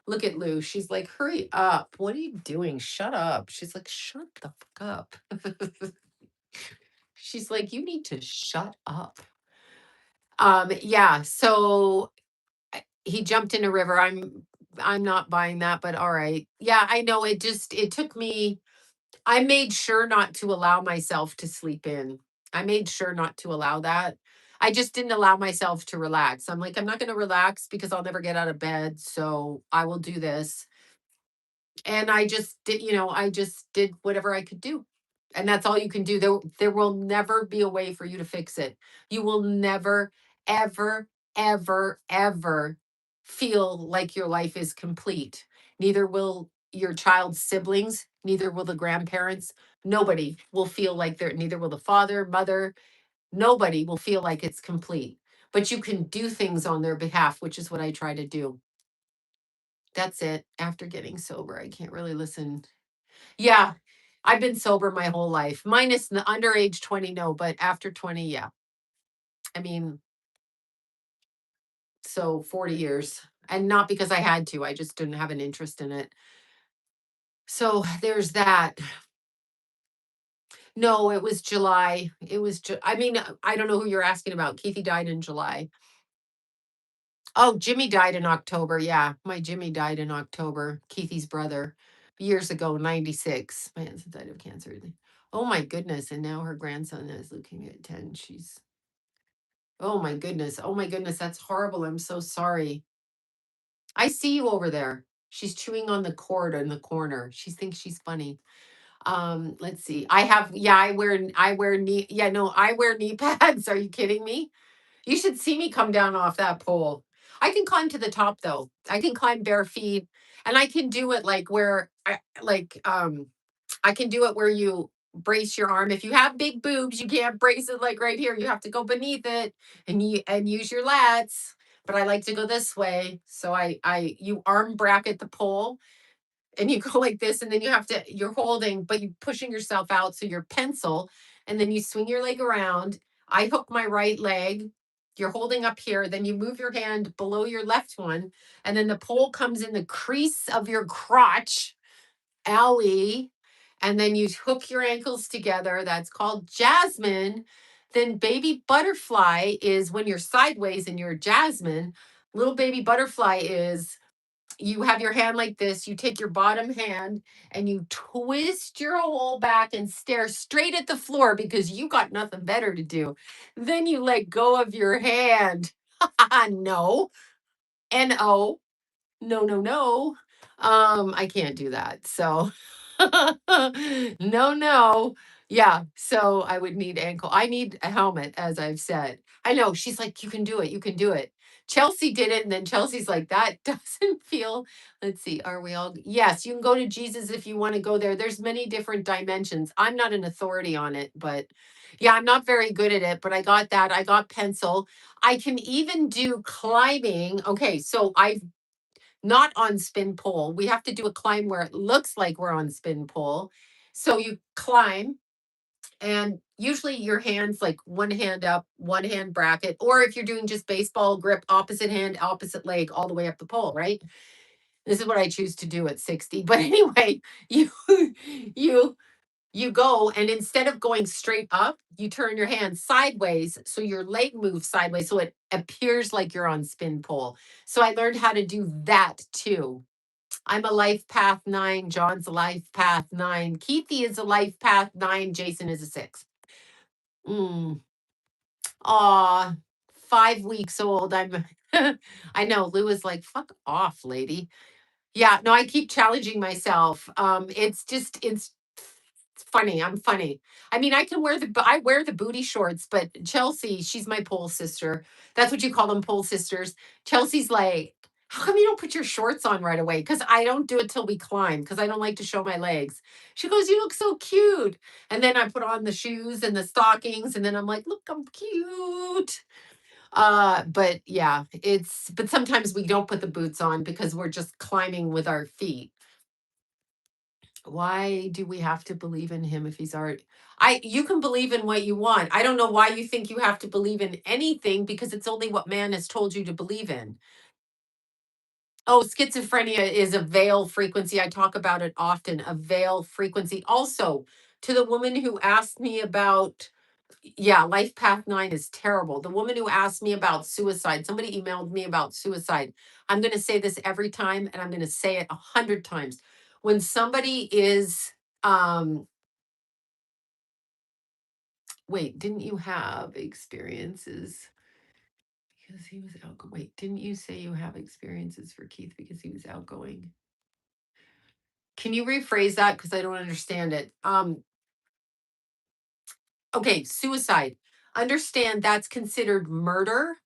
Look at Lou. She's like, hurry up. What are you doing? Shut up. She's like, shut the fuck up. She's like, you need to shut up. Yeah, so he jumped in a river. I'm not buying that, but all right. Yeah, I know it took me. I made sure not to allow myself to sleep in. I made sure not to allow that. I just didn't allow myself to relax. I'm like, I'm not going to relax because I'll never get out of bed. So I will do this. And I just did whatever I could do. And that's all you can do. There will never be a way for you to fix it. You will never, ever, ever, ever feel like your life is complete. Neither will your child's siblings, neither will the grandparents. Nobody will feel like neither will the father, mother, nobody will feel like it's complete. But you can do things on their behalf, which is what I try to do. That's it. After getting sober, I can't really listen. Yeah, I've been sober my whole life, minus the under age 20, no, but after 20, yeah. I mean, so 40 years. And not because I had to, I just didn't have an interest in it. So there's that. No, it was July. I mean, I don't know who you're asking about. Keithy died in July. Oh, Jimmy died in October. Yeah, my Jimmy died in October. Keithy's brother, years ago, 96. My aunt died of cancer. Oh my goodness. And now her grandson has leukemia at 10. Oh my goodness. Oh my goodness. That's horrible. I'm so sorry. I see you over there. She's chewing on the cord in the corner. She thinks she's funny. Let's see. I wear knee, yeah, no, I wear knee pads. Are you kidding me? You should see me come down off that pole. I can climb to the top though. I can climb bare feet and I can do it I can do it where you brace your arm. If you have big boobs, you can't brace it like right here. You have to go beneath it and use your lats. But I like to go this way. So you arm bracket the pole and you go like this and then you're holding but you pushing yourself out so you're pencil and then you swing your leg around. I hook my right leg, you're holding up here, then you move your hand below your left one and then the pole comes in the crease of your crotch, owie, And then you hook your ankles together. That's called jasmine. Then baby butterfly is when you're sideways and you're jasmine. Little baby butterfly is you have your hand like this. You take your bottom hand and you twist your whole back and stare straight at the floor because you got nothing better to do. Then you let go of your hand. No. No. No, no, no. I can't do that. So no, no. Yeah. So I would need ankle. I need a helmet, as I've said. I know. She's like, you can do it. You can do it. Chelsea did it. And then Chelsea's like, that doesn't feel. Let's see. Are we all? Yes, you can go to Jesus if you want to go there. There's many different dimensions. I'm not an authority on it, but yeah, I'm not very good at it, but I got that. I got pencil. I can even do climbing. Okay. So I've not on spin pole. We have to do a climb where it looks like we're on spin pole. So you climb, and usually your hands like one hand up, one hand bracket, or if you're doing just baseball grip, opposite hand, opposite leg, all the way up the pole, right? This is what I choose to do at 60. But anyway, you you you go, and instead of going straight up, you turn your hand sideways so your leg moves sideways so it appears like you're on spin pole. So I learned how to do that too. I'm a life path 9. John's a life path 9. Keithy is a life path 9. Jason is a 6. Mm. Aw, 5 weeks old. I'm I know. Lou is like, fuck off, lady. Yeah, no, I keep challenging myself. It's funny. I'm funny. I mean, I wear the booty shorts, but Chelsea, she's my pole sister. That's what you call them, pole sisters. Chelsea's like, how come you don't put your shorts on right away? Because I don't do it till we climb because I don't like to show my legs. She goes, you look so cute. And then I put on the shoes and the stockings, and then I'm like, look, I'm cute. But yeah, but sometimes we don't put the boots on because we're just climbing with our feet. Why do we have to believe in him if he's already you can believe in what you want. I don't know why you think you have to believe in anything because it's only what man has told you to believe in. Oh, schizophrenia is a veil frequency. I talk about it often, a veil frequency. Also, to the woman who asked me about, yeah, life path 9 is terrible. The woman who asked me about suicide, somebody emailed me about suicide. I'm going to say this every time, and I'm going to say it 100 times. When somebody is, wait, didn't you have experiences? Because he was outgoing. Wait, didn't you say you have experiences for Keith because he was outgoing? Can you rephrase that? Because I don't understand it. Okay, suicide. Understand that's considered murder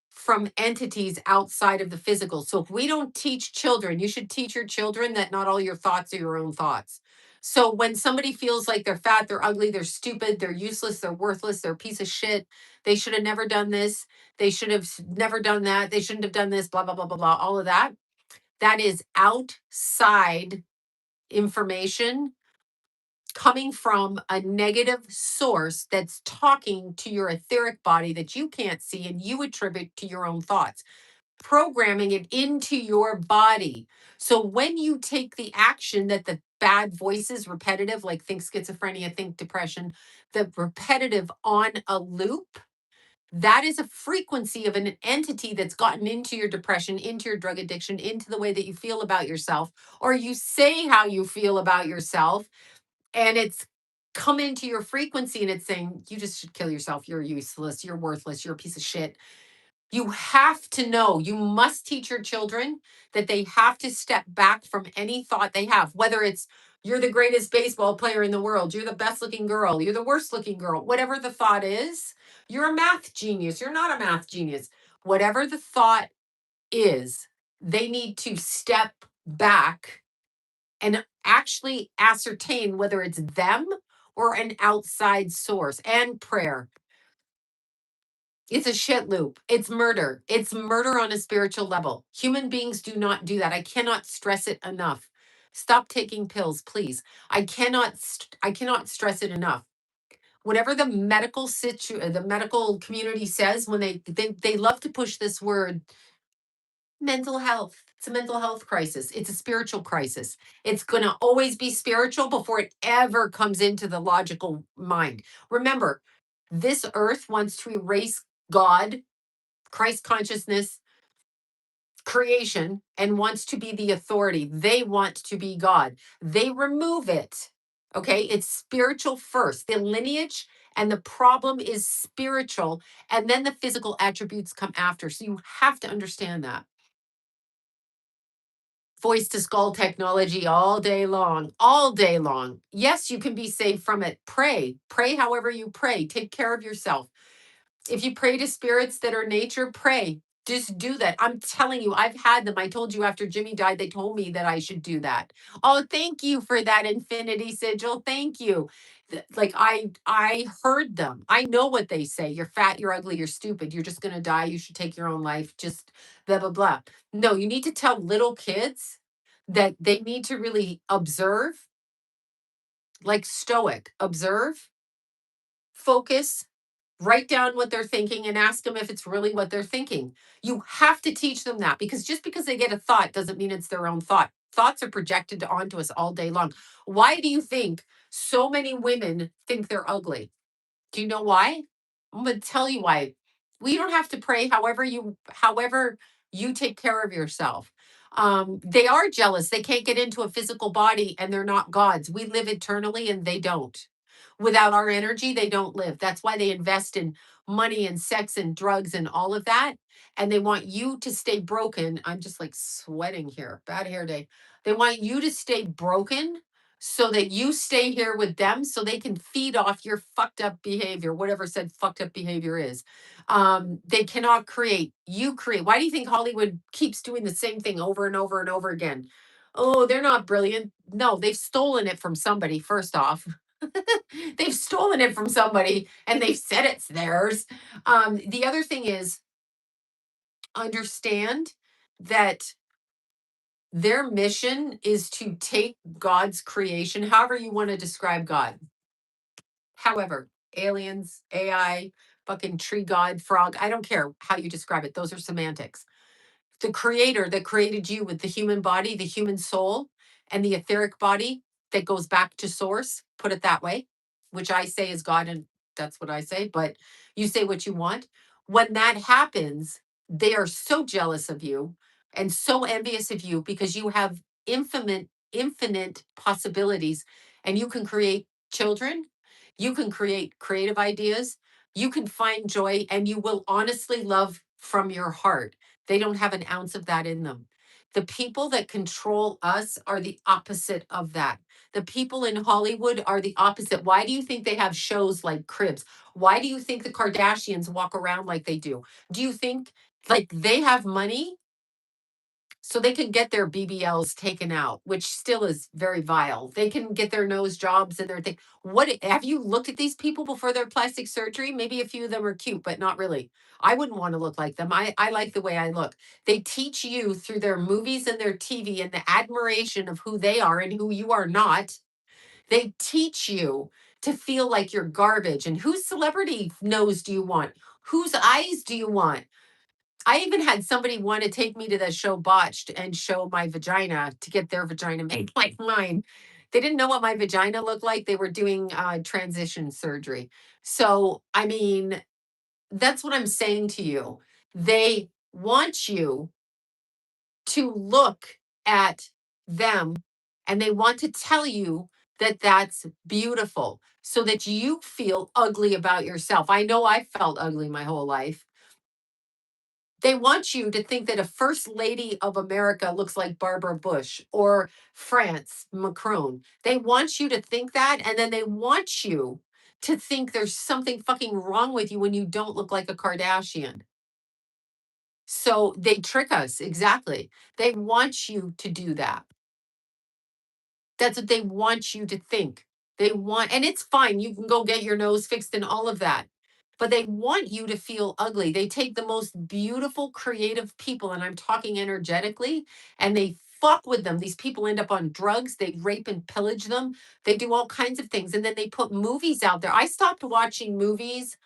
from entities outside of the physical. So if we don't teach children, you should teach your children that not all your thoughts are your own thoughts. So when somebody feels like they're fat, they're ugly, they're stupid, they're useless, they're worthless, they're a piece of shit, they should have never done this, they should have never done that, they shouldn't have done this, blah, blah, blah, blah, blah, all of that. That is outside information coming from a negative source that's talking to your etheric body that you can't see and you attribute to your own thoughts, programming it into your body. So when you take the action that the bad voices, repetitive, like think schizophrenia, think depression, the repetitive on a loop, that is a frequency of an entity that's gotten into your depression, into your drug addiction, into the way that you feel about yourself, or you say how you feel about yourself, and it's come into your frequency and it's saying, you just should kill yourself. You're useless. You're worthless. You're a piece of shit. You have to know, you must teach your children that they have to step back from any thought they have, whether it's you're the greatest baseball player in the world, you're the best looking girl, you're the worst looking girl, whatever the thought is, you're a math genius, you're not a math genius. Whatever the thought is, they need to step back and actually ascertain whether it's them or an outside source, and prayer. It's a shit loop. It's murder. It's murder on a spiritual level. Human beings do not do that. I cannot stress it enough. Stop taking pills, please. I cannot stress it enough. Whatever the medical community says when they love to push this word Mental health. It's a mental health crisis. It's a spiritual crisis. It's going to always be spiritual before it ever comes into the logical mind. Remember, this earth wants to erase God, Christ consciousness, creation, and wants to be the authority. They want to be God. They remove it. Okay. It's spiritual first. The lineage and the problem is spiritual. And then the physical attributes come after. So you have to understand that. Voice to skull technology all day long, all day long. Yes, you can be saved from it. Pray, pray however you pray. Take care of yourself. If you pray to spirits that are nature, pray. Just do that. I'm telling you, I've had them. I told you after Jimmy died, they told me that I should do that. Oh, thank you for that infinity sigil. Thank you. Like I heard them. I know what they say. You're fat, you're ugly, you're stupid. You're just gonna die. You should take your own life. Just blah blah blah. No, you need to tell little kids that they need to really observe, like stoic, observe, focus, write down what they're thinking and ask them if it's really what they're thinking. You have to teach them that because just because they get a thought doesn't mean it's their own thought. Thoughts are projected onto us all day long. Why do you think so many women think they're ugly? Do you know why? I'm going to tell you why. We don't have to pray however you take care of yourself. They are jealous. They can't get into a physical body and they're not gods. We live eternally and they don't. Without our energy, they don't live. That's why they invest in money and sex and drugs and all of that. And they want you to stay broken. I'm just like sweating here. Bad hair day. They want you to stay broken so that you stay here with them so they can feed off your fucked up behavior, whatever said fucked up behavior is. They cannot create. You create. Why do you think Hollywood keeps doing the same thing over and over and over again? Oh, they're not brilliant. No, they've stolen it from somebody, first off. They've stolen it from somebody and they've said it's theirs. The other thing is understand that their mission is to take God's creation, however you want to describe God. However, aliens, AI, fucking tree god, frog, I don't care how you describe it. Those are semantics. The creator that created you with the human body, the human soul, and the etheric body that goes back to source, put it that way, which I say is God, and that's what I say, but you say what you want. When that happens, they are so jealous of you and so envious of you because you have infinite possibilities and you can create children, you can create creative ideas, you can find joy, and you will honestly love from your heart. They don't have an ounce of that in them. The people that control us are the opposite of that. The people in Hollywood are the opposite. Why do you think they have shows like Cribs? Why do you think the Kardashians walk around like they do? Do you think like they have money so they can get their BBLs taken out, which still is very vile. They can get their nose jobs and their thing. What have you looked at these people before their plastic surgery? Maybe a few of them are cute, but not really. I wouldn't want to look like them. I like the way I look. They teach you through their movies and their TV and the admiration of who they are and who you are not. They teach you to feel like you're garbage. And whose celebrity nose do you want? Whose eyes do you want? I even had somebody want to take me to the show Botched and show my vagina to get their vagina made like mine. They didn't know what my vagina looked like. They were doing transition surgery. So, I mean, that's what I'm saying to you. They want you to look at them and they want to tell you that that's beautiful so that you feel ugly about yourself. I know I felt ugly my whole life. They want you to think that a first lady of America looks like Barbara Bush or France, Macron. They want you to think that. And then they want you to think there's something fucking wrong with you when you don't look like a Kardashian. So they trick us. Exactly. They want you to do that. That's what they want you to think. They want, and it's fine. You can go get your nose fixed and all of that. But they want you to feel ugly. They take the most beautiful, creative people, and I'm talking energetically, and they fuck with them. These people end up on drugs. They rape and pillage them. They do all kinds of things. And then they put movies out there. I stopped watching movies.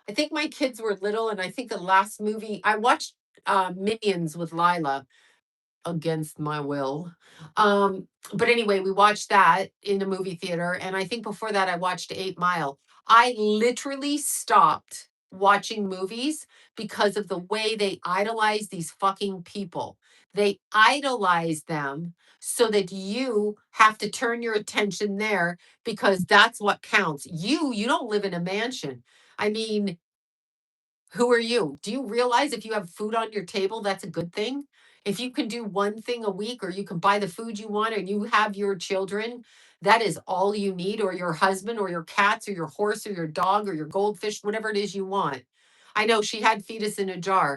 I think my kids were little, and I think the last movie I watched Minions with Lila against my will. Um, but anyway, we watched that in the movie theater. And I think before that, I watched 8 Mile. I literally stopped watching movies because of the way they idolize these fucking people. They idolize them so that you have to turn your attention there because that's what counts. You don't live in a mansion. I mean, who are you? Do you realize if you have food on your table, that's a good thing? If you can do one thing a week or you can buy the food you want and you have your children, that is all you need, or your husband or your cats or your horse or your dog or your goldfish, whatever it is you want. I know she had fetus in a jar.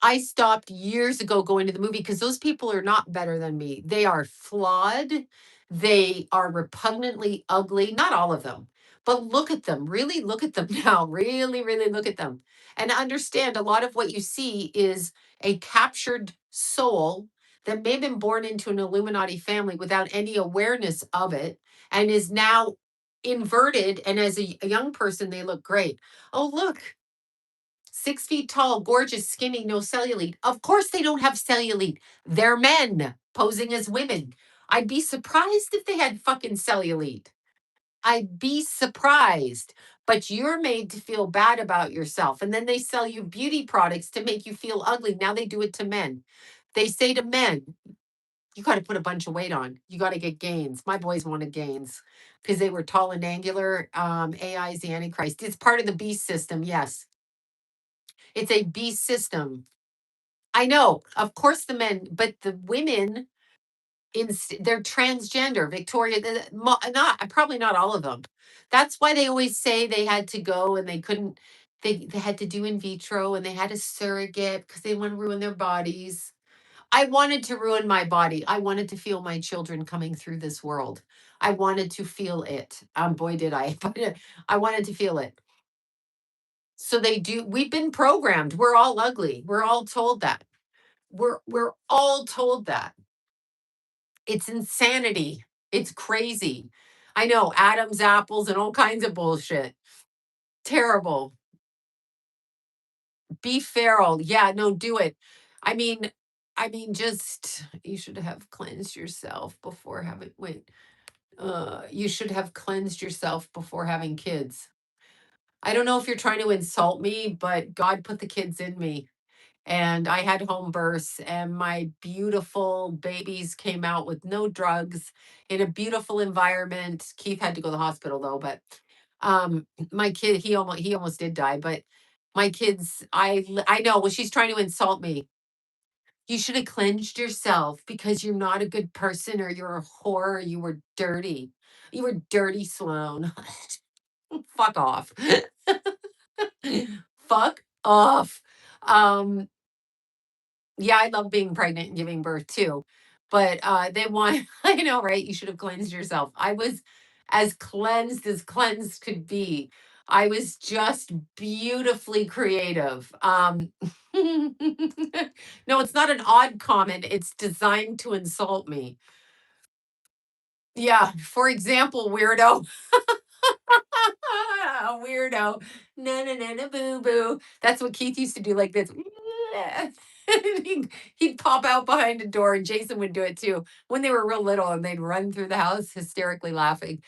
I stopped years ago going to the movie because those people are not better than me. They are flawed. They are repugnantly ugly. Not all of them, but look at them. Really look at them now. Really, really look at them. And understand a lot of what you see is a captured soul that may have been born into an Illuminati family without any awareness of it and is now inverted. And as a young person, they look great. Oh, look, 6 feet tall, gorgeous, skinny, no cellulite. Of course, they don't have cellulite. They're men posing as women. I'd be surprised if they had fucking cellulite. I'd be surprised. But you're made to feel bad about yourself. And then they sell you beauty products to make you feel ugly. Now they do it to men. They say to men, you got to put a bunch of weight on. You got to get gains. My boys wanted gains because they were tall and angular. AI is the Antichrist. It's part of the beast system. Yes. It's a beast system. I know, of course, the men, but the women they're transgender. Victoria, not probably not all of them. That's why they always say they had to go and they couldn't. They had to do in vitro and they had a surrogate because they want to ruin their bodies. I wanted to ruin my body. I wanted to feel my children coming through this world. I wanted to feel it. Boy, did I! I wanted to feel it. So they do. We've been programmed. We're all ugly. We're all told that. We're all told that. It's insanity. It's crazy. I know, Adam's apples and all kinds of bullshit. Terrible. Be feral. Yeah, no, do it. I mean, just you should have cleansed yourself before having wait. You should have cleansed yourself before having kids. I don't know if you're trying to insult me, but God put the kids in me. And I had home births, and my beautiful babies came out with no drugs in a beautiful environment. Keith had to go to the hospital though, but my kid, he almost did die, but my kids, I know, well, she's trying to insult me. You should have cleansed yourself because you're not a good person or you're a whore or you were dirty. You were dirty, Sloan. Fuck off. Fuck off. Um, Yeah, I love being pregnant and giving birth too. But they want, I know, right? You should have cleansed yourself. I was as cleansed could be. I was just beautifully creative. No, it's not an odd comment. It's designed to insult me. Yeah. For example, weirdo. A weirdo. Na na na na boo boo. That's what Keith used to do, like this. He'd pop out behind a door, and Jason would do it too when they were real little, and they'd run through the house hysterically laughing.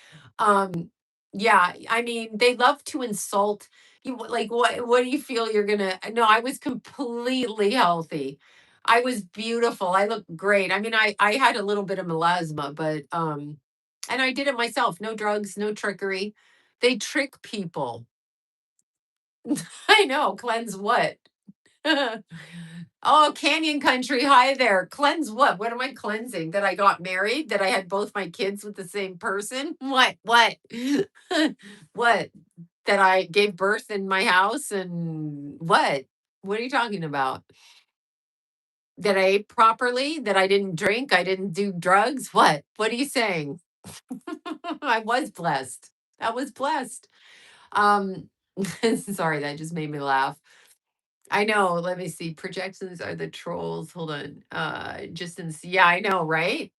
Yeah, I mean, they love to insult you. Like, what do you feel you're gonna? No, I was completely healthy. I was beautiful. I looked great. I mean, I had a little bit of melasma, but and I did it myself. No drugs, no trickery. They trick people. I know. Cleanse what? Oh, Canyon Country. Hi there. Cleanse what? What am I cleansing? That I got married? That I had both my kids with the same person? What? What? What? That I gave birth in my house and what? What are you talking about? That I ate properly? That I didn't drink? I didn't do drugs? What? What are you saying? I was blessed. I was blessed. Um, sorry, that just made me laugh. I know. Let me see. Projections are the trolls. Hold on. Just in yeah, I know, right?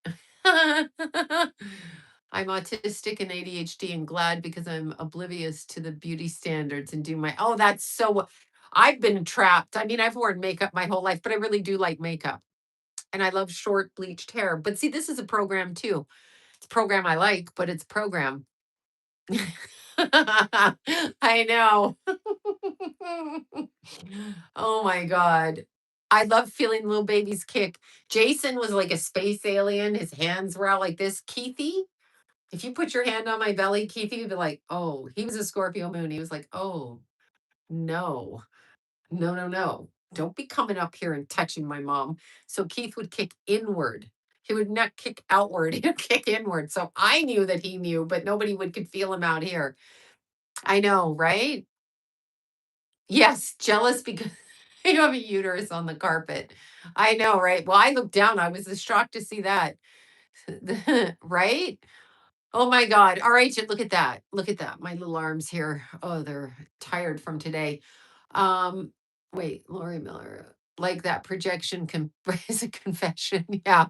I'm autistic and ADHD and glad because I'm oblivious to the beauty standards and do my oh, that's so I've been trapped. I mean, I've worn makeup my whole life, but I really do like makeup. And I love short bleached hair. But see, this is a program too. It's a program I like, but it's a program. I know. Oh my God. I love feeling little babies kick. Jason was like a space alien. His hands were out like this. Keithy, if you put your hand on my belly, Keithy would be like, oh, he was a Scorpio moon. He was like, oh, no, no, no, no. Don't be coming up here and touching my mom. So Keith would kick inward. He would not kick outward. He would kick inward. So I knew that he knew, but nobody would could feel him out here. I know, right? Yes, jealous because you have a uterus on the carpet. I know, right? Well, I looked down. I was shocked to see that. Right? Oh my God. All right, look at that. Look at that. My little arms here. Oh, they're tired from today. Um, wait, Lori Miller. Like that projection is a confession. Yeah.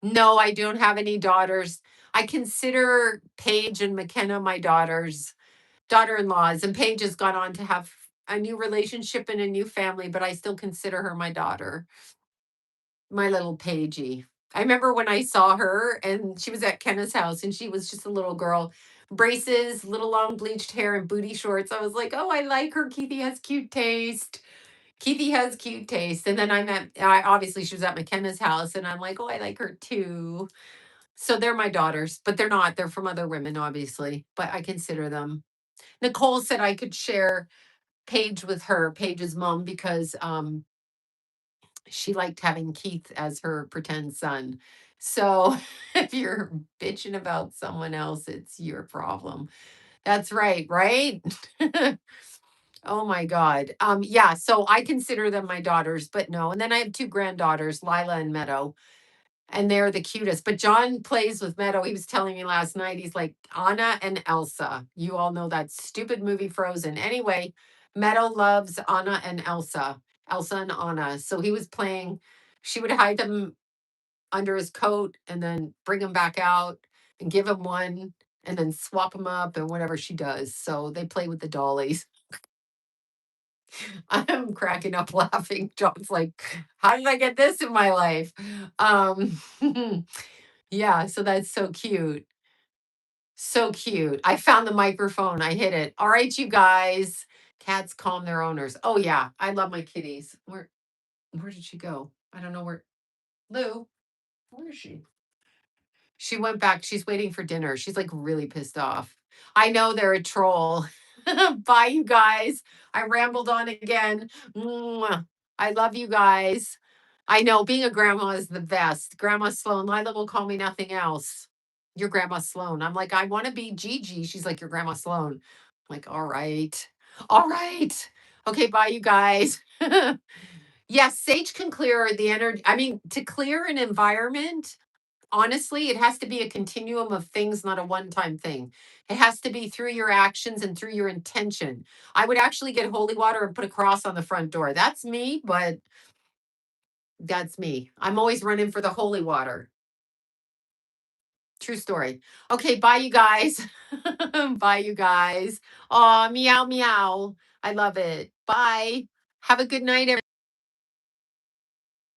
No, I don't have any daughters. I consider Paige and McKenna my daughters, daughter-in-laws, and Paige has gone on to have a new relationship and a new family, but I still consider her my daughter, my little Paigey. I remember when I saw her and she was at Kenna's house and she was just a little girl, braces, little long bleached hair, and booty shorts. I was like, oh, I like her. Keithy has cute taste. Keithy has cute taste. And then obviously she was at McKenna's house and I'm like, oh, I like her too. So they're my daughters, but they're not. They're from other women, obviously, but I consider them. Nicole said I could share Paige with her, Paige's mom, because she liked having Keith as her pretend son. So if you're bitching about someone else, it's your problem. That's right, right? Oh my God. Yeah, so I consider them my daughters, but no. And then I have two granddaughters, Lila and Meadow, and they're the cutest. But John plays with Meadow. He was telling me last night, he's like Anna and Elsa. You all know that stupid movie Frozen. Anyway, Meadow loves Anna and Elsa, Elsa and Anna. So he was playing, she would hide them under his coat and then bring him back out and give him one and then swap them up and whatever she does. So they play with the dollies. I'm cracking up laughing. John's like, how did I get this in my life? Um, yeah, so that's so cute. So cute. I found the microphone. I hit it. All right, you guys. Cats calm their owners. Oh yeah, I love my kitties. Where did she go? I don't know where. Lou, where is she? She went back. She's waiting for dinner. She's like really pissed off. I know they're a troll. Bye, you guys. I rambled on again. Mwah. I love you guys. I know being a grandma is the best. Grandma Sloan, Lila will call me nothing else. Your grandma Sloan. I'm like, I want to be Gigi. She's like, your grandma Sloan. I'm like, all right. All right. Okay, bye, you guys. Yes, sage can clear the energy. I mean, to clear an environment, honestly, it has to be a continuum of things, not a one time thing. It has to be through your actions and through your intention. I would actually get holy water and put a cross on the front door. That's me, but that's me. I'm always running for the holy water. True story. Okay, bye, you guys. Bye, you guys. Oh, meow, meow. I love it. Bye. Have a good night, everyone.